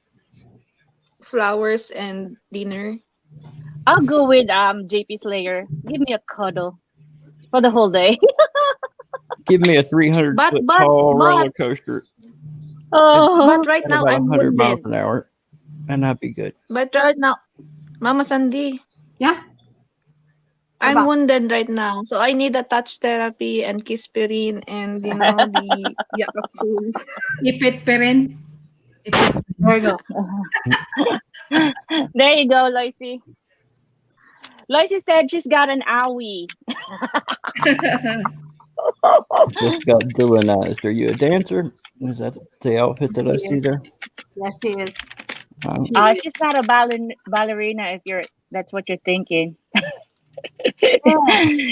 flowers and dinner. I'll go with JP Slayer. Give me a cuddle for the whole day. Give me a 300 But foot but tall roller but coaster Oh, right at now about I'm 100 miles wounded. an hour, and that'd be good. But right now, Mama Sandy, Yeah. What I'm about? wounded right now, so I need a touch therapy and kispirin and the Yakapsul. Ipit pa rin. Ipit. There you go. there you go, Loisy. Loisy said she's got an owie. Just got Dylanized. Are you a dancer? Is that the outfit that I see Yes, there? yes, she is. Um, She is. She's not a ballerina if you're that's what you're thinking. Yeah.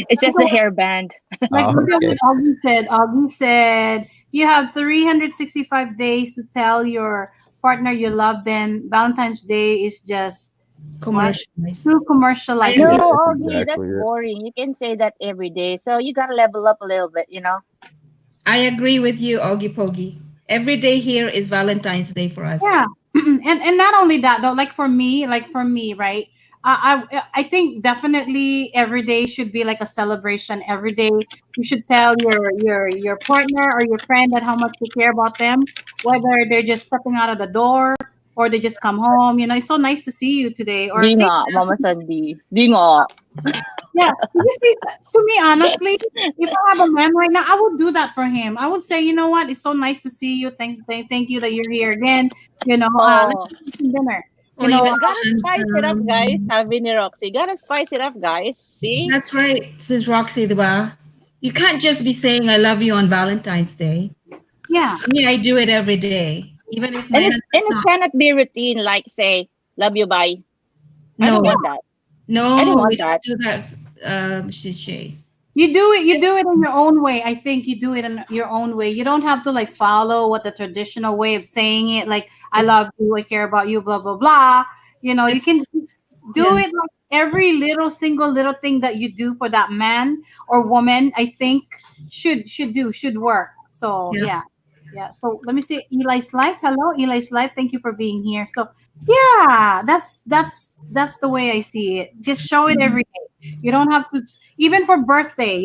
it's just the hairband. Like, oh, look at what okay. Augie said. Augie said you have 365 days to tell your partner you love them. Valentine's Day is just what? Commercialized. Too I commercialized. No, agree. That's Augie, exactly that's it. boring. You can say that every day. So you gotta level up a little bit. I agree with you, Augie Pogie. Every day here is Valentine's Day for us. Yeah, and not only that though. Like for me, right? I think definitely every day should be like a celebration. Every day you should tell your partner or your friend that how much you care about them, whether they're just stepping out of the door or they just come home. It's so nice to see you today, or Di say nga, Mama Sandy. Di nga. yeah. You just say, to me honestly, if I have a man right now, I would do that for him. I would say, you know what, it's so nice to see you. Thank you that you're here again. Let's Oh, eat some dinner. Oh, You you're know, gotta so spice it up, guys. handsome. Sabi ni Roxy. Gotta spice it up, guys. See? That's right, Sis Roxy, diba? You can't just be saying I love you on Valentine's Day. yeah. Me, I do it every day, even if my And husband's it not. cannot be routine like say, love you, bye. I don't No, want that. I don't no, we want don't that. do that, Shay. You do it in your own way. I think you do it in your own way. You don't have to like follow what the traditional way of saying it, like I It's, love you, I care about you, blah blah blah. You can it's, do yeah, it like every little single little thing that you do for that man or woman, I think should work. So yeah. yeah. Yeah. So let me see Eli's life. Hello, Eli's life. Thank you for being here. So yeah, that's the way I see it. Just show it every day. You don't have to, even for birthday.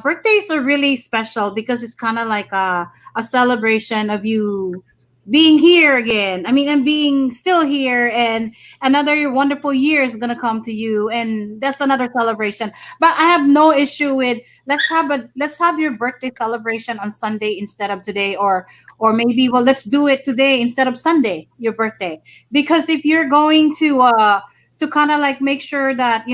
Birthdays are really special because it's kind of like a celebration of you being here again. I mean, and being still here, and another wonderful year is gonna come to you, and that's another celebration. But I have no issue with let's have your birthday celebration on Sunday instead of today, or maybe, well, let's do it today instead of Sunday, your birthday. Because if you're going to kind of like make sure that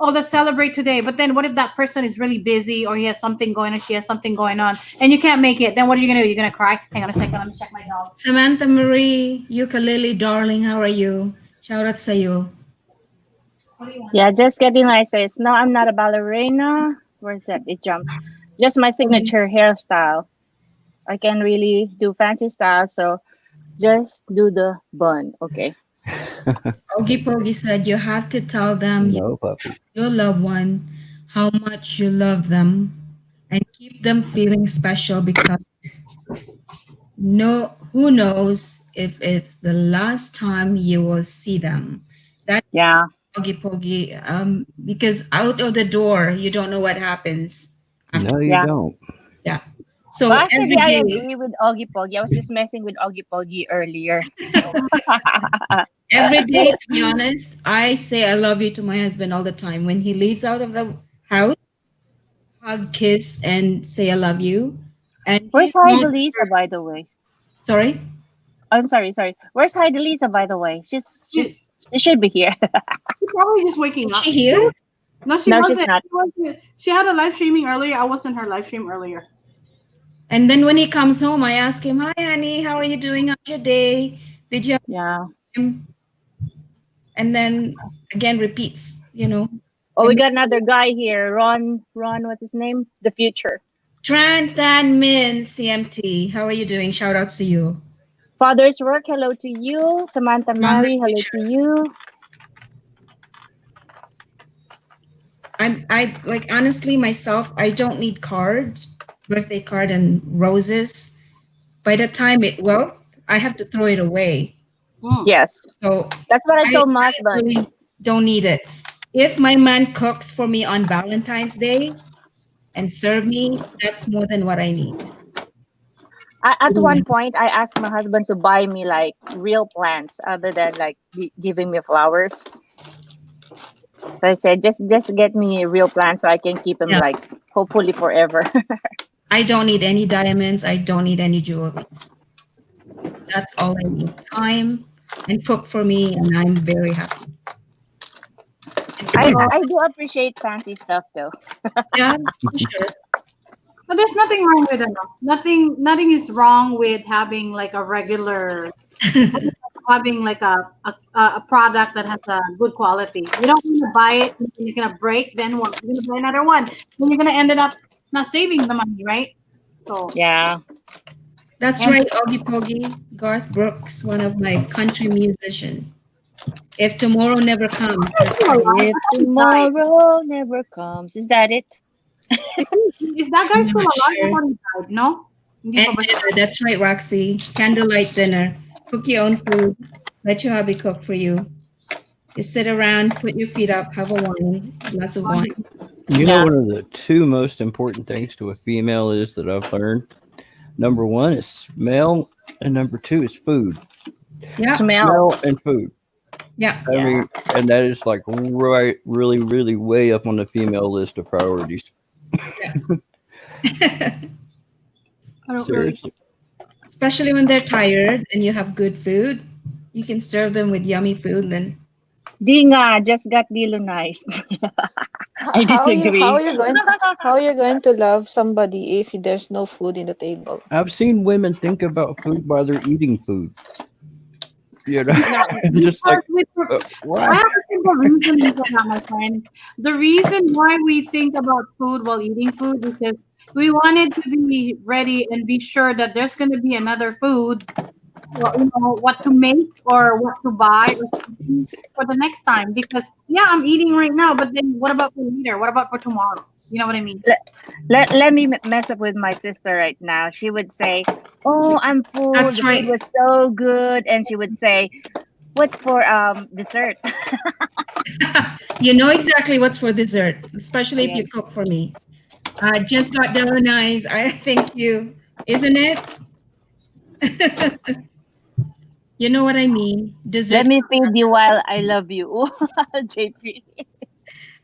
oh, let's celebrate today, but then what if that person is really busy, or he has something going on, she has something going on, and you can't make it? Then what are you gonna do? You're gonna cry? Hang on a second, let me check my dog. Samantha Marie, ukulele darling, how are you? Shout out sa'yo. What do you want? Yeah, just getting my says, no, I'm not a ballerina. Where's that? It jumped. Just my signature hairstyle. I can really do fancy style, so just do the bun. Okay. Ogie Pogie said you have to tell them no, puppy. your loved one how much you love them and keep them feeling special because no, who knows if it's the last time you will see them. That's Yeah. Ogie Pogie. Because out of the door, you don't know what happens after. No, you Yeah. don't. Yeah. Well, So actually, every I day, agree with Augie Poggy. I was just messing with Augie Poggy earlier. every day, to be honest, I say I love you to my husband all the time. When he leaves out of the house, hug, kiss, and say I love you. And Where's he's not the Heidelisa, person. by the way? Sorry, I'm sorry. Where's Heidelisa, by the way? She, She should be here. she's probably just waking is up. she here? No, she No, she's wasn't. not. She wasn't. She had a live streaming earlier. I was in her live stream earlier. And then when he comes home, I ask him, "Hi, honey, how are you doing? How's your day? Did you have Yeah. time?" And then again repeats, you know. Oh, we And got another guy here. Ron, what's his name? The future. Tran Tan Min CMT, how are you doing? Shout out to you. Father's work, hello to you. Samantha From the Mary, hello to future. you. I like honestly myself, I don't need cards, birthday card and roses. By the time I have to throw it away. Mm. Yes. So That's what I I told my husband. really don't need it. If my man cooks for me on Valentine's Day and serve me, that's more than what I need. At one point, I asked my husband to buy me like real plants other than like giving me flowers. So I said, just get me real plants so I can keep them Yeah. like hopefully forever. I don't need any diamonds. I don't need any jewelries. That's all I need. Time and cook for me, and I'm very happy. I do appreciate fancy stuff though. Yeah, for sure. But there's nothing wrong with it. Nothing is wrong with having like a regular, having like a product that has a good quality. You don't want to buy it and you're gonna break. Then what? You're gonna buy another one. Then you're gonna end up not saving the money, right? So Yeah. That's and right, Oggy Poggy. Garth Brooks, one of my country musician. If tomorrow never comes, still alive. I If thought he died. tomorrow never comes, is that it? Is that guy I'm still not alive? I sure. thought he died. No. Hindi And pa ba siya? dinner, that's right, Roxy. Candlelight dinner. Cook your own food. Let your hubby cook for you. You sit around, put your feet up, have a wine, glass of wine. You know, Yeah. one of the two most important things to a female is that I've learned. Number one is smell, and number two is food. Yeah, Smell. Smell and food. yeah. I Yeah. mean, and that is like right, really, really way up on the female list of priorities. I don't really. Seriously. Especially when they're tired and you have good food. You can serve them with yummy food. Then Di nga, just got demonized. I disagree. How are you going to love somebody if there's no food in the table? I've seen women think about food while they're eating food. You know, No, just like, I why? have a simple reason for that, my friend. The reason why we think about food while eating food because we wanted to be ready and be sure that there's going to be another food, well, what to make or what to buy or something for the next time. Because yeah, I'm eating right now, but then what about for later? What about for tomorrow? You know what I mean? let me mess up with my sister right now. She would say, "Oh, I'm full. that's The right. food was so good," and she would say, "What's for dessert?" You know exactly what's for dessert, especially if Yeah. you cook for me. I just got Delanice. I thank you. Isn't it? You know what I mean? Let Dessert. me feed you while I love you, JP.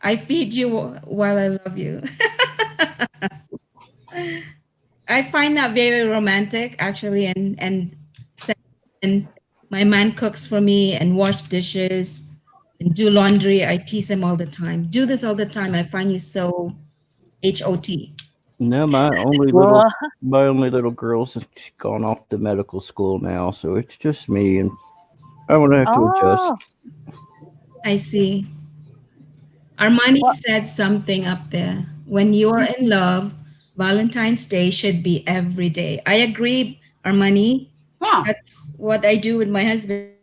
I feed you while I love you. I find that very romantic, actually, and and my man cooks for me and wash dishes and do laundry. I tease him all the time. Do this all the time. I find you so hot. No, Whoa. my only little girl's gone off to medical school now, so it's just me, and I'm gonna have to adjust. Oh, I see. Armani well, said something up there. When you are in love, Valentine's Day should be every day. I agree, Armani. Yeah. That's what I do with my husband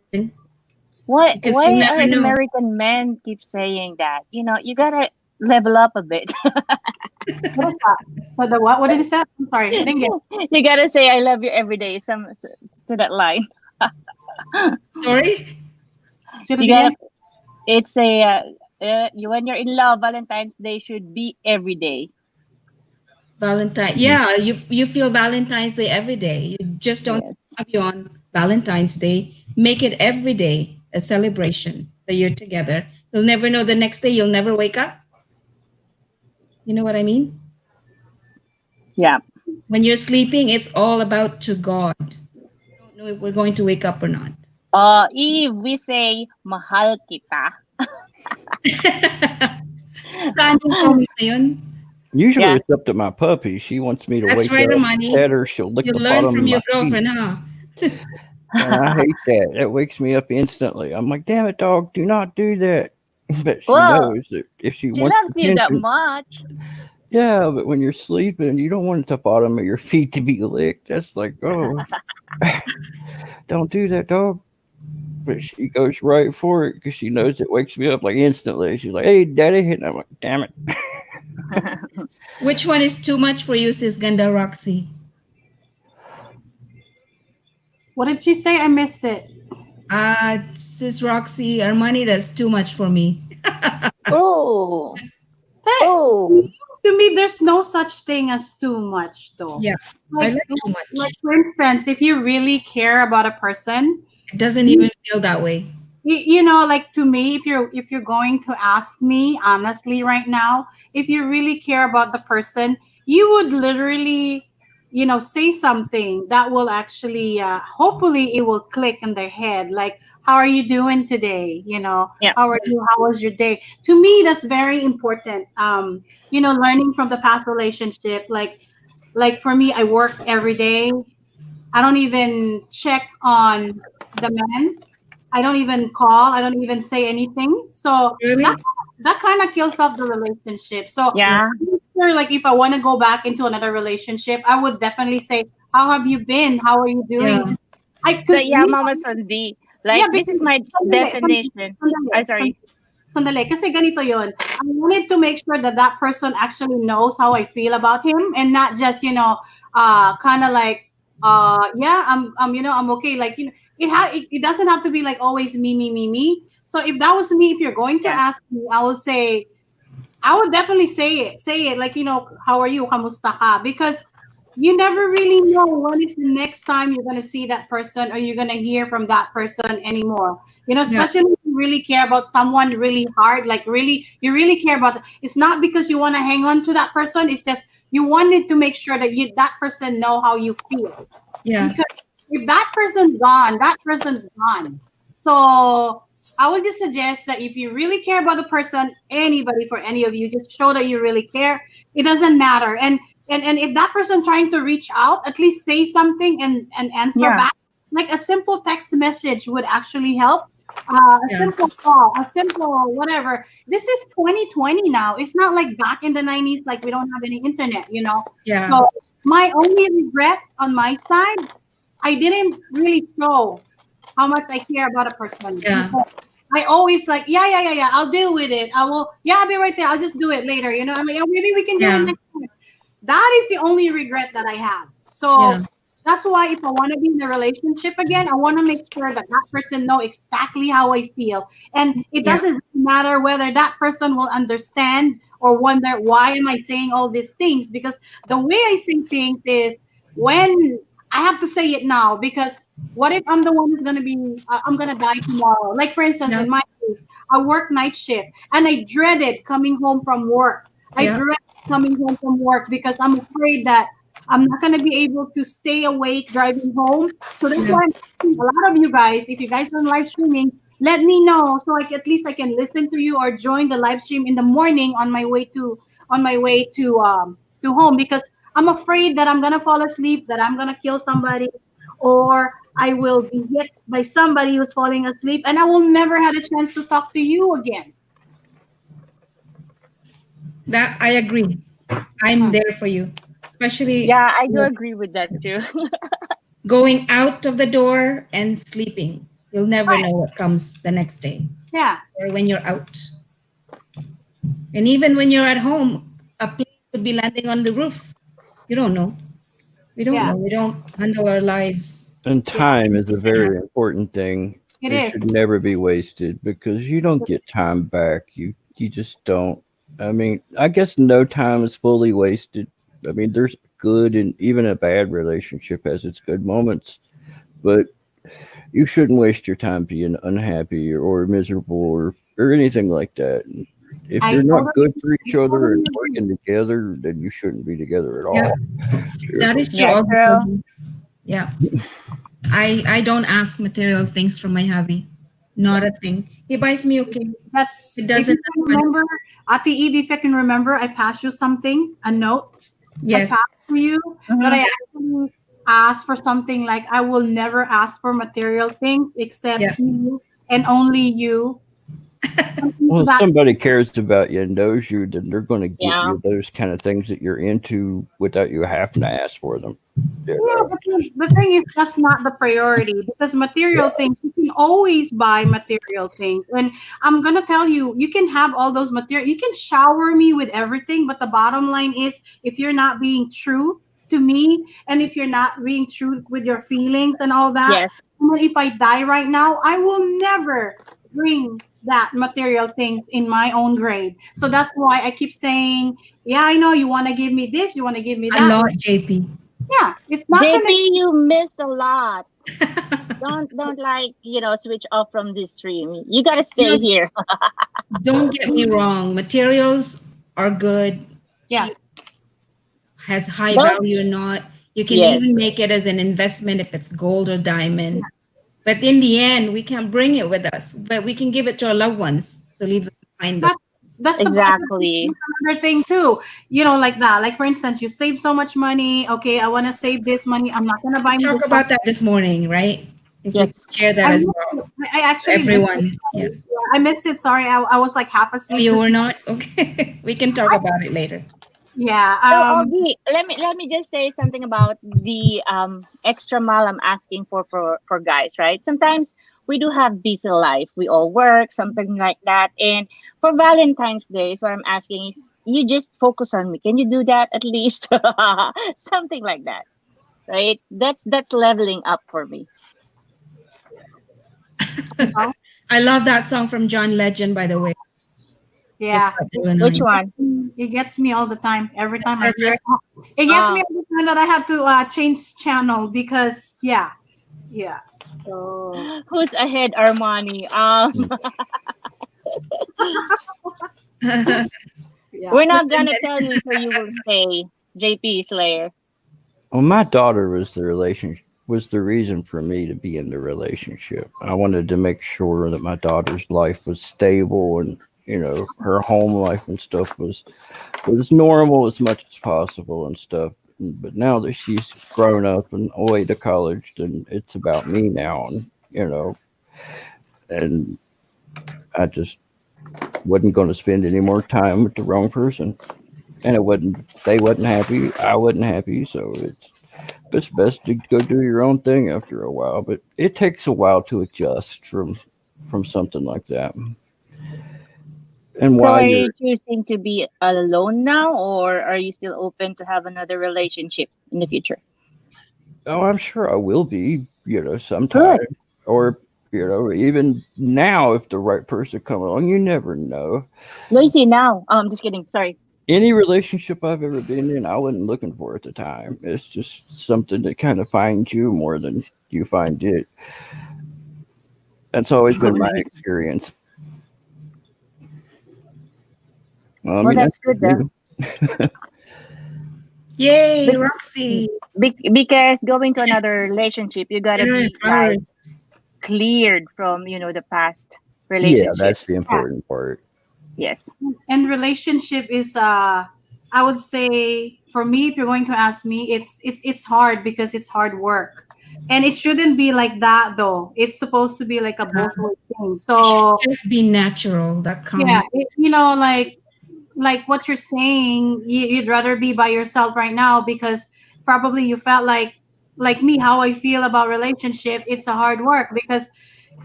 why because you'll why never are know. American men keep saying that? You gotta level up a bit. What is that? So the what? What did you say? I'm sorry, I didn't get. You gotta say I love you every day. Some to that line. Sorry? Say it You gotta. again. It's a you when you're in love, Valentine's Day should be every day. Valentine. Yeah, you feel Valentine's Day every day. You just don't Yes. have you on Valentine's Day. Make it every day a celebration that you're together. You'll never know the next day. You'll never wake up. You know what I mean? Yeah. When you're sleeping, it's all about to God. You don't know if we're going to wake up or not. Eve, we say mahal kita. Saan yung comment na yun? Usually Yeah. it's up to my puppy. She wants me to That's wake right, up, Amani. pet her. She'll lick You the learn bottom from of your my feet. girlfriend, huh? And I hate that. It wakes me up instantly. I'm like, damn it, dog, do not do that. But she Well, knows that if she she wants loves you that attention, much. yeah, but when you're sleeping, you don't want the bottom of your feet to be licked. That's like, oh, don't do that, dog. But she goes right for it because she knows it wakes me up like instantly. She's like, hey, daddy. And I'm like, damn it. Which one is too much for you, Sis Ganda Roxy? What did she say? I missed it. Sis Roxy, Armani, that's too much for me. Oh. That, Oh. to me, there's no such thing as too much, though. Yeah, I like too Like much. for instance, if you really care about a person, It doesn't even feel that way. you know, like to me, if you're going to ask me honestly right now, if you really care about the person, you would literally, say something that will actually, hopefully, it will click in their head. Like, how are you doing today? Yeah. How are you? How was your day? To me, that's very important. Learning from the past relationship, like for me, I work every day. I don't even check on the man. I don't even call. I don't even say anything. So Really? that kind of kills off the relationship. So Yeah. Yeah. I'm sure, like if I want to go back into another relationship, I would definitely say, "How have you been? How are you doing?" Yeah. Because But yeah, Mama Sandy. yeah, Like this because is my definition. I sorry. sandali. Kasi ganito yon. I wanted to make sure that that person actually knows how I feel about him and not just, kind of like, yeah, I'm okay. Like, it doesn't have to be like always me, me, me, me. So if that was me, if you're going to Yeah. ask me, I would definitely say it. Say it like, how are you? Kamusta ka? Because you never really know when is the next time you're going to see that person or you're going to hear from that person anymore. Yeah. Especially if you really care about someone really hard, like really, you really care about. It's not because you want to hang on to that person. It's just you wanted to make sure that that person know how you feel. Yeah. Because if that person's gone, that person's gone. So I would just suggest that if you really care about the person, anybody for any of you, just show that you really care. It doesn't matter. And if that person trying to reach out, at least say something and answer Yeah. back. Like a simple text message would actually help. A Yeah. simple call, a simple whatever. This is 2020 now. It's not like back in the 90s, like we don't have any internet. Yeah. So my only regret on my side, I didn't really show how much I care about a person. Yeah. Because I always like, yeah, yeah, yeah, yeah. I'll deal with it. I will. Yeah, I'll be right there. I'll just do it later. I mean, maybe we can do it Yeah. next time. That is the only regret that I have. So Yeah. that's why if I want to be in a relationship again, I want to make sure that that person know exactly how I feel, and it Yeah. doesn't really matter whether that person will understand or wonder why am I saying all these things. Because the way I say things is when I have to say it now. Because what if I'm the one who's gonna be I'm gonna die tomorrow? Like for instance, Yeah. in my case, I work night shift and I dreaded coming home from work. I Yeah. dread coming home from work because I'm afraid that I'm not going to be able to stay awake driving home. So that's Yeah. why I'm asking a lot of you guys, if you guys are live streaming, let me know so at least I can listen to you or join the live stream in the morning on my way to home, because I'm afraid that I'm going to fall asleep, that I'm going to kill somebody, or I will be hit by somebody who's falling asleep and I will never have a chance to talk to you again. That I agree. I'm there for you, especially Yeah, I do agree with that too. going out of the door and sleeping. You'll never Right. know what comes the next day Yeah. or when you're out. And even when you're at home, a plane could be landing on the roof. You don't know. We don't Yeah. know. We don't handle our lives. And time is a very important thing. It It is. should never be wasted because you don't get time back. You just don't. I mean, I guess no time is fully wasted. I mean, there's good and even a bad relationship has its good moments, but you shouldn't waste your time being unhappy or miserable or anything like that. If I you're not good totally, for I each other totally and agree. working together, then you shouldn't be together at Yeah, all. that is true. Yeah, Also, true. yeah, I don't ask material things from my hubby. Not a thing. He buys me okay. That's It if you doesn't. can remember, Ate Eve, if I can remember, I passed you something, a note. I Yes. passed to you that Mm-hmm. I actually asked for something like I will never ask for material things except Yeah. you and only you. Something Well, to if that. somebody cares about you and knows you, then they're going to get Yeah. you those kind of things that you're into without you having to ask for them. You Yeah, know. but the thing is, that's not the priority because material things, you can always buy material things. And I'm going to tell you, you can have all those material, you can shower me with everything. But the bottom line is, if you're not being true to me and if you're not being true with your feelings and all that, Yes. and then if I die right now, I will never bring that material things in my own grave. So that's why I keep saying, yeah, I know you want to give me this, you want to give me A that. lot, JP. Yeah, it's not gonna. JP, you missed a lot. Don't like, switch off from this stream. You gotta stay No, here. don't get me wrong. Materials are good. Yeah, Cheap, has high Don't. value or not. You can Yes. even make it as an investment if it's gold or yeah. diamond. But in the end, we can't bring it with us. But we can give it to our loved ones to leave them behind those That's things. that's the Exactly. another thing too. You know, like that. Like for instance, you save so much money. Okay, I want to save this money. I'm not gonna We buy me talk this house. about that this morning, right? If we could Yes. share that I as missed well it. I for actually missed it. everyone. Yeah. Sorry. Yeah, I missed it. Sorry, I was like half Oh, asleep you this. were not? Okay. We can talk about it later. Yeah. So, Augie, let me just say something about the extra mile I'm asking for guys, right? Sometimes we do have busy life. We all work, something like that. And for Valentine's Day, is what I'm asking is you just focus on me. Can you do that at least? Something like that, right? That's leveling up for me. Well, I love that song from John Legend, by the way. Just yeah. about Which Illinois. one? It gets me all the time. Every time I hear Perfect. it, it gets Uh, me all the time that I have to change channel because yeah, yeah. So who's ahead, Armani? yeah. We're not gonna tell you so you will stay, JP Slayer. Well, my daughter was the reason for me to be in the relationship. I wanted to make sure that my daughter's life was stable and her home life and stuff was normal as much as possible and stuff. But now that she's grown up and away to college, then it's about me now, and I just wasn't going to spend any more time with the wrong person, and they wasn't happy, I wasn't happy, so it's best to go do your own thing after a while. But it takes a while to adjust from something like that. And So while are you're you choosing to be alone now, or are you still open to have another relationship in the future? oh, I'm sure I will be, sometime, Good. or even now if the right person come along, you never know. What is it now? Just kidding. Sorry. Any relationship I've ever been in, I wasn't looking for at the time. It's just something that kind of finds you more than you find it. That's always been my Great. experience. Well, I Well, mean, that's that's just good though. me. Yay, Be- Roxy. because going to another relationship, you gotta Dinner and be like flowers. cleared from the past Yeah, relationship. that's the Yeah. important part. Yes. And relationship is I would say for me, if you're going to ask me, it's hard because it's hard work. And it shouldn't be like that though. It's supposed to be like a both way thing. It should So just be natural, that yeah, calm. if like what you're saying, you'd rather be by yourself right now because probably you felt like me, how I feel about relationship, it's a hard work because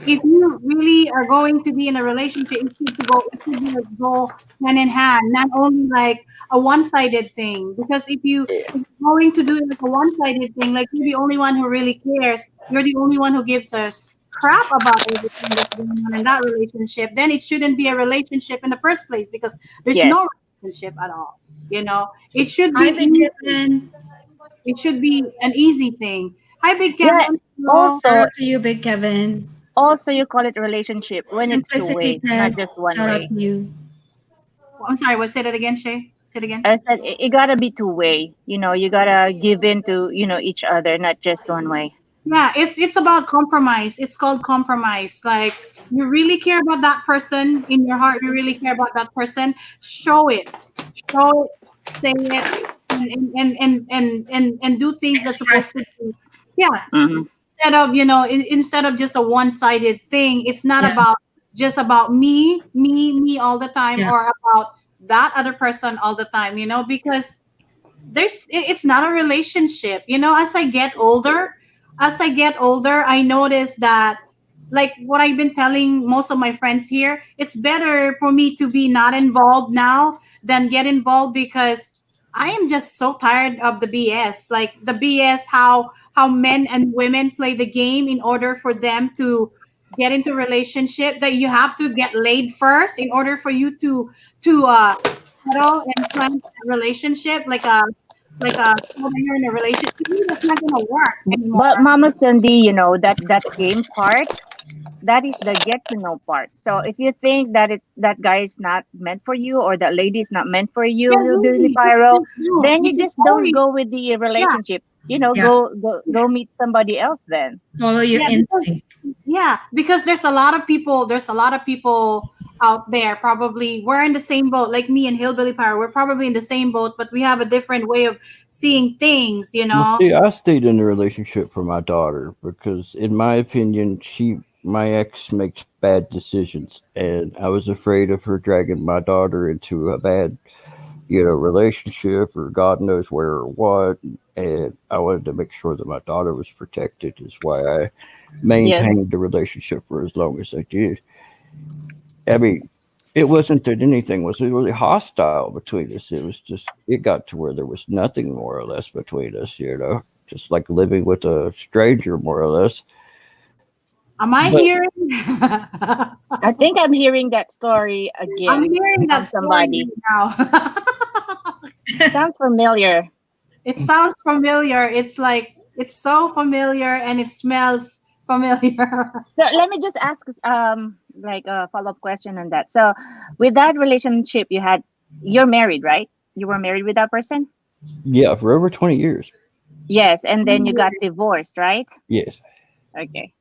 if you really are going to be in a relationship, it should go hand in hand, not only like a one-sided thing. Because if you're going to do it like a one-sided thing, like you're the only one who really cares, you're the only one who gives a crap about everything that's going on in that relationship, then it shouldn't be a relationship in the first place because there's Yes. no relationship at all. It should be Hi, Big easy. Kevin. It should be an easy thing. Hi, Big Yeah. Kevin. Hello. Also, Shout out to you, Big Kevin. you call it relationship when it's two Simplicity way, not test. just one Shout out way. to you. I'm sorry. What? Say that again, Shay. Say it again. I said it gotta be two way. You gotta give in to each other, not just one way. Yeah, it's about compromise. It's called compromise. Like you really care about that person in your heart, you really care about that person, show it. Show it, say it, and do things that's supposed Express to it. be. Yeah, Mhm. instead of instead of just a one-sided thing. It's not Yeah, about just about me all the time, yeah, or about that other person all the time, because it's not a relationship. As I get older, I notice that, like what I've been telling most of my friends here, it's better for me to be not involved now than get involved, because I am just so tired of the BS. Like the BS, how men and women play the game in order for them to get into relationship, that you have to get laid first in order for you to settle and plan a relationship, like whether you're in a relationship. To me, that's not gonna work But anymore. Mama Sandy, that game part, that is the get to know part. So if you think that that guy is not meant for you, or that lady is not meant for Yeah, you, Hillbilly Lucy, Pyro, just don't, then you because just don't always, go with the yeah, relationship. yeah. Go meet somebody else then. Follow your yeah, because instinct. there's a lot of people. There's a lot of people out there. Probably we're in the same boat, like me and Hillbilly Power. We're probably in the same boat, but we have a different way of seeing things. Well, see, I stayed in the relationship for my daughter because, in my opinion, my ex makes bad decisions, and I was afraid of her dragging my daughter into a bad, relationship or God knows where or what. And I wanted to make sure that my daughter was protected, is why I Yes. maintained the relationship for as long as I did. I mean, it wasn't that anything was really hostile between us. It was just, it got to where there was nothing more or less between us, just like living with a stranger, more or less. Am I But hearing? I think I'm hearing that story I'm again hearing that from story somebody. right now. Sounds familiar. It sounds familiar. It's like it's so familiar, and it smells familiar. So let me just ask like a follow-up question on that. So with that relationship you had, you're married, right? You were married with that person? yeah, for over 20 years. Yes, and then you got divorced, right? Yes. Okay.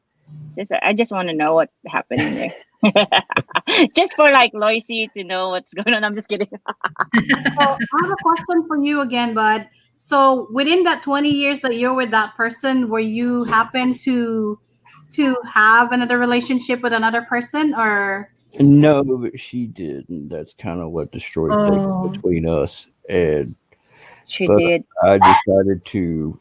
I just want to know what happened in there. Just for like Loisy to know what's going on. I'm just kidding. So I have a question for you again, Bud. So within that 20 years that you're with that person, were you happen to have another relationship with another person, or No, but she did, and that's kind of what destroyed things Oh, between us. And She but did. I decided to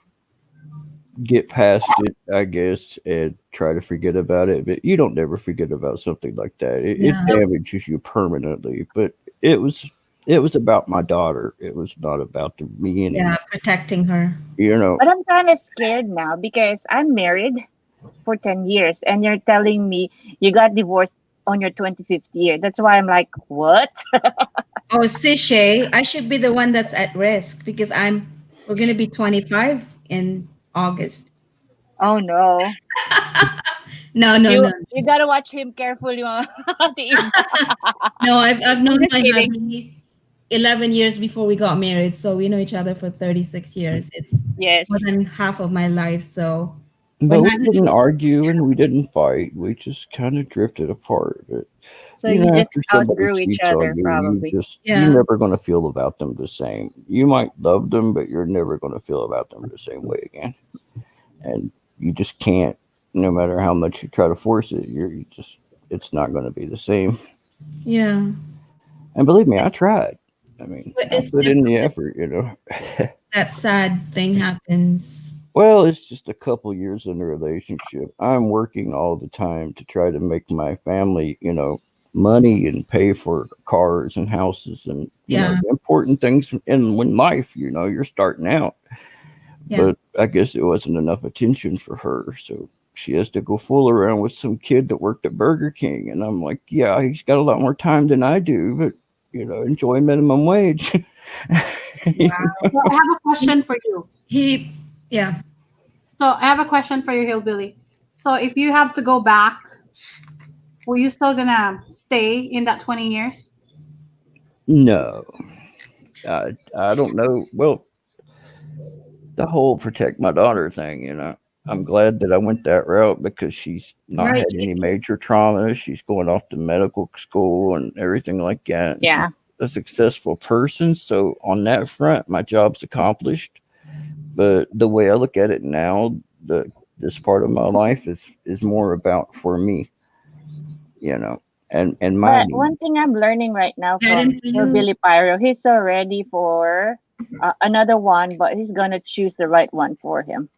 get past it, I guess, and try to forget about it. But you don't never forget about something like that. It yeah, damages you permanently. But it was it was about my daughter. It was not about me yeah, anymore. protecting her. You know, But I'm kind of scared now because I'm married for 10 years and you're telling me you got divorced on your 25th year. That's why I'm like, what? Oh, Sishay, I should be the one that's at risk because we're gonna be 25 in August. Oh no. No, no, no, You gotta watch him carefully, Ate Eve. no. I've I'm known just my kidding. hubby 11 years before we got married, so we know each other for 36 years. It's more Yes. than half of my life, so we're but we not didn't really. argue and we didn't fight. We just kind of drifted apart. But So you just after somebody outgrew each cheats on other, you, probably. you're Yeah, never going to feel about them the same. You might love them, but you're never going to feel about them the same way again. And you just can't, no matter how much you try to force it. You just, it's not going to be the same. yeah. And believe me, I tried. I mean, But I it's put in the difficult. effort. That sad thing happens. Well, it's just a couple years in a relationship. I'm working all the time to try to make my family, money and pay for cars and houses and, Yeah, the important things in when life, you're starting out. yeah. But I guess it wasn't enough attention for her. So she has to go fool around with some kid that worked at Burger King. And I'm like, yeah, he's got a lot more time than I do, but, enjoy minimum wage. Wow. so I have a question for you. He, yeah. So I have a question for you, Hillbilly. So if you have to go back, were you still gonna stay in that 20 years? No, I don't know. Well, the whole protect my daughter thing, I'm glad that I went that route because she's not Right. had any major trauma. She's going off to medical school and everything like that. And she's Yeah. a successful person. So on that front, my job's accomplished. But the way I look at it now, the this part of my life is more about for me, you know, and my But one needs. thing I'm learning right now That from in for you. Billy Pyro, he's so ready for another one, but he's gonna choose the right one for him.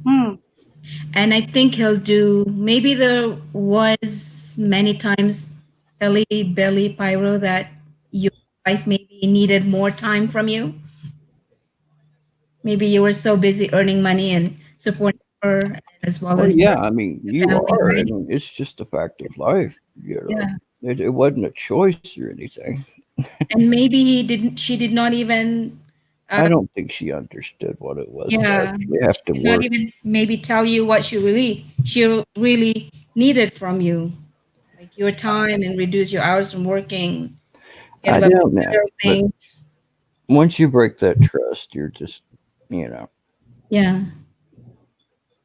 Hmm. And I think he'll do, maybe there was many times, Ellie, Billy, Pyro, that your wife maybe needed more time from you. Maybe you were so busy earning money and supporting her as well Well, as yeah, I mean, the you family, are. I right? mean, it's just a fact of life, you know. Yeah. It wasn't a choice or anything. And maybe she did not even, uh, I don't think she understood what it was to yeah, actually have to did not work. even maybe tell you what she really needed from you, like your time and reduce your hours from working, get I about don't know, material but things. once you break that trust, you're just, you know, Yeah.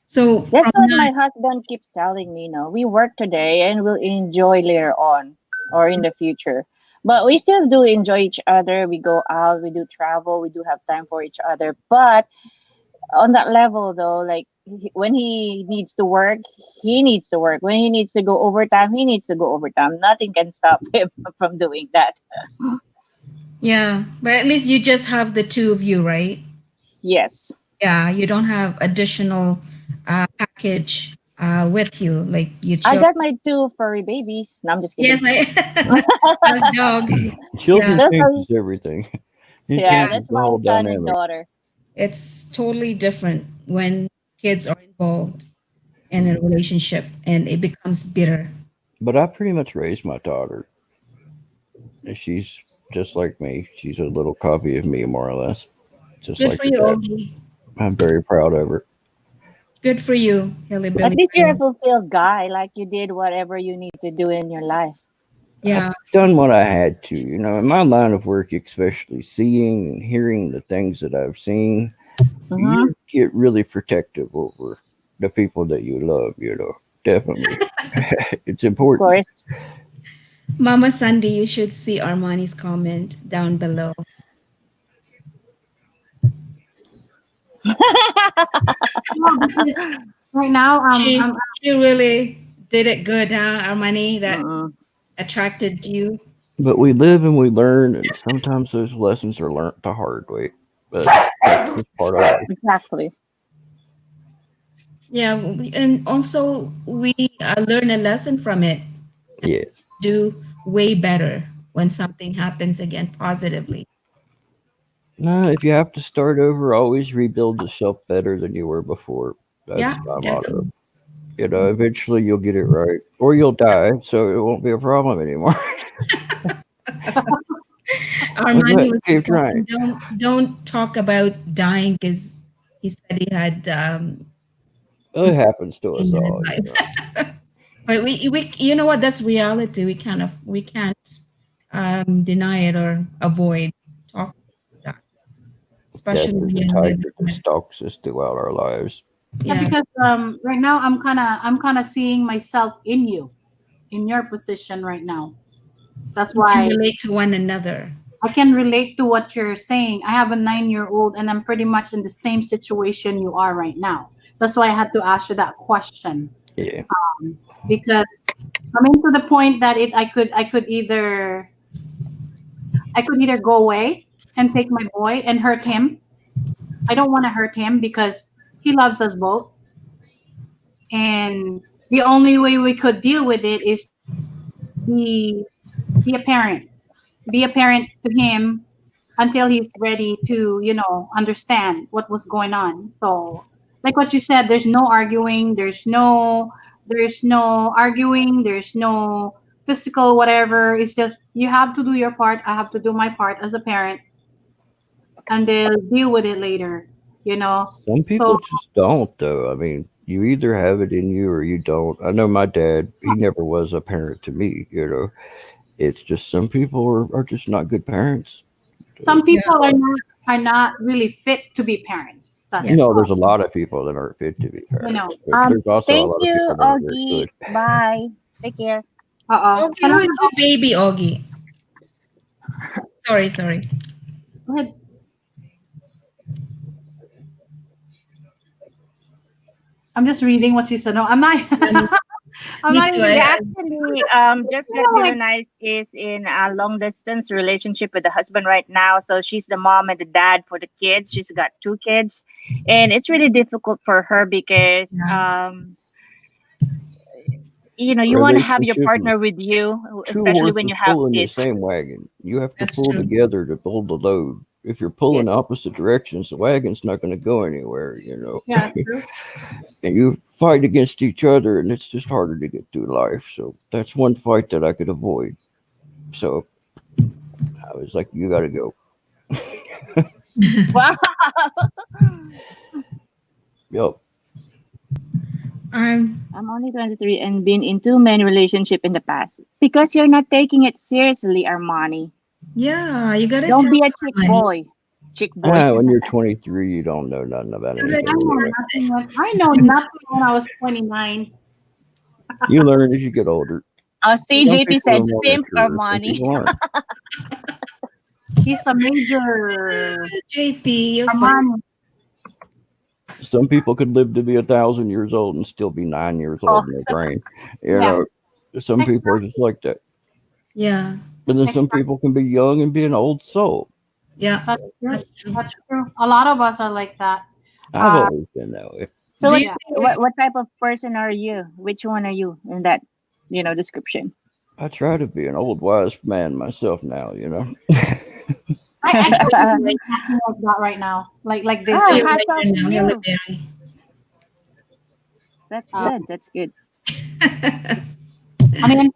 So from That's what that, my husband keeps telling me. No, we work today and we'll enjoy later on or in the future. But we still do enjoy each other. We go out, we do travel, we do have time for each other. But on that level, though, like when he needs to work, he needs to work. When he needs to go overtime, he needs to go overtime. Nothing can stop him from doing that. yeah, but at least you just have the two of you, right? Yes. Yeah, you don't have additional package with you, like you I chill. got my two furry babies. No, I'm just Yes, kidding. as dogs. Yeah, children Those are, changes everything. It yeah, yeah. changes that's the my whole son and dynamic. daughter. It's totally different when kids are involved in a relationship and it becomes bitter. But I pretty much raised my daughter. She's just like me. She's a little copy of me, more or less, just Good like for her you, dad. Ogie. I'm very proud of her. Good for you, Hilly At Billy. least you're a fulfilled guy, like you did whatever you need to do in your life. I've Yeah, done what I had to, you know, in my line of work, especially seeing and hearing the things that I've seen, Mm-hmm. you get really protective over the people that you love, you know, definitely. It's Of important. course. Mama Sandy, you should see Armani's comment down below. No, because right now, She really did it good, huh, Armani? That Mm-mm. attracted you. But we live and we learn, and sometimes those lessons are learned the hard way. But that's just part of life. Exactly. Yeah, and also we learn a lesson from it. Yes. Do way better when something happens again positively. No, if you have to start over, always rebuild yourself better than you were before. Yeah, That's my motto. definitely. You know, eventually you'll get it right, or you'll die, so it won't be a problem anymore. Armani But was keep saying, trying. don't talk about dying because he said he had It happens to pain us in his all, you life. know. But we you know what? That's reality. We can't deny it or avoid talking about that, Death especially is when a you live tiger that in it. stalks us throughout our lives. yeah, Yeah, because right now I'm kind of seeing myself in you, in your position right now. That's we can why relate to one another. I can relate to what you're saying. I have a 9-year old, and I'm pretty much in the same situation you are right now. That's why I had to ask you that question, Yeah. because coming to the point that I could either go away and take my boy and hurt him. I don't want to hurt him because he loves us both, and the only way we could deal with it is be be a parent, be a parent to him until he's ready to understand what was going on. So like what you said, there's no arguing, there's no arguing, there's no physical whatever. It's just you have to do your part, I have to do my part as a parent, and they'll deal with it later. Some So people just don't, though. I mean, you either have it in you or you don't. I know my dad, he never was a parent to me, you know. It's just some people are just not good parents. some Yeah, people are not are not really fit to be parents. That's Yeah. No, there's a lot of people that aren't fit to be you know. parents, but there's also a Thank lot of you, people that are very Augie. good. Bye. Take care. Augie, Salamat. who's your baby, Augie? Sorry. Go ahead. I'm just reading what she said. No, I'm not. Um, I'm Me not too. even. She I actually just got Oh, like, realized is in a long distance relationship with the husband right now. So she's the mom and the dad for the kids. She's got two kids, and it's really difficult for her because yeah, you want to have your Relationship is partner with you, two especially when horses you have pulling the kids. same wagon. You have to that's pull true. together to pull the load. If you're pulling Yes. opposite directions, the wagon's not going to go anywhere, you know. yeah, true. And you fight against each other, and it's just harder to get through life. So that's one fight that I could avoid. So I was like, you got to go. Wow. Yep. I'm I'm only 23 and been in too many relationship in the past. Because you're not taking it seriously, Armani. yeah, you gotta Don't tell be a chick somebody. boy. Chick boy. When you're 23, you don't know nothing about You gotta I anything know anyway. nothing. I know nothing when I was 29. You learn as you get older. Some CJP people are said more pimp mature, some Armani. people aren't. He's a major JP, you're funny. Armani. Some people could live to be 1,000 years old and still be 9 years Oh, old in their brain. You Yeah, know, some people are just like that. Yeah, But then some exactly. people can be young and be an old soul. yeah, That's true. that's true. That's true. A lot of us are like that. I've Uh, always been that way. so Do you yeah. think what type of person are you? Which one are you in that, description? I try to be an old wise man myself now, you know. I actually am acting like that right now. Like this. so Oh, you're hats off better to now, Halle you. Berry? That's Uh, good. That's good. ano yan?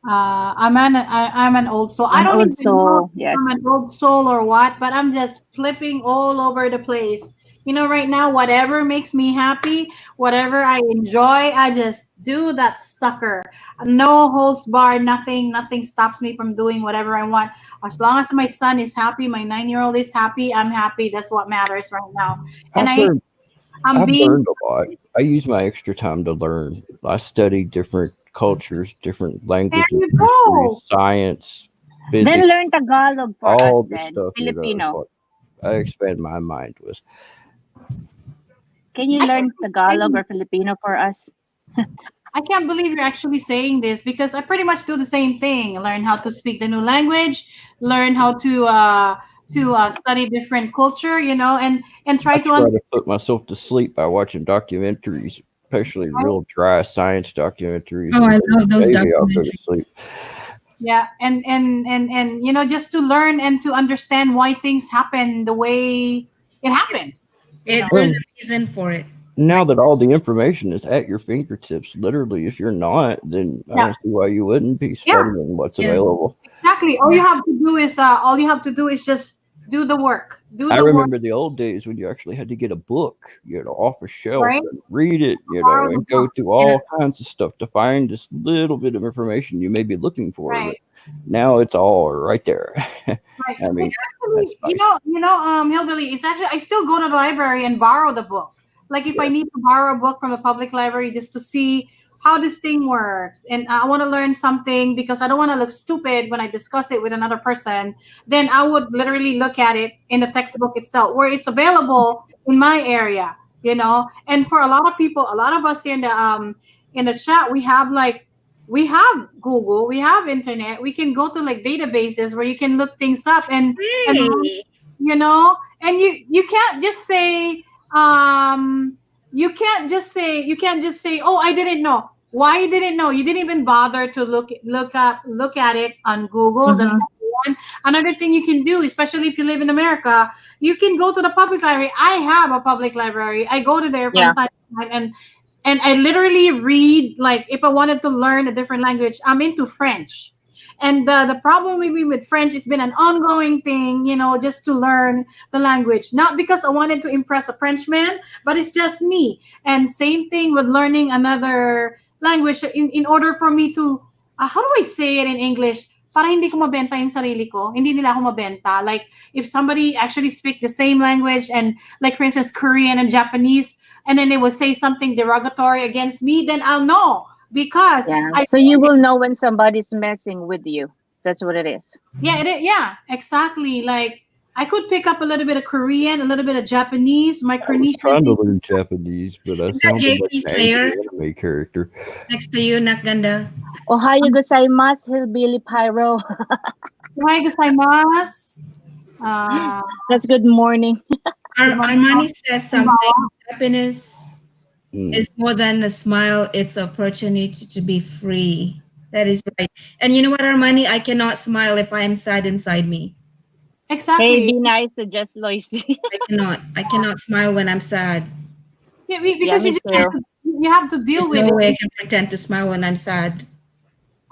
I'm an old soul. I An don't old even know if soul. Yes. I'm an old soul or what, but I'm just flipping all over the place. Right now, whatever makes me happy, whatever I enjoy, I just do that sucker. No holds barred, nothing stops me from doing whatever I want. As long as my son is happy, my 9-year-old is happy, I'm happy. That's what matters right now. And I've learned I'm I've being learned a lot. I use my extra time to learn. I study different cultures, different there languages, you history, go. science, Then physics, learn Tagalog for all us the then. stuff, is Filipino. what I expand my mind with. Can you I learn Tagalog can't or Filipino for us? I can't believe you're actually saying this because I pretty much do the same thing. Learn how to speak the new language, learn how to study different culture, and I try to try understand. to put myself to sleep by watching documentaries, especially real dry science documentaries, Oh, and I love those baby, I'll go to sleep. documentaries. Yeah, and just to learn and to understand why things happen the way it happens. You know. There's a Well, reason for it. now Right. that all the information is at your fingertips, literally, if you're not, then I Yeah. don't see why you wouldn't be Yeah. studying what's Yeah, available. Exactly. yeah. All you have to do is just do the work. Do I the work, remember the old days when you actually had to get a book, off a shelf right? and read it, Borrow the and go book. through Yeah. all kinds of stuff to find this little bit of information you may be looking for. But Right. now it's all right there. Right. I mean, It's actually, that's nice. Hillbilly, it's actually, I still go to the library and borrow the book. Like if I Yeah. need to borrow a book from the public library just to see how this thing works and I want to learn something because I don't want to look stupid when I discuss it with another person, then I would literally look at it in the textbook itself where it's available in my area, And for a lot of people, a lot of us here in the chat, we have Google, we have internet, we can go to like databases where you can look things up and Hey, and you can't just say you can't just say, oh, I didn't know. Why you didn't know? You didn't even bother to look at it on Google. That's Mm-hmm. number one. Another thing you can do, especially if you live in America, you can go to the public library. I have a public library. I go to there from Yeah. time to time and I literally read, like if I wanted to learn a different language, I'm into French. And the problem with me with French has been an ongoing thing, just to learn the language. Not because I wanted to impress a Frenchman, but it's just me. And same thing with learning another language in order for me to, how do I say it in English? para hindi ko mabenta yung sarili ko. Hindi nila ako mabenta. Like, if somebody actually speak the same language and, like, for instance, Korean and Japanese, and then they will say something derogatory against me, then I'll know. Because Yeah. So you will know when somebody's messing with you. That's what it is. yeah, exactly. Like, I could pick up a little bit of Korean, a little bit of Japanese, I was Micronesian. trying to learn Japanese, but I Is that sounded like JP an angry Slayer anime character. next to you, Nakganda? Ohayo gozaimasu, Hillbilly Pyro. Ohayo gozaimasu. That's good morning. Armani says something. Happiness Mm. is more than a smile, it's opportunity to be free. That is right. And you know what, Armani? I cannot smile if I am sad inside me. Exactly. Hey, be nice to just Loisy. I cannot smile when I'm sad. Yeah, Yeah, because me too. you have to deal There's with no way I it. can pretend to smile when I'm sad.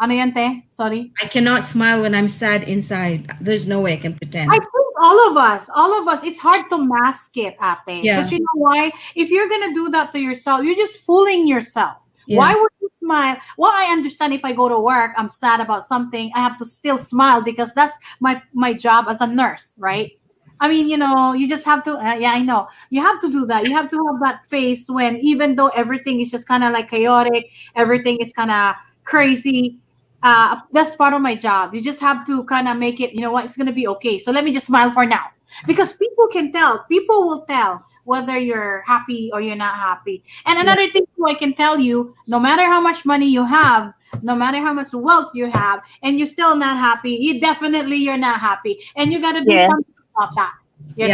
Ano yan, te? Sorry. I cannot smile when I'm sad inside. There's no way I can pretend. I think all of us, it's hard to mask it, ate. Yeah. Because you know why? If you're gonna do that to yourself, you're just fooling yourself. Yeah. Why would you smile? Well, I understand if I go to work, I'm sad about something, I have to still smile because that's my job as a nurse, right? I mean, you just have to, yeah, I know. You have to do that. You have to have that face when, even though everything is just kind of like chaotic, everything is kind of crazy. That's part of my job. You just have to kind of make it, you know what, it's going to be okay. So let me just smile for now. Because people will tell whether you're happy or you're not happy. And another thing too, I can tell you, no matter how much money you have, no matter how much wealth you have, and you're still not happy, you're not happy. And you got to do Yes. something about that. You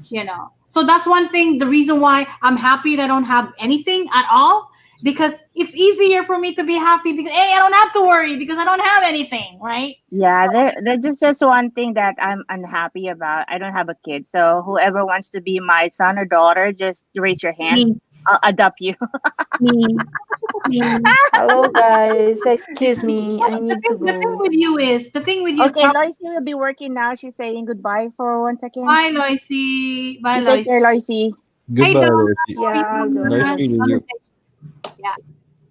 Yeah. know. So that's one thing, the reason why I'm happy that I don't have anything at all, because it's easier for me to be happy because, hey, I don't have to worry because I don't have anything, right? Yeah, there's just one thing that I'm unhappy about. I don't have a kid. So whoever wants to be my son or daughter, just raise your hand. Me. I'll adopt you. Me. Hello, guys. Excuse me. I need to The thing go. with you is Okay, Loisy will be working now. She's saying goodbye for 1 second. bye, Loisy. Bye, You take Loisy. care, Loisy. Goodbye, Donna. Lucy. Yeah, I'll go. Nice meeting you. Yeah.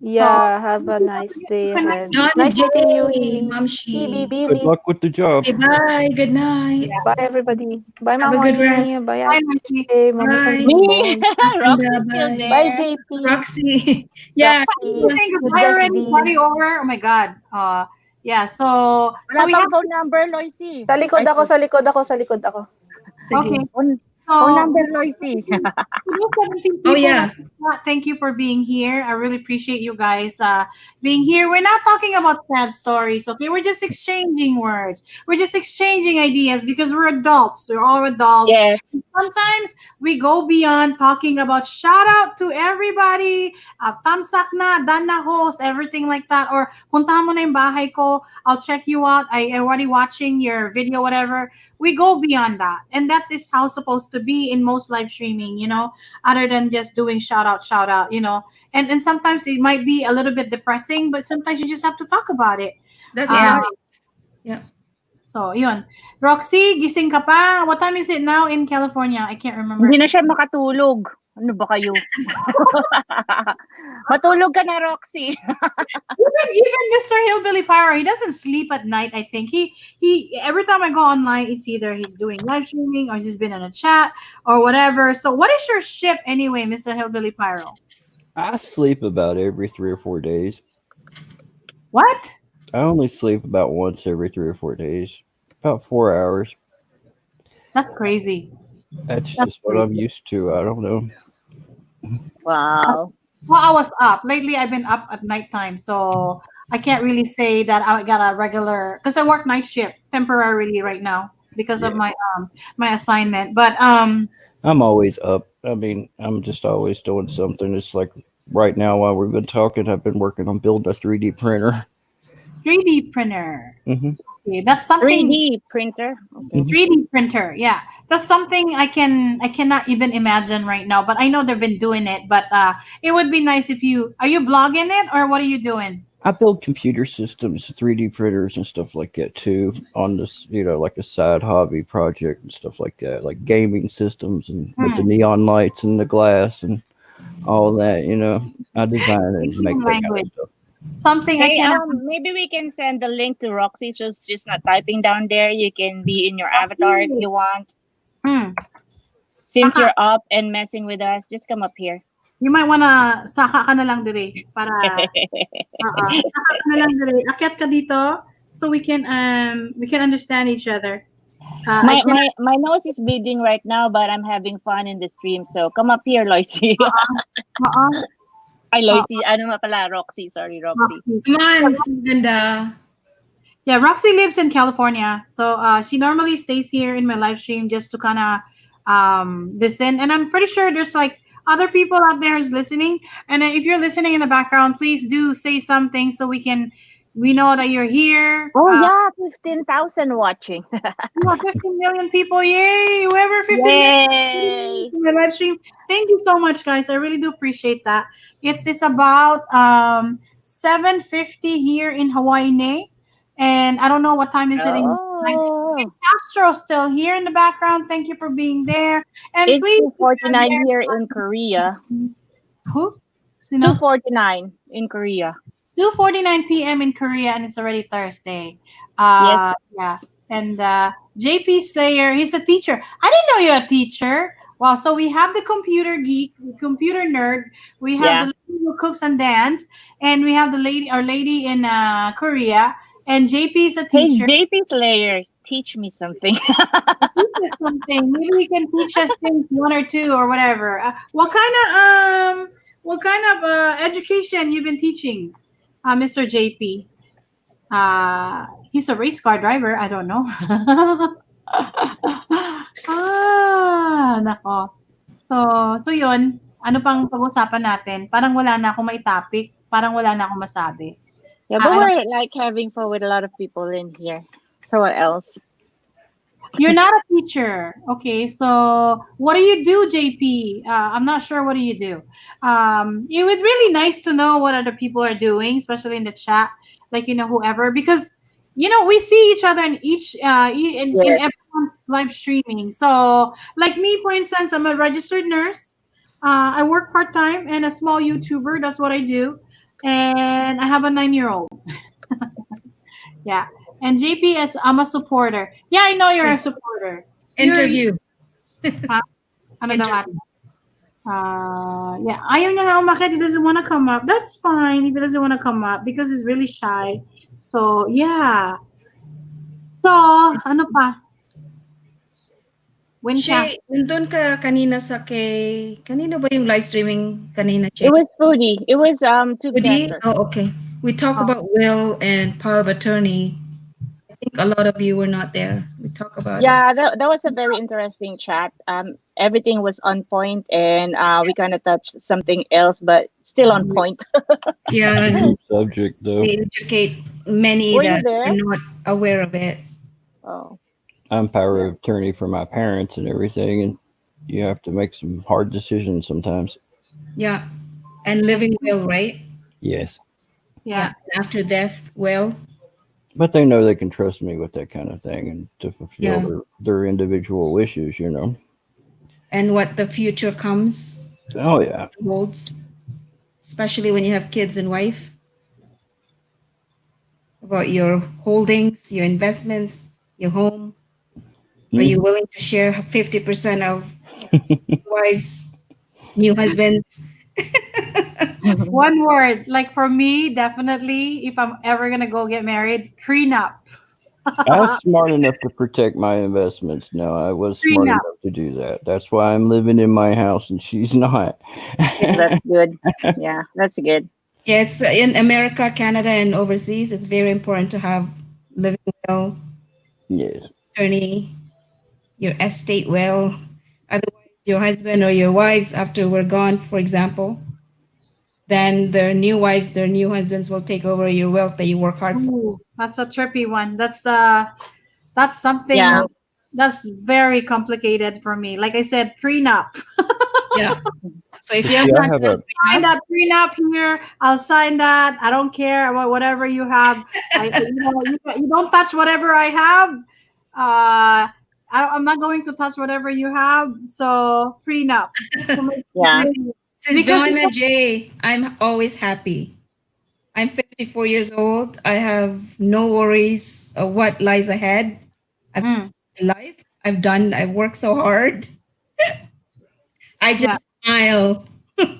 Yeah, have a nice day ahead. Not Nice meeting you, today, Hebe, Mamshi. Billy. Good luck with the job. Okay, bye. Good night. Bye, everybody. Bye, Have a good Mamoy. rest. Bye, Bye, Ate Loisy. Shay, Mama Bye. Me, Salbong. Roxy's still Bye. there. Bye, JP. Roxy. Yeah. You Roxy. saying goodbye already? Justin. Party over? Oh my God. Yeah. So Wala we pang have. phone number, Loisy. Sa likod ako, sa likod ako, sa likod ako. Sige. Okay. Phone number, Loisy. To those 17 Oh, people yeah. thank you for being here. I really appreciate you guys being here. We're not talking about sad stories, okay? We're just exchanging words. We're just exchanging ideas because we're adults. We're all adults. Yes. Sometimes we go beyond talking about shout out to everybody, tamsak na, dan na host, everything like that. Or puntahan mo na yung bahay ko, I'll check you out. I already watching your video, whatever. We go beyond that. And that's is how it's supposed to be in most live streaming, other than just doing shout out. And sometimes it might be a little bit depressing, but sometimes you just have to talk about it. That's Yeah. right. Yeah. So, yun. Roxy, gising ka pa? What time is it now in California? I can't remember. Hindi na siya makatulog. Ano ba kayo? Matulog ka na, Roxy. Even Mr. Hillbilly Pyro, he doesn't sleep at night. I think he every time I go online, it's either he's doing live streaming or he's been in a chat or whatever. So, what is your ship anyway, Mr. Hillbilly Pyro? I sleep about every 3 or 4 days. What? I only sleep about once every 3 or 4 days, about 4 hours. That's crazy. That's just what I'm used to. I don't know. Wow. Well, I was up. Lately, I've been up at nighttime, so I can't really say that I got a regular, because I work night shift temporarily right now because of my assignment. But I'm always up. I mean, I'm just always doing something. It's like right now while we've been talking, I've been working on building a 3D printer. 3D printer. Mhm. Okay, that's something. 3D printer. Okay. 3D printer, yeah, that's something I cannot even imagine right now. But I know they've been doing it. But it would be nice if are you blogging it or what are you doing? I build computer systems, 3D printers and stuff like that too on this, like a side hobby project and stuff like that, like gaming systems and with the neon lights and the glass and all that, I design and make that kind of stuff. something I Hey, cannot. maybe we can send the link to Roxy, so she's not typing down there. You can be in your avatar if you want. Hmm. Since Saka, you're up and messing with us, just come up here. you might wanna saka ka na lang dire para saka ka na lang dire. Akyat ka dito so we can understand each other. I my can my my nose is bleeding right now, but I'm having fun in the stream. So come up here, Loisy. uh Ay, Loisy. Ano nga pala? Roxy. Sorry, Roxy. Roxy. Come on, Sis Ganda. Yeah, Roxy lives in California. So she normally stays here in my live stream just to kind of listen. And I'm pretty sure there's like other people out there who's listening. And if you're listening in the background, please do say something so we know that you're here. Oh, yeah. 15,000 watching. Yeah, 15 million people. Yay! Whoever 15 million Yay! in my live stream. Thank you so much, guys. I really do appreciate that. It's about 7:50 here in Hawaii. And I don't know what time is it in Oh. Castro still here in the background. Thank you for being there. And It's please 2:49 here in Korea. who? You know? 2:49 in Korea. 2:49 p.m. in Korea, and it's already Thursday. Yes. Yeah. And JP Slayer, he's a teacher. I didn't know you're a teacher. Wow. So we have the computer geek, computer nerd. We have Yeah. the lady who cooks and dance, and we have our lady in Korea. And JP is a Hey, teacher. JP Slayer, teach me something. Teach us something. Maybe you can teach us things, one or two or whatever. What kind of education you've been teaching, Mr. JP? He's a race car driver. I don't know. Nako. So yun. Ano pang pag-usapan natin? Parang wala na akong may topic. Parang wala na akong masabi. Yeah, but Ano- we're like having fun with a lot of people in here. So what else? You're not a teacher. Okay, so what do you do, JP? I'm not sure. What do you do? It would really nice to know what other people are doing, especially in the chat, like whoever, because we see each other in in Yes. everyone's live streaming. So, like me, for instance, I'm a registered nurse. I work part time and a small YouTuber. That's what I do, and I have a 9-year-old. Yeah. And JP is I'm a supporter. Yeah, I know you're a supporter. Interview. Ano daw ate? Yeah, ayaw niya nga umakyat. He doesn't want to come up. That's fine if he doesn't want to come up because he's really shy. So, yeah. So, ano pa? When Shay, nandun ka kanina kanina ba yung live streaming kanina, Shay? It was Foodie. It was Woody? Tubecaster. Oh, okay. We talk about will and power of attorney. I think a lot of you were not there. We talk about it. Yeah, that was a very interesting chat. Everything was on point, and we kind of touched something else, but still on point. Yeah, and Subject though. we educate many Were you that there? are not aware of it. Oh, I'm power of attorney for my parents and everything, and you have to make some hard decisions sometimes. Yeah. And living will, right? Yes, Yeah. After death, will. but they know they can trust me with that kind of thing and to fulfill Yeah. their individual wishes. And what the future comes Oh yeah. holds, especially when you have kids and wife. About your holdings, your investments, your home. Are you willing to share 50% of wives, new husbands? One word, like for me, definitely, if I'm ever gonna go get married, prenup. I was smart enough to protect my investments. No, I was smart Prenup. enough to do that. That's why I'm living in my house and she's not. yeah, that's good. Yeah, that's good. Yeah, it's in America, Canada, and overseas. It's very important to have living will, Yes. attorney, your estate will. Otherwise, your husband or your wives, after we're gone, for example, then their new wives, their new husbands will take over your wealth that you work hard for. Ooh, that's a trippy one. That's something Yeah. that's very complicated for me. Like I said, prenup. Yeah. So if you have Yeah, I not have done a Sign that prenup here. I'll sign that. I don't care about whatever you have. You don't touch whatever I have. I'm not going to touch whatever you have. So prenup. Yeah. Sis Because Joanna J, I'm always happy. I'm 50 54 years old. I have no worries of what lies ahead. I've Mm, life. I've worked so hard. I yeah. just smile. It's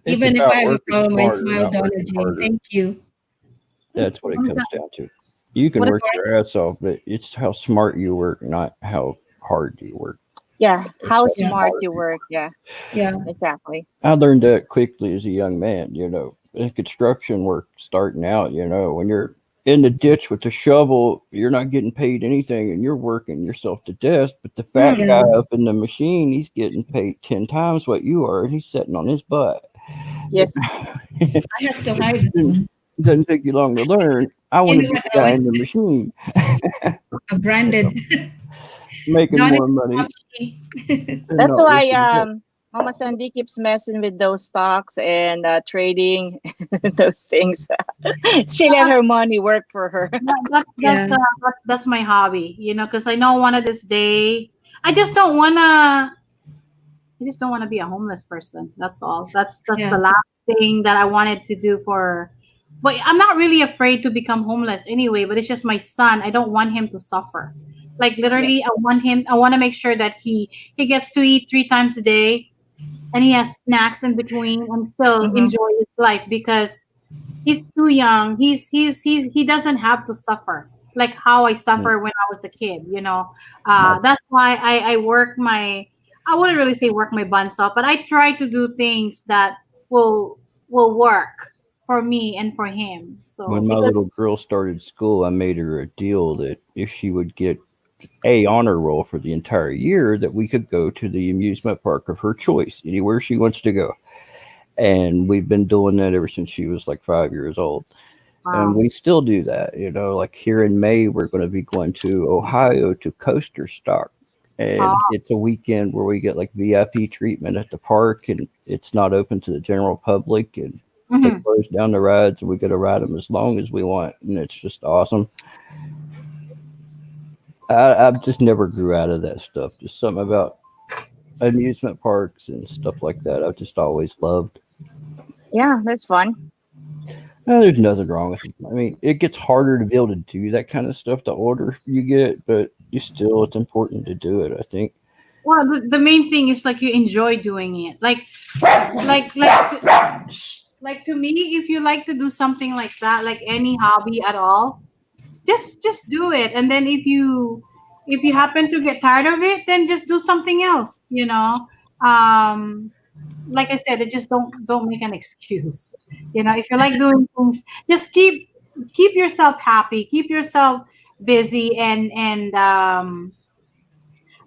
Even if I about have a working problem, I smarter, smile, not Donna working Jane. harder. Thank you. That's what it What is comes that? down to. You can What is work your ass off, but it's how smart you work, not how hard you work. Yeah, It's how how Yeah. smart smart you you work. work. Yeah, Yeah. exactly. I learned that quickly as a young man, in construction work starting out, when you're in the ditch with the shovel, you're not getting paid anything and you're working yourself to death. But the fat Mm, Yeah. guy up in the machine, he's getting paid 10 times what you are and he's sitting on his butt. It, Yes. I have to hide this didn't, one. doesn't take you long to learn. I You want to know be what? the I guy went in the machine a branded making Donna more money Jane. and That's not why working to death. Mama Sandy keeps messing with those stocks and trading those things. She let her money work for her. Yeah. that's my hobby, because I know one of this day, I just don't wanna. I just don't want to be a homeless person. That's all. That's Yeah. the last thing that I wanted to do for. But I'm not really afraid to become homeless anyway. But it's just my son. I don't want him to suffer. Like Yes. literally, I want him. I want to make sure that he gets to eat 3 times a day, and he has snacks in between, and still Uh-huh. enjoy his life because he's too young. He doesn't have to suffer like how I Mm. suffer when I was a kid. My That's why I work my. I wouldn't really say work my buns off, but I try to do things that will will work for me and for him. So When my because little girl started school, I made her a deal that if she would get a honor roll for the entire year, that we could go to the amusement park of her choice, anywhere she wants to go. And we've been doing that ever since she was like 5 years old. And wow, we still do that. Like here in May, we're going to be going to Ohio to Coaster Stock. oh, And it's a weekend where we get like VIP treatment at the park, and it's not open to the general public. And they mhm. close down the rides, and we get to ride them as long as we want. And it's just awesome. I've just never grew out of that stuff. Just something about amusement parks and stuff like that. I've just always loved. Yeah, that's fun. There's nothing wrong with it. I mean, it gets harder to be able to do that kind of stuff the older you get, but it's important to do it, I think. Well, the main thing is like you enjoy doing it. Like to me, if you like to do something like that, like any hobby at all, just do it. And then if you happen to get tired of it, then just do something else. um like I said, just don't make an excuse. If you like doing things, just keep yourself happy, keep yourself busy, and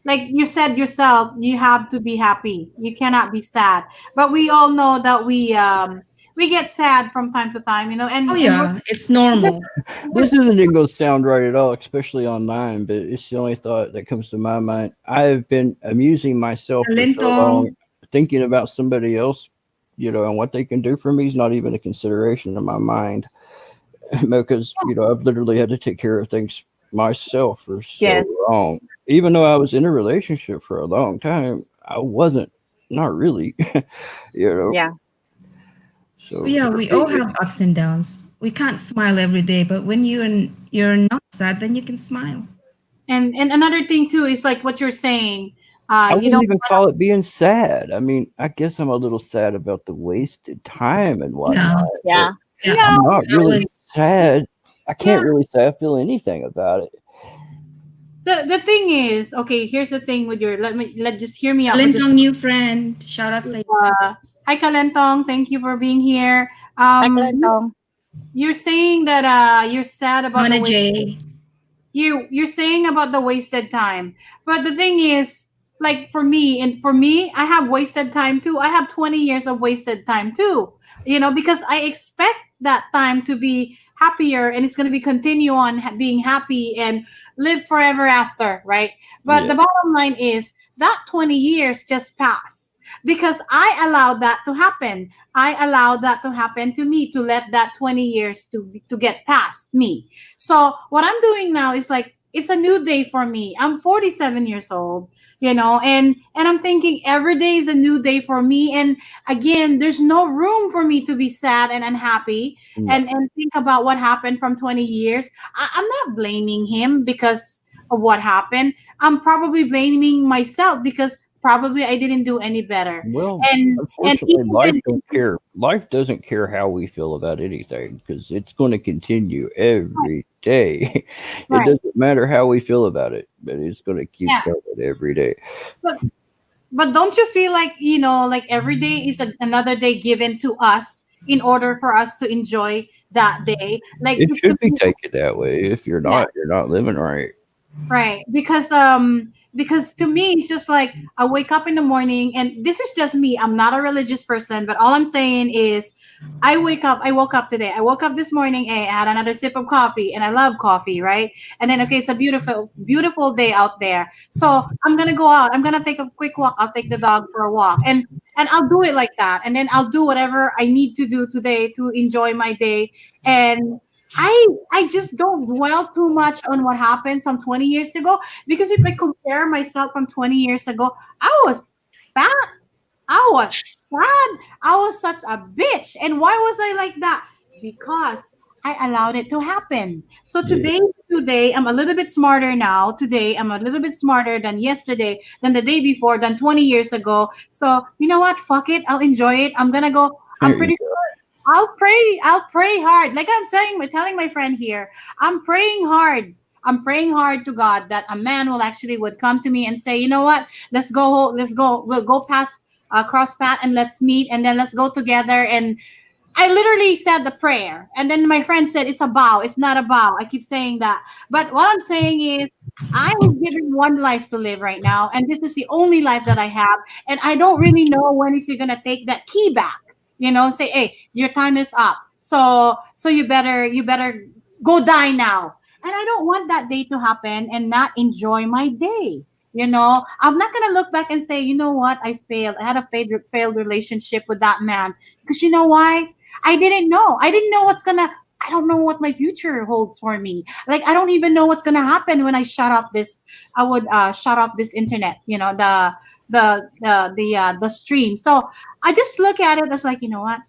like you said yourself, you have to be happy, you cannot be sad. But we all know that we get sad from time to time, Oh and yeah, it's normal. This isn't even going to sound right at all, especially online, but it's the only thought that comes to my mind. I've been amusing myself for so Talentong. long, thinking about somebody else, and what they can do for me is not even a consideration in my mind. Because I've literally had to take care of things myself for so Yes. long. Even though I was in a relationship for a long time, I wasn't, not really. you know. Yeah. Oh, So yeah, for we me, all have ups and downs. We can't smile every day, but when you're not sad, then you can smile. and another thing too is like what you're saying. I You wouldn't don't even call it being sad. I mean, I guess I'm a little sad about the wasted time and whatnot, Yeah, but Yeah. yeah. no. I'm not That really was sad. I Yeah. can't really say I feel anything about it. The thing is, okay, here's the thing with your let just hear me out for just Talentong new friend. Shout out say hi Kalentong, thank you for being here. Hi, You, Kalentong. you're saying that you're sad about the Donna way J. you're saying about the wasted time, but the thing is, like for me I have wasted time too. I have 20 years of wasted time too, because I expect that time to be happier, and it's going to be continue on being happy and live forever after, right? But Yeah. the bottom line is that 20 years just passed because I allowed that to happen. I allowed that to happen to me, to let that 20 years to get past me. So what I'm doing now is like it's a new day for me. I'm 47 years old, and I'm thinking every day is a new day for me. And again, there's no room for me to be sad and unhappy No. and think about what happened from 20 years. I'm not blaming him because of what happened. I'm probably blaming myself because probably I didn't do any better. Well, And unfortunately, even life when don't care. Life doesn't care how we feel about anything because it's going to continue every day. It right, doesn't matter how we feel about it, but it's going to keep yeah. going every day. But but don't you feel like, like every day is another day given to us in order for us to enjoy that day? Like It it's the should be taken that way. If yeah. you're not living right. Right. Because to me it's just like I wake up in the morning, and this is just me. I'm not a religious person, but all I'm saying is I woke up today. I woke up this morning, I had another sip of coffee, and I love coffee, right? And then okay, it's a beautiful day out there. So I'm gonna go out. I'm gonna take a quick walk. I'll take the dog for a walk. And I'll do it like that. And then I'll do whatever I need to do today to enjoy my day. And I just don't dwell too much on what happened some 20 years ago, because if I compare myself from 20 years ago, I was fat, I was sad, I was such a bitch. And why was I like that? Because I allowed it to happen. So Yeah. today I'm a little bit smarter now. Today I'm a little bit smarter than yesterday, than the day before, than 20 years ago. So you know what? Fuck it. I'll enjoy it. I'm gonna go. I'm There you pretty go. I'll pray. I'll pray hard. Like I'm saying, telling my friend here, I'm praying hard. I'm praying hard to God that a man will actually would come to me and say, you know what? Let's go. Let's go. We'll go past cross path and let's meet, and then let's go together. And I literally said the prayer, and then my friend said it's a vow. It's not a vow. I keep saying that, but what I'm saying is, I was given one life to live right now, and this is the only life that I have, and I don't really know when is he gonna take that key back. Say, hey, your time is up. So you better go die now. And I don't want that day to happen and not enjoy my day. I'm not gonna look back and say, you know what, I failed. I had a failed relationship with that man, because you know why? I didn't know. I don't know what my future holds for me. Like I don't even know what's gonna happen when I shut up this. I would shut up this internet. The stream. So I just look at it as like, you know what?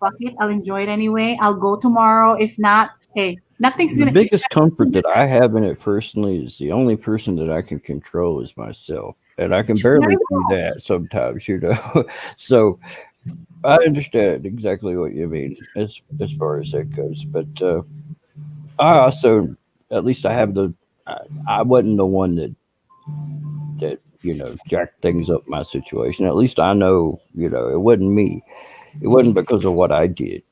Fuck it. I'll enjoy it anyway. I'll go tomorrow. If not, hey, nothing's The gonna. biggest comfort that I have in it personally is the only person that I can control is myself. And I can There barely you do go. that sometimes. So I understand exactly what you mean as far as that goes. But I also, at least I have I wasn't the one that jacked things up my situation. At least I know, it wasn't me. It wasn't because of what I did. It,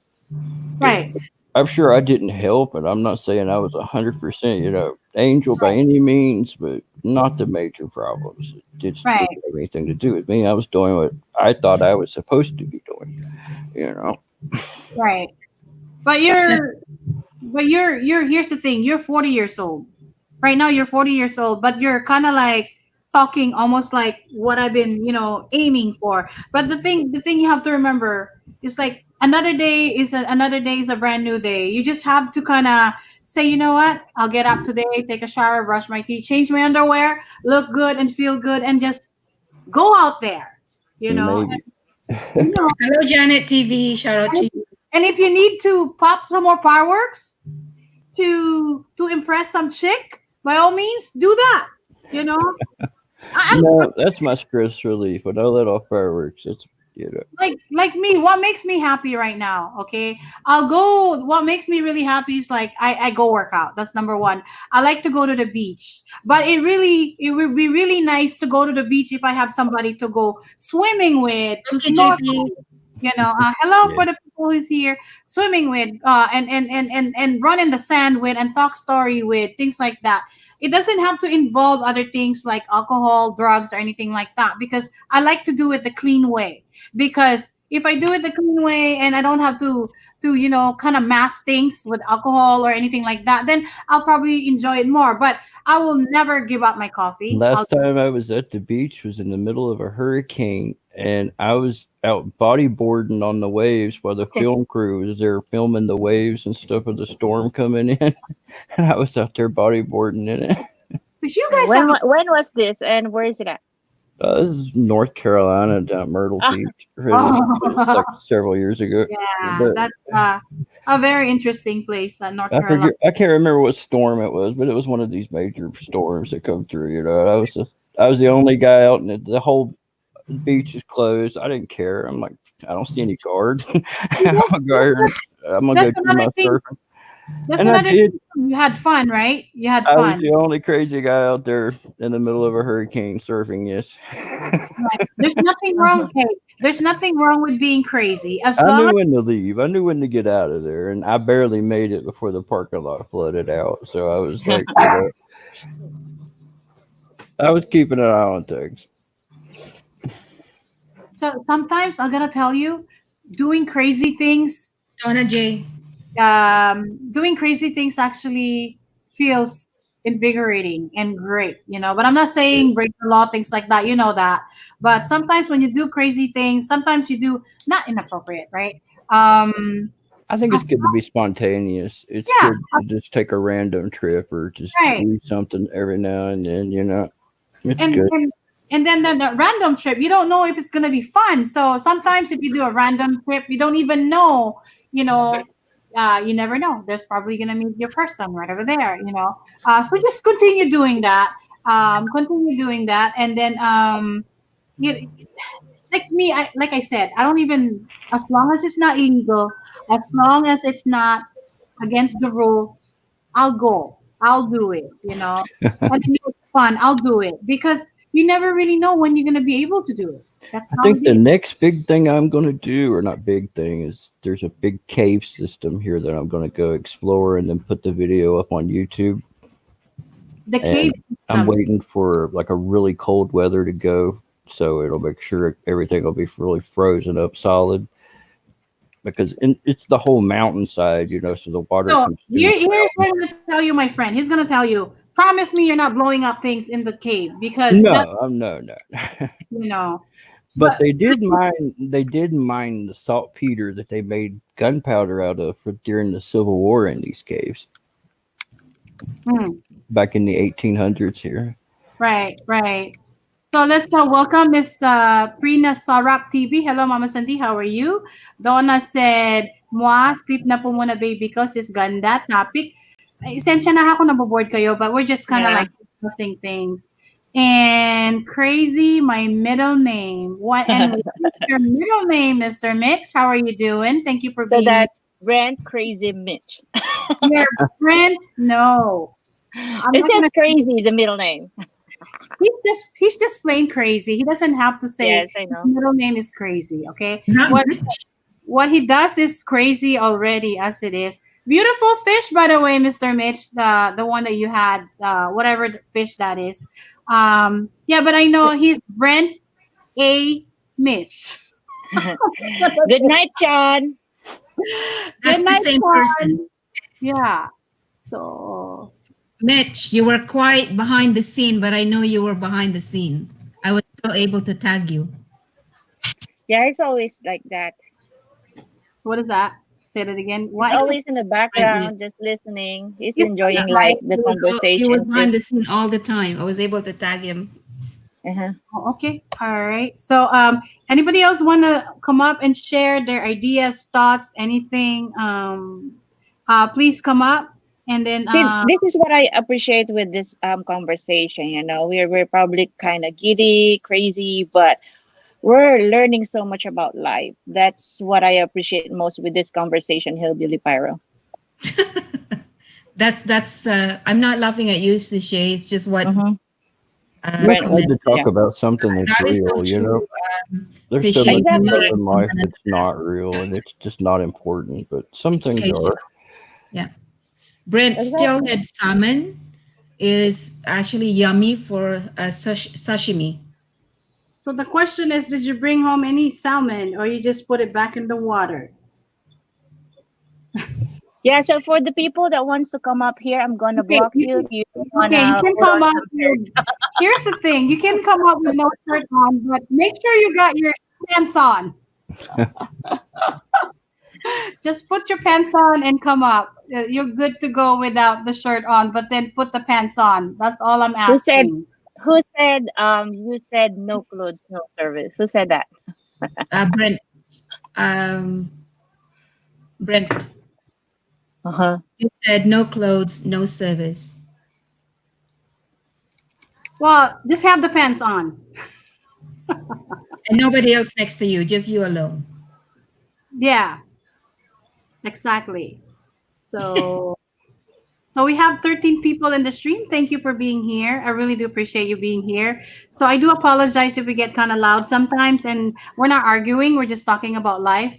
Right. I'm sure I didn't help, and I'm not saying I was 100%, angel by any means, but not the major problems. It just didn't Right. have anything to do with me. I was doing what I thought I was supposed to be doing. Right. But you're here's the thing. You're 40 years old. Right now you're 40 years old, but you're kind of like talking almost like what I've been, aiming for. But the thing you have to remember is like another day is a brand new day. You just have to kind of say, you know what? I'll get up today, take a shower, brush my teeth, change my underwear, look good and feel good, and just go out there. You know, Maybe. you know, Hello, Janet TV. Shout out to and you. and if you need to pop some more fireworks to impress some chick, by all means, do that. You know, I'm No, that's my stress relief. When I let off fireworks, it's. like me. What makes me happy right now? Okay, I'll go. What makes me really happy is like I go work out. That's number one. I like to go to the beach, but it would be really nice to go to the beach if I have somebody to go swimming with, to Okay, snorkel. JP. Hello Yeah. for the people who's here swimming with, and run in the sand with, and talk story with, things like that. It doesn't have to involve other things like alcohol, drugs, or anything like that, because I like to do it the clean way. Because if I do it the clean way and I don't have to kind of mask things with alcohol or anything like that, then I'll probably enjoy it more. But I will never give up my coffee. Last time I was at the beach was in the middle of a hurricane, and I was out bodyboarding on the waves while the film crew was there filming the waves and stuff of the storm coming in. And I was out there bodyboarding in it. Because you guys have When was this and where is it at? This is North Carolina down at Myrtle Ah, Beach. Really, it's like oh, several years ago. yeah, But that's a very interesting place, North I Carolina. forget. I can't remember what storm it was, but it was one of these major storms that come through. I was the only guy out, and the whole beach is closed. I didn't care. I'm like, I don't see any guards. See, I'm gonna go here. I'm gonna that's go do another my thing. surfing, That's and I another did. thing. You had fun, right? You had I was fun. the only crazy guy out there in the middle of a hurricane surfing. Yes, Right. There's nothing wrong. Hey, there's nothing wrong with being crazy as I long knew as when to leave. I knew when to get out of there, and I barely made it before the parking lot flooded out. So I was like, I was keeping an eye on things. so sometimes I'm gonna tell you, doing crazy things, Donna J. doing crazy things actually feels invigorating and great, you know. But I'm not saying break the law, things like that, you know that. But sometimes when you do crazy things, sometimes you do not inappropriate, right? I think As it's good to be spontaneous. It's Yeah, good to just take a random trip or just right. do something every now and then. It's and good. and and then the random trip, you don't know if it's going to be fun. So sometimes if you do a random trip, you don't even know, you know, you never know, there's probably going to meet your person right over there, you know. So just continue doing that, and then you, like me, like I said, I don't even, as long as it's not illegal, as long as it's not against the rule, I'll go. I'll do it, you know. And it's fun. I'll do it because you never really know when you're going to be able to do it. That's I how think it the is. next big thing I'm going to do, or not big thing, is there's a big cave system here that I'm going to go explore and then put the video up on YouTube. The cave And I'm system. waiting for like a really cold weather to go, so it'll make sure everything will be really frozen up solid. Because it's the whole mountainside, so the water So comes through the here's what mountain. I'm going to tell you, my friend. He's going to tell you, promise me you're not blowing up things in the cave because that's, No, I'm no. you know, But but they did mine the saltpeter that they made gunpowder out of for during the Civil War in these caves mm, back in the 1800s here. right. So let's go. Welcome, Miss Prina Sarap TV. Hello, Mama Sandy. How are you? Donna said, Mwa, sleep na po muna, baby, because it's ganda topic. Esensya na ako naboboard kayo, but we're just kind of yeah. like discussing things. And crazy, my middle name. What and what is your middle name, Mr. Mitch? How are you doing? Thank you for So being here. that's Brent Crazy Mitch. Your Brent? No. I'm It not gonna says crazy, the middle name. he's just plain crazy. He doesn't have to say Yes, I his know. middle name is crazy, okay? Is that What Mitch? what he does is crazy already as it is. Beautiful fish, by the way, Mr. Mitch, the one that you had, whatever the fish that is. Yeah, but I know he's Brent A. Mitch. Good night, John. Good That's the night, same person. Juan. Yeah. So Mitch, you were quiet behind the scene, but I know you were behind the scene. I was still able to tag you. Yeah, it's always like that. what is that? Say that again. He's What? always in the Right, Mitch. background, just listening. He's He's enjoying right. like the He was conversation too. behind the scene all the time. I was able to tag him. Uh-huh. Oh, okay. All right. So, anybody else want to come up and share their ideas, thoughts, anything? Please come up, and then See, this is what I appreciate with this conversation. We're probably kind of giddy, crazy, but we're learning so much about life. That's what I appreciate most with this conversation, Hillbilly Pyro. That's I'm not laughing at you, Sishay. It's just what Mm-hmm. It's Brent, good to talk yeah, about something that's that is so real. true. There's so Sishay, much you stuff exactly. in life that's not real and it's just not important, but some things okay. are. Yeah. Brent, Exactly. steelhead salmon is actually yummy for sashimi. so the question is, did you bring home any salmon, or you just put it back in the water? Yeah, so for the people that wants to come up here, I'm gonna Okay, block you if you okay, you wanna can put come on up some shirt. with. Here's the thing: you can come up with no shirt on, but make sure you got your pants on. Just put your pants on and come up. You're good to go without the shirt on, but then put the pants on. That's all I'm Who said? asking. Who said? You said no clothes, no service. Who said that? Brent. Um, Brent. Uh huh. You said no clothes, no service. Well, just have the pants on. And nobody else next to you, just you alone. Yeah, exactly. So So we have 13 people in the stream. Thank you for being here. I really do appreciate you being here. So I do apologize if we get kind of loud sometimes, and we're not arguing. We're just talking about life,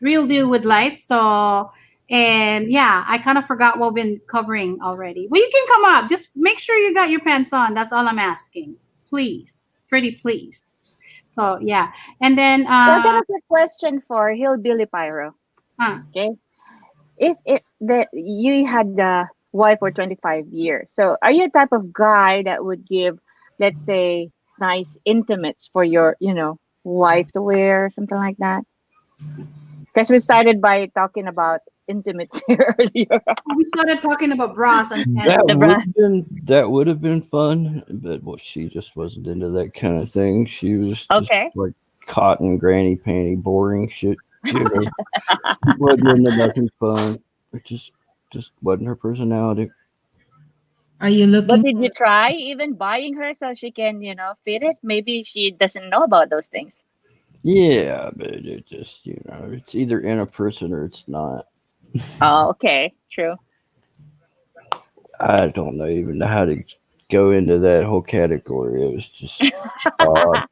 real deal with life. So, and yeah, I kind of forgot what we've been covering already. Well, you can come up. Just make sure you got your pants on. That's all I'm asking. Please, pretty please. So yeah, and then So I got a quick question for Hillbilly Pyro. uh, Okay, if it that you had a wife for 25 years, so are you a type of guy that would give, let's say, nice intimates for your, wife to wear, something like that? Because we started by talking about intimates here earlier. we started talking about bras and That The panties. would bra. have been fun, but well, she just wasn't into that kind of thing. She was just Okay. like cotton granny panty, boring shit. You know, wasn't into nothing fun. It just wasn't her personality. Are you But looking did you for try even buying her so she can, fit it? Maybe she doesn't know about those things. Yeah, but it just it's either in a person or it's not. Oh, okay. True. I don't know even know how to go into that whole category. It was just odd.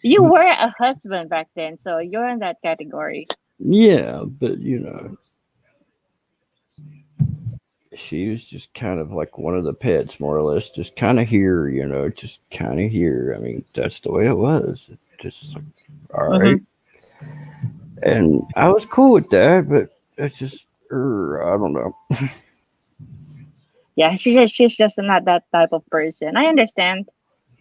You were a husband back then, so you're in that category. Yeah, but she was just kind of like one of the pets, more or less, just kind of here, just kind of here. I mean, that's the way it was. Just like, all Mm-hmm. right. And I was cool with that, but it's just, I don't know. Yeah, she's just not that type of person. I understand.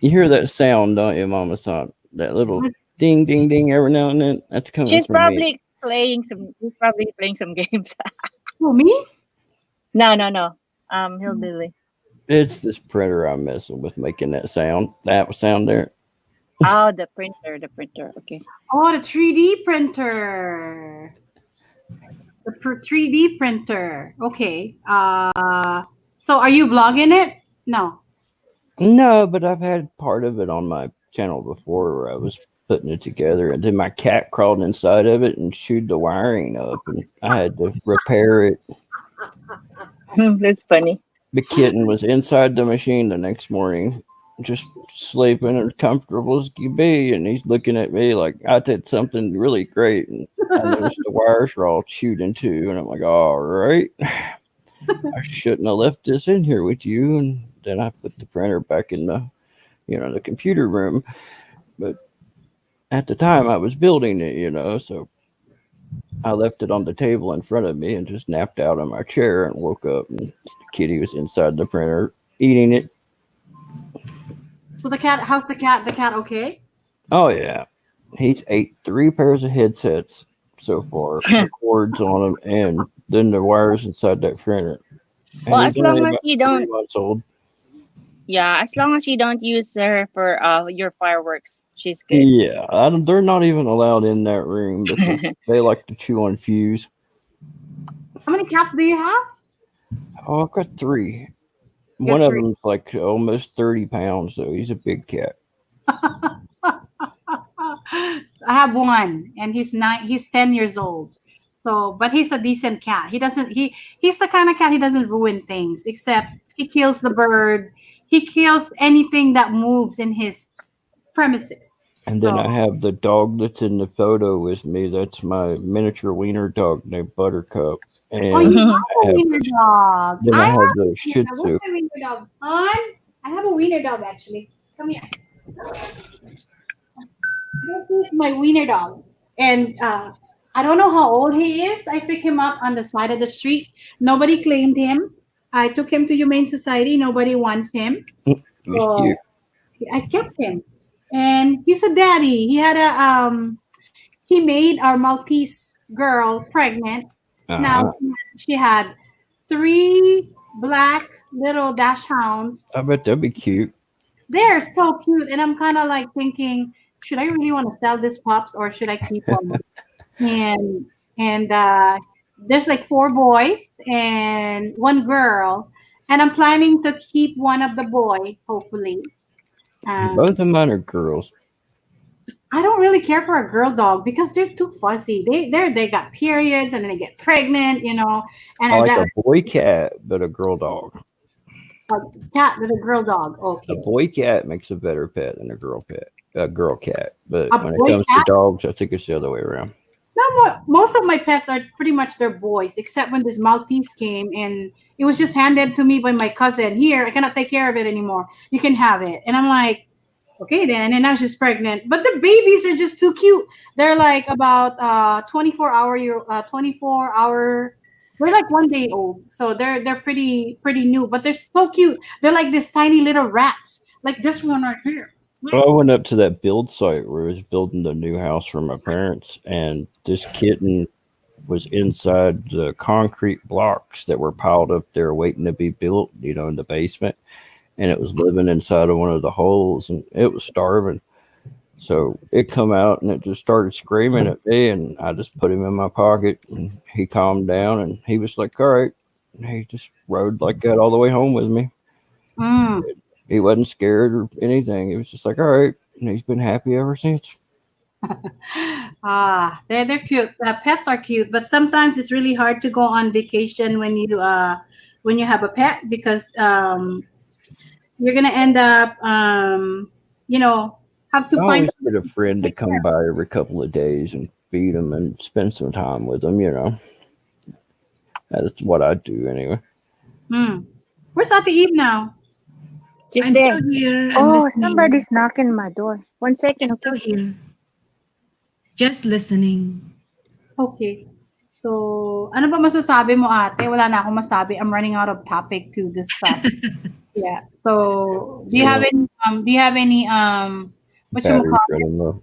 You hear that sound, don't you, Mama San? That little ding, ding, ding every now and then? That's coming She's from me. probably playing some. She's probably playing some games. Who, me? No, no, no. Hillbilly. It's this printer I'm messing with making that sound. That sound there. Oh, the printer, the printer. Okay. Oh, the 3D printer. The 3D printer. Okay. So are you vlogging it? No. No, but I've had part of it on my channel before where I was putting it together, and then my cat crawled inside of it and chewed the wiring up, and I had to repair it. That's funny. The kitten was inside the machine the next morning, just sleeping as comfortable as could be, and he's looking at me like I did something really great, and I noticed the wires were all chewed in two, and I'm like, all right, I shouldn't have left this in here with you. And then I put the printer back in the computer room, but at the time I was building it, so I left it on the table in front of me and just napped out on my chair and woke up, and the kitty was inside the printer eating it. So the cat, how's the cat? The cat okay? Oh yeah, he's ate 3 pairs of headsets so far, the cords on them, and then the wires inside that printer. And Well, he's as only long as about you 3 don't, months old. yeah, as long as you don't use her for your fireworks, she's good. Yeah, they're not even allowed in that room because they like to chew on fuse. How many cats do you have? Oh, I've got 3. You One got of 3. them's like almost 30 pounds, so he's a big cat. I have one, and he's 10 years old. So, but he's a decent cat. He's the kind of cat, he doesn't ruin things, except he kills the bird. He kills anything that moves in his premises. And then So, I have the dog that's in the photo with me. That's my miniature wiener dog named Buttercup. oh, you And have I a have wiener dog. then I I have have the Shih what's Tzu. my wiener dog? On. I have a wiener dog actually. Come here. This is my wiener dog, and I don't know how old he is. I picked him up on the side of the street. Nobody claimed him. I took him to Humane Society. Nobody wants him, He's cute. so I kept him. And he's a daddy. He made our Maltese girl pregnant. Uh-huh. Now she had three black little dash hounds. I bet that'd be cute. They're so cute, and I'm kind of like thinking, should I really want to sell these pups or should I keep them? And there's like four boys and one girl, and I'm planning to keep one of the boy, hopefully. Both Um, of mine are girls. I don't really care for a girl dog because they're too fussy. They got periods and then they get pregnant, I and like that a boy cat, but a girl dog. like cat with a girl dog. A Okay, boy cat makes a better pet than a girl pet, a girl cat. But a when it boy comes to cat. dogs, I think it's the other way around. No, most of my pets are pretty much their boys, except when this Maltese came and it was just handed to me by my cousin. Here, I cannot take care of it anymore. You can have it, and I'm like, okay then. And then now she's pregnant, but the babies are just too cute. They're like about 24 hour. They're like 1 day old, so they're pretty new, but they're so cute. They're like this tiny little rats, like this one right here. Well, I went up to that build site where I was building the new house for my parents, and this kitten was inside the concrete blocks that were piled up there waiting to be built, in the basement. And it was living inside of one of the holes, and it was starving. So it come out and it just started screaming at me, and I just put him in my pocket, and he calmed down, and he was like, "All right." And he just rode like that all the way home with me. Mm. He wasn't scared or anything. He was just like, "All right," and he's been happy ever since. They're cute. Pets are cute, but sometimes it's really hard to go on vacation when you have a pet because you're gonna end up you know have I to find always someone get a to friend to take come by every couple of days and feed him and spend some time with him. That's what I do anyway. care. Where's Ate Eve now? She's I'm there. still here. I'm Oh, listening. somebody's knocking my door. One I'm second, still okay? here. Just listening. Okay. So, ano ba masasabi mo, ate? Wala na akong masabi. I'm running out of topic to discuss. Yeah. So, You know, do you have any what you batteries call it? running low. Do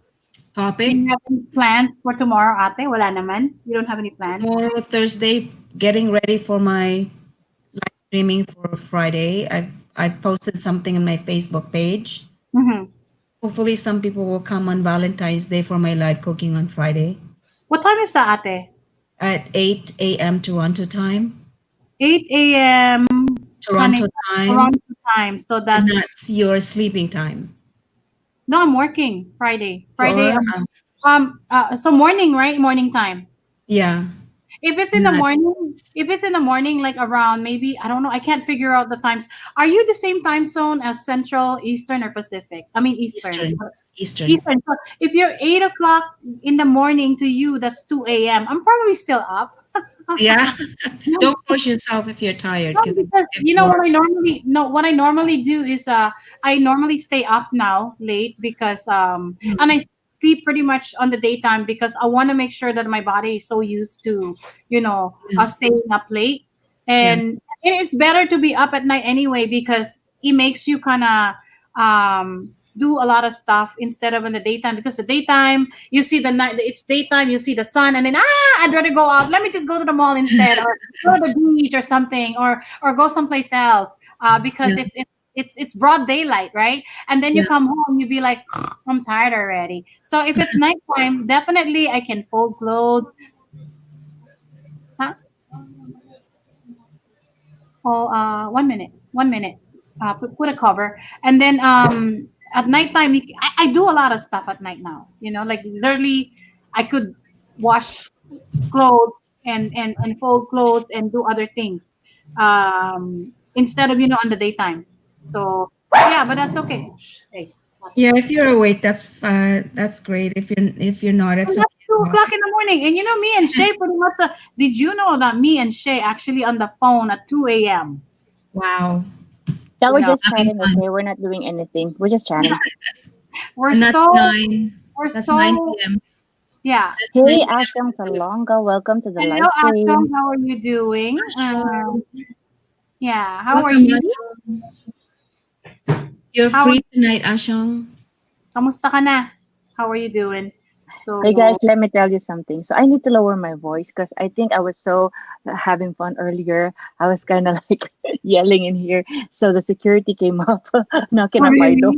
Topic you have any plans for tomorrow, ate? Wala naman. You don't have any plans? tomorrow, Thursday, getting ready for my live streaming for Friday. I've posted something on my Facebook page. Mm-hmm. Hopefully, some people will come on Valentine's Day for my live cooking on Friday What time is that, ate? at 8 a.m. Toronto time. 8 a.m. Toronto time, Toronto time. So and that's that's your sleeping time. no, I'm working Friday. Friday. Or So morning, right? Morning time. yeah, If it's in and the morning, that's if it's in the morning, like around maybe I don't know, I can't figure out the times. Are you the same time zone as Central, Eastern, or Pacific? I mean Eastern. Eastern. Eastern. Eastern. So if you're 8 o'clock in the morning to you, that's 2 a.m. I'm probably still up. Yeah. No, Don't force yourself if you're tired no, because because if you what are, I normally no what I normally do is I normally stay up now late because and I sleep pretty much on the daytime because I want to make sure that my body is so used to yeah, staying up late, yeah, and it's better to be up at night anyway because it makes you kind of do a lot of stuff instead of in the daytime because the daytime you see the night, it's daytime, you see the sun, and then I'd rather go out, let me just go to the mall instead, or go to the beach or something, or go someplace else because yeah, it's broad daylight, right? And then you yeah. come home, you be like, I'm tired already. So if it's nighttime, definitely I can fold clothes. Huh? Oh, 1 minute, 1 minute. Put a cover, and then at nighttime, I do a lot of stuff at night now. Like literally, I could wash clothes and fold clothes and do other things instead of on the daytime. So yeah, but that's okay. Hey, Yeah, if you're awake, that's great. If you're not, and it's that's okay two as well. o'clock in the morning, and me and Shay pretty much. Did you know that me and Shay actually on the phone at 2 a.m. Wow, Yeah, You we're know, just having chatting, fun. okay? We're not doing anything. We're just chatting. we're And that's so nine. we're That's 9 so p.m. yeah. That's Hey, 9 Ashong Salonga, welcome to the Hello, live Ashton. stream. How are you doing? p.m. Yeah. How are Welcome, you? Ashong. You're How? free tonight, Ashong. Kamusta ka na? How are you doing? Hey guys, So let me tell you something. So I need to lower my voice because I think I was so having fun earlier. I was kind of like yelling in here. So the security came up knocking oh, at my door.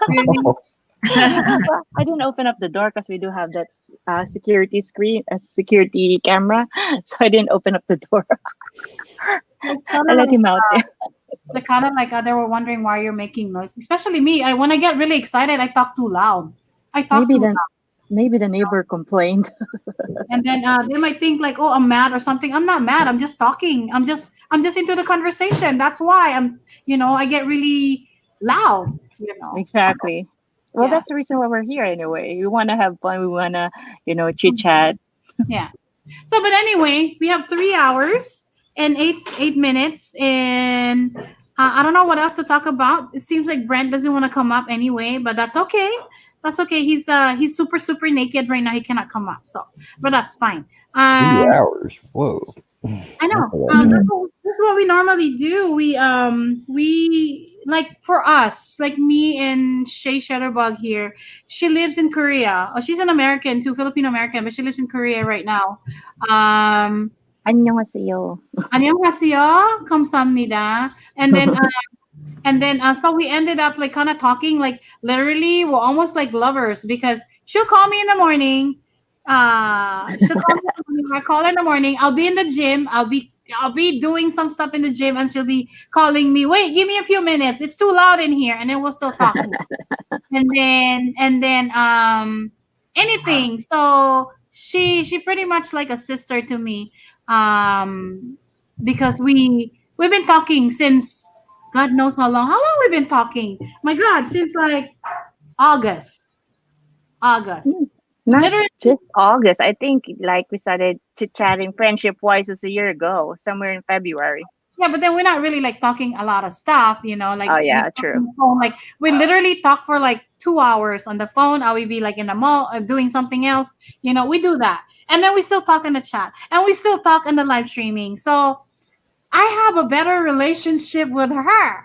really, really. Well, I didn't open up the door because we do have that security screen, a security camera. So I didn't open up the door. It's kind I of let him out there. they were wondering why you're making noise. Especially me. I when I get really excited, I talk too loud. I talk Maybe too the loud, maybe the neighbor complained. and then they might think like, "Oh, I'm mad or something." I'm not mad. I'm just talking. I'm just into the conversation. That's why I get really loud. Exactly. Well, Yeah. that's the reason why we're here anyway. We want to have fun. We want to, chit chat. Yeah. So, but anyway, we have 3 hours and eight minutes, and I don't know what else to talk about. It seems like Brent doesn't want to come up anyway, but that's okay. That's okay. He's super naked right now. He cannot come up. So, but that's fine. 3 hours. Whoa. I That's know. a lot of time. That's what we normally do. We like for us, like me and Shay Shutterbug here. She lives in Korea. Oh, she's an American too, Filipino American, but she lives in Korea right now. Um, 안녕하세요. 안녕하세요. 감사합니다. And then so we ended up like kind of talking like literally we're almost like lovers because she'll call me in the morning. She'll call me in the morning. I call her in the morning. I'll be in the gym. I'll be doing some stuff in the gym and she'll be calling me. Wait, give me a few minutes. It's too loud in here. And then we'll still talk. And then anything. So she pretty much like a sister to me. Because we've been talking since God knows how long. How long we've been talking? My God, since like August. August. Hmm, Not Literally, just August. I think like we started chit chatting friendship wise a year ago, somewhere in February. yeah, but then we're not really like talking a lot of stuff, Oh like we yeah, talk true. on the phone. Like we literally talk for like 2 hours on the phone. I will be like in the mall doing something else. We do that. And then we still talk in the chat. And we still talk in the live streaming. So I have a better relationship with her.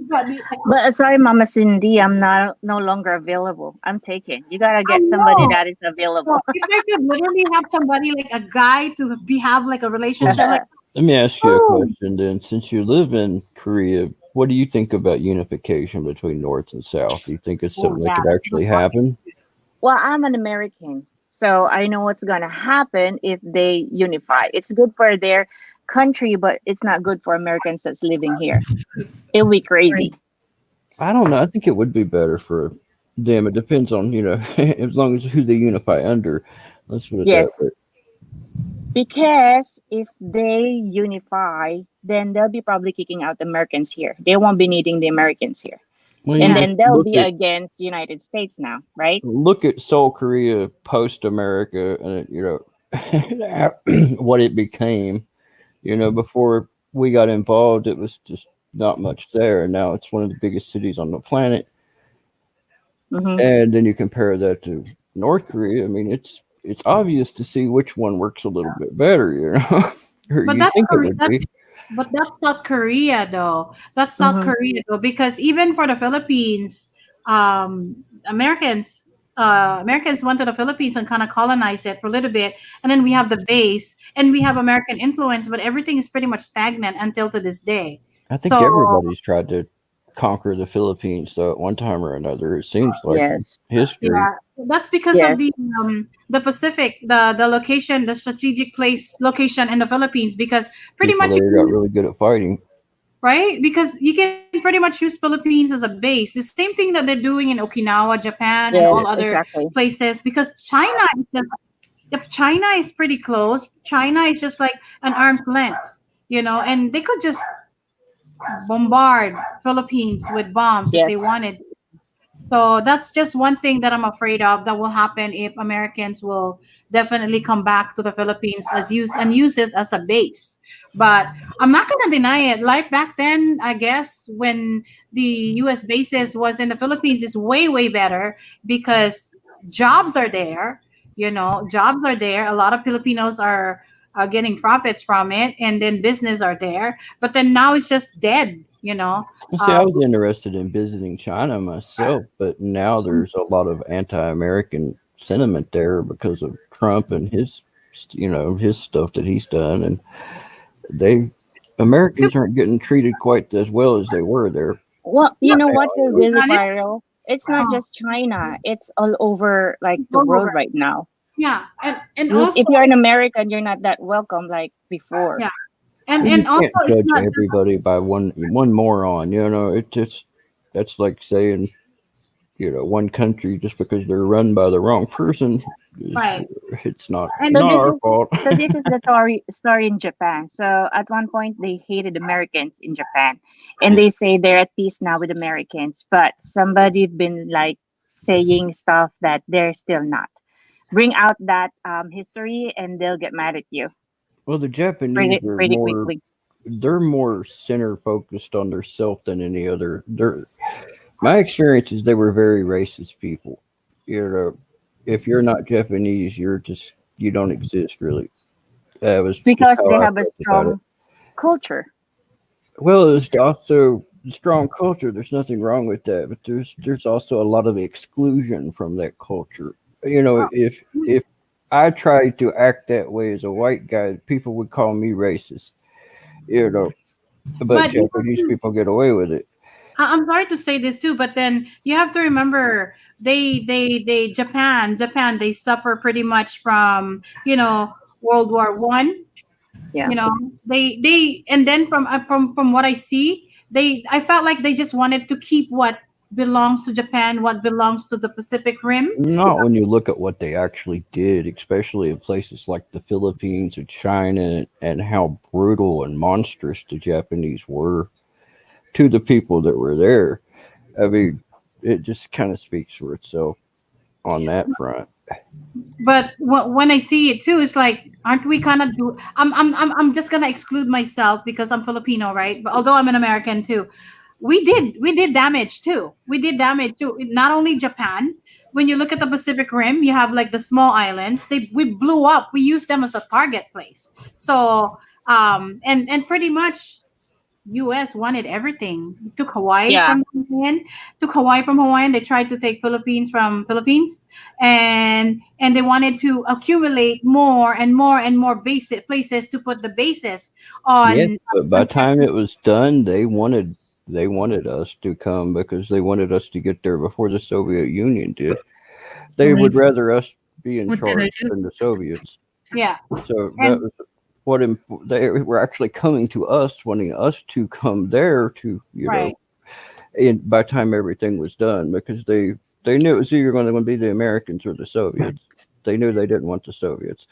But But sorry, Mama Cindy, I'm not no longer available. I'm taken. You gotta I get somebody know. that is So available. if I could literally have somebody like a guy to have like a Well, relationship, like, let me ask you a oh, question then. Since you live in Korea, what do you think about unification between North and South? Do you think it's oh something that yeah, could that's a actually good one. happen? Well, I'm an American, so I know what's gonna happen if they unify. It's good for their country, but it's not good for Americans that's living here. It'll be crazy. I don't know. I think it would be better for them. It depends on, as long as who they unify under. Let's put it that Yes, way. because if they unify, then they'll be probably kicking out Americans here. They won't be needing the Americans here, Well, and Yeah. then they'll be against United States now, right? look at Seoul, Korea post America, and what it became. Before we got involved, it was just not much there, and now it's one of the biggest cities on the planet. Hmm. And then you compare that to North Korea. I mean, it's obvious to see which one works a little bit better. Or But you that's think it Korea. would be. But that's South Korea, though. That's South Hmm. Korea, though, because even for the Philippines, Americans, Americans went to the Philippines and kind of colonized it for a little bit, and then we have the base, and we have American influence, but everything is pretty much stagnant until to this day. I think So everybody's tried to conquer the Philippines, though, at one time or another. It seems like in Yes, history, yeah, that's because of yes, the Pacific, the location, the strategic place location in the Philippines, because pretty people much you there got can really good at fighting. right? Because you can pretty much use Philippines as a base. The same thing that they're doing in Okinawa, Japan, and all yes, other exactly. places. Because China is just, if China is pretty close, China is just like an arm's length, and they could just bombard Philippines with bombs if they Yes. wanted. So that's just one thing that I'm afraid of that will happen if Americans will definitely come back to the Philippines use it as a base. But I'm not gonna deny it. Life back then, I guess, when the US bases was in the Philippines is way better because jobs are there, jobs are there. A lot of Filipinos are getting profits from it and then business are there. But then now it's just dead. Well, see, I Uh, was interested in visiting China myself, but now there's a lot of anti-American sentiment there because of Trump and his, his stuff that he's done, and they Americans aren't getting treated quite as well as they were there. Well, you Yeah, know what will you really got it. viral? It's not just China. It's all over like the All over. world right now. Yeah, and If also, you're an American, you're not that welcome like before. yeah, Well, you and also, can't it's judge not just everybody by one moron. It just that's like saying one country just because they're run by the wrong person. Is, right. it's not And So not this our is fault. the story in Japan. So at one point they hated Americans in Japan, and Yeah. they say they're at peace now with Americans. But somebody been like saying stuff that they're still not. Bring out that history, and they'll get mad at you Well, the Japanese pretty are pretty more quickly. they're more center focused on their self than any other. My experience is they were very racist people. You know, if you're not Japanese, you don't exist really. That was just Because how they I have a felt about it. strong culture. Well, there's also strong culture. There's nothing wrong with that, but there's also a lot of exclusion from that culture. If I tried to act that way as a white guy, people would call me racist. You know, but But you have Japanese to, people get away with it. I'm sorry to say this too, but then you have to remember they Japan they suffer pretty much from World War I. Yeah. They and then from what I see, I felt like they just wanted to keep what belongs to Japan, what belongs to the Pacific Rim. Not when you look at what they actually did, especially in places like the Philippines or China, and how brutal and monstrous the Japanese were to the people that were there. I mean, it just kind of speaks for itself on that front. But when I see it too, it's like, aren't we kind of do? I'm just gonna exclude myself because I'm Filipino, right? But although I'm an American too, we did damage too. We did damage too. Not only Japan. When you look at the Pacific Rim, you have like the small islands. We blew up. We used them as a target place. So and pretty much US wanted everything. Took Hawaii Yeah. from Hawaiian, took Hawaii from Hawaiian. They tried to take Philippines from Philippines, and they wanted to accumulate more and more and more basic places to put the basis Yes, but by on the time it was done, they wanted us to come because they wanted us to get there before the Soviet Union did. They So would rather us be in what did I charge do? than the Soviets. yeah. So that And was they were actually coming to us, wanting us to come there to, right, and by the time everything was done, because they knew it was either going to be the Americans or the Soviets. They knew they didn't want the Soviets.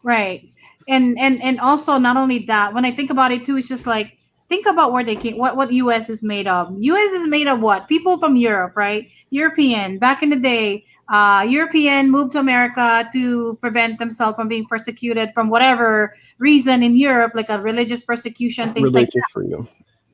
right. And also not only that, when I think about it too, it's just like, think about where they came, what US is made of. US is made of what? People from Europe, right? European. Back in the day, European moved to America to prevent themselves from being persecuted from whatever reason in Europe, like a religious persecution, things like Religious freedom.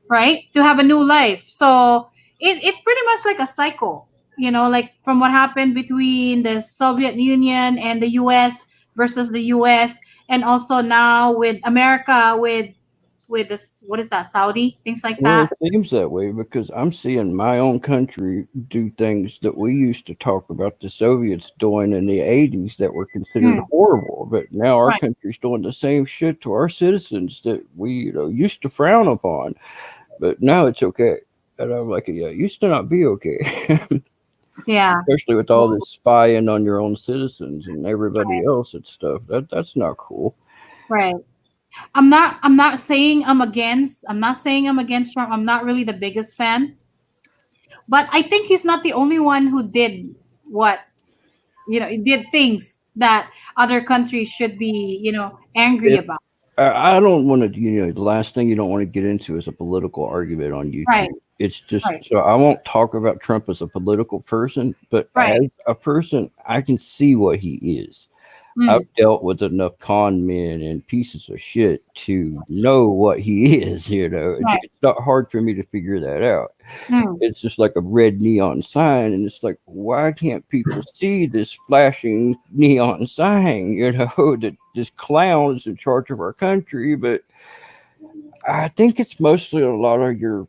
right? To have a new life. So it's pretty much like a cycle, like from what happened between the Soviet Union and the US versus the US, and also now with America with this, what is that, Saudi, things like Well, it that. seems that way because I'm seeing my own country do things that we used to talk about the Soviets doing in the 80s that were considered Hmm, horrible. But now our right, country's doing the same shit to our citizens that we, used to frown upon. But now it's okay. And I'm like, yeah, it used to not be okay. yeah, Especially with all this spying on your own citizens and everybody else and stuff. That's not cool. right. I'm not saying I'm against Trump. I'm not really the biggest fan, but I think he's not the only one who did what, did things that other countries should be, angry If about. I don't want to, the last thing you don't want to get into is a political argument on Right, YouTube. It's just right, so I won't talk about Trump as a political person, but right. as a person, I can see what he is. I've Mm, dealt with enough con men and pieces of shit to know what he is. right. It's not hard for me to figure that out. Mm, It's just like a red neon sign, and it's like, why can't people see this flashing neon sign? That this clown is in charge of our country. But I think it's mostly a lot of your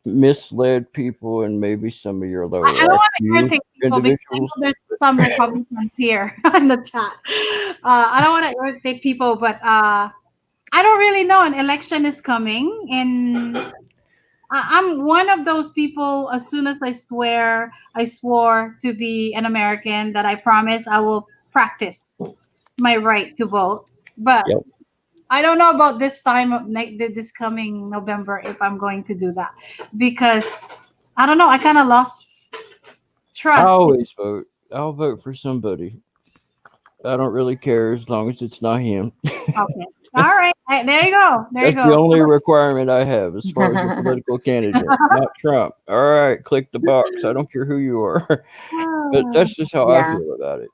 misled people and maybe some of your I lower don't want to IQ irritate people because I know individuals. there's some Republicans here in the chat. I don't want to irritate people, but I don't really know. An election is coming, and I'm one of those people. As soon as I swore to be an American, that I promise I will practice my right to vote. But Yep. I don't know about this time of this coming November if I'm going to do that because I don't know. I kind of lost I trust. always vote. I'll vote for somebody. I don't really care as long as it's not him. Okay. All right. There you go. There you That's the go. only requirement I have as far as a political candidate, not Trump. All right, click the box. I don't care who you are. But that's just how I Yeah. feel about it.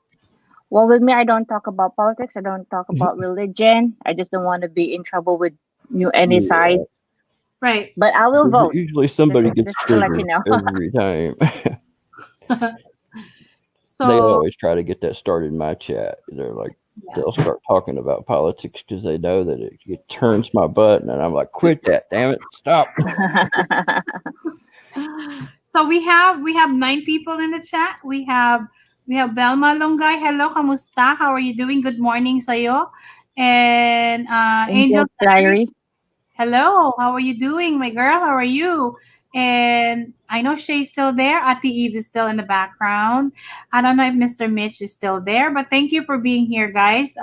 Well, with me, I don't talk about politics. I don't talk about religion. I just don't want to be in trouble with any Yeah. sides. Right. But I will vote. Usually somebody gets Just to let you triggered know. every time. They So always try to get that started in my chat. They're like, yeah. they'll start talking about politics because they know that it turns my butt, and I'm like, quit that, damn it, stop. So we have 9 people in the chat. We have Belma Longay. Hello, kamusta? How are you doing? Good morning sa'yo. And Angel Angel's Diary. hello, how are you doing, my girl? How are you? And I know Shay's still there. Ati Eve is still in the background. I don't know if Mr. Mitch is still there, but thank you for being here, guys.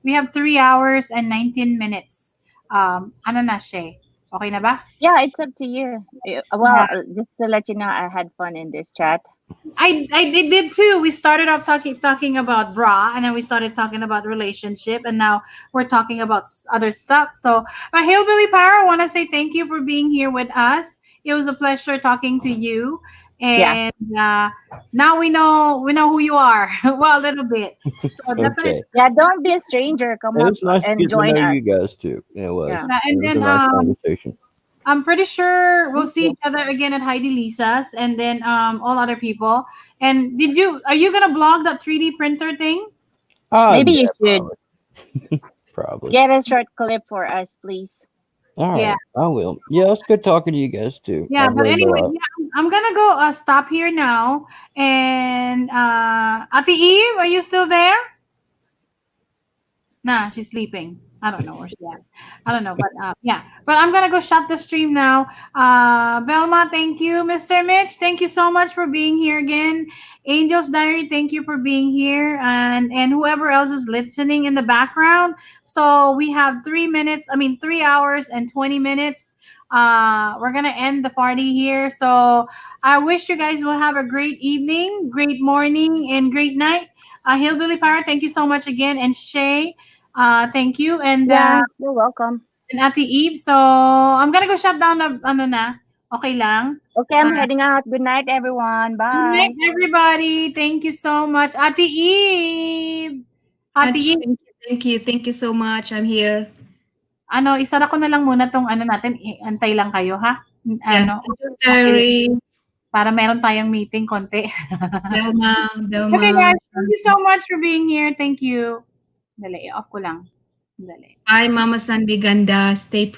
We have 3 hours and 19 minutes. Ano na, Shay? Okay na ba? Yeah, it's up to you. Well, just to let you know, I had fun in this chat. I did too. We started off talking about bra, and then we started talking about relationship, and now we're talking about other stuff. So, my Hillbilly Power, I want to say thank you for being here with us. It was a pleasure talking to you, and now we know who you are. Well, a little bit. So definitely. Okay. Yeah, don't be a stranger. Come It up was nice and getting to join know us. you guys too. It was. Yeah. And It was then a nice conversation. I'm pretty sure we'll see each other again at Heidi Lisa's, and then all other people. And are you gonna blog that 3D printer thing? Maybe you Yeah, should probably. get a short clip for us, please. All right, Yeah. I will. Yeah, it's good talking to you guys too. Yeah, I've but learned a anyway, lot. I'm gonna go stop here now. And Ate Eve, are you still there? Nah, she's sleeping. I don't know where she's at. I don't know, but yeah. But I'm gonna go shut the stream now. Velma, thank you. Mr. Mitch, thank you so much for being here again. Angel's Diary, thank you for being here, and whoever else is listening in the background. So we have 3 hours and 20 minutes. We're gonna end the party here. So I wish you guys will have a great evening, great morning, and great night. Hillbilly Pirate, thank you so much again, and Shay. Thank you. And Yeah, you're welcome. Ate Eve. So, I'm gonna go shut down the ano na. Okay lang? Okay, I'm heading out. Good night, everyone. Good night, Bye. everybody. Thank you so much. Ate Eve. Ate Mitch, Eve. thank you so much. I'm here. Isara ko na lang muna tong natin. Antay lang kayo, ha? Yeah, Angel's Diary, Para meron tayong meeting konti. Belma. Okay, guys. Thank you so much for being here. Thank you. Dali, off ko lang. Dali. Bye, Mama Sandy Ganda. Stay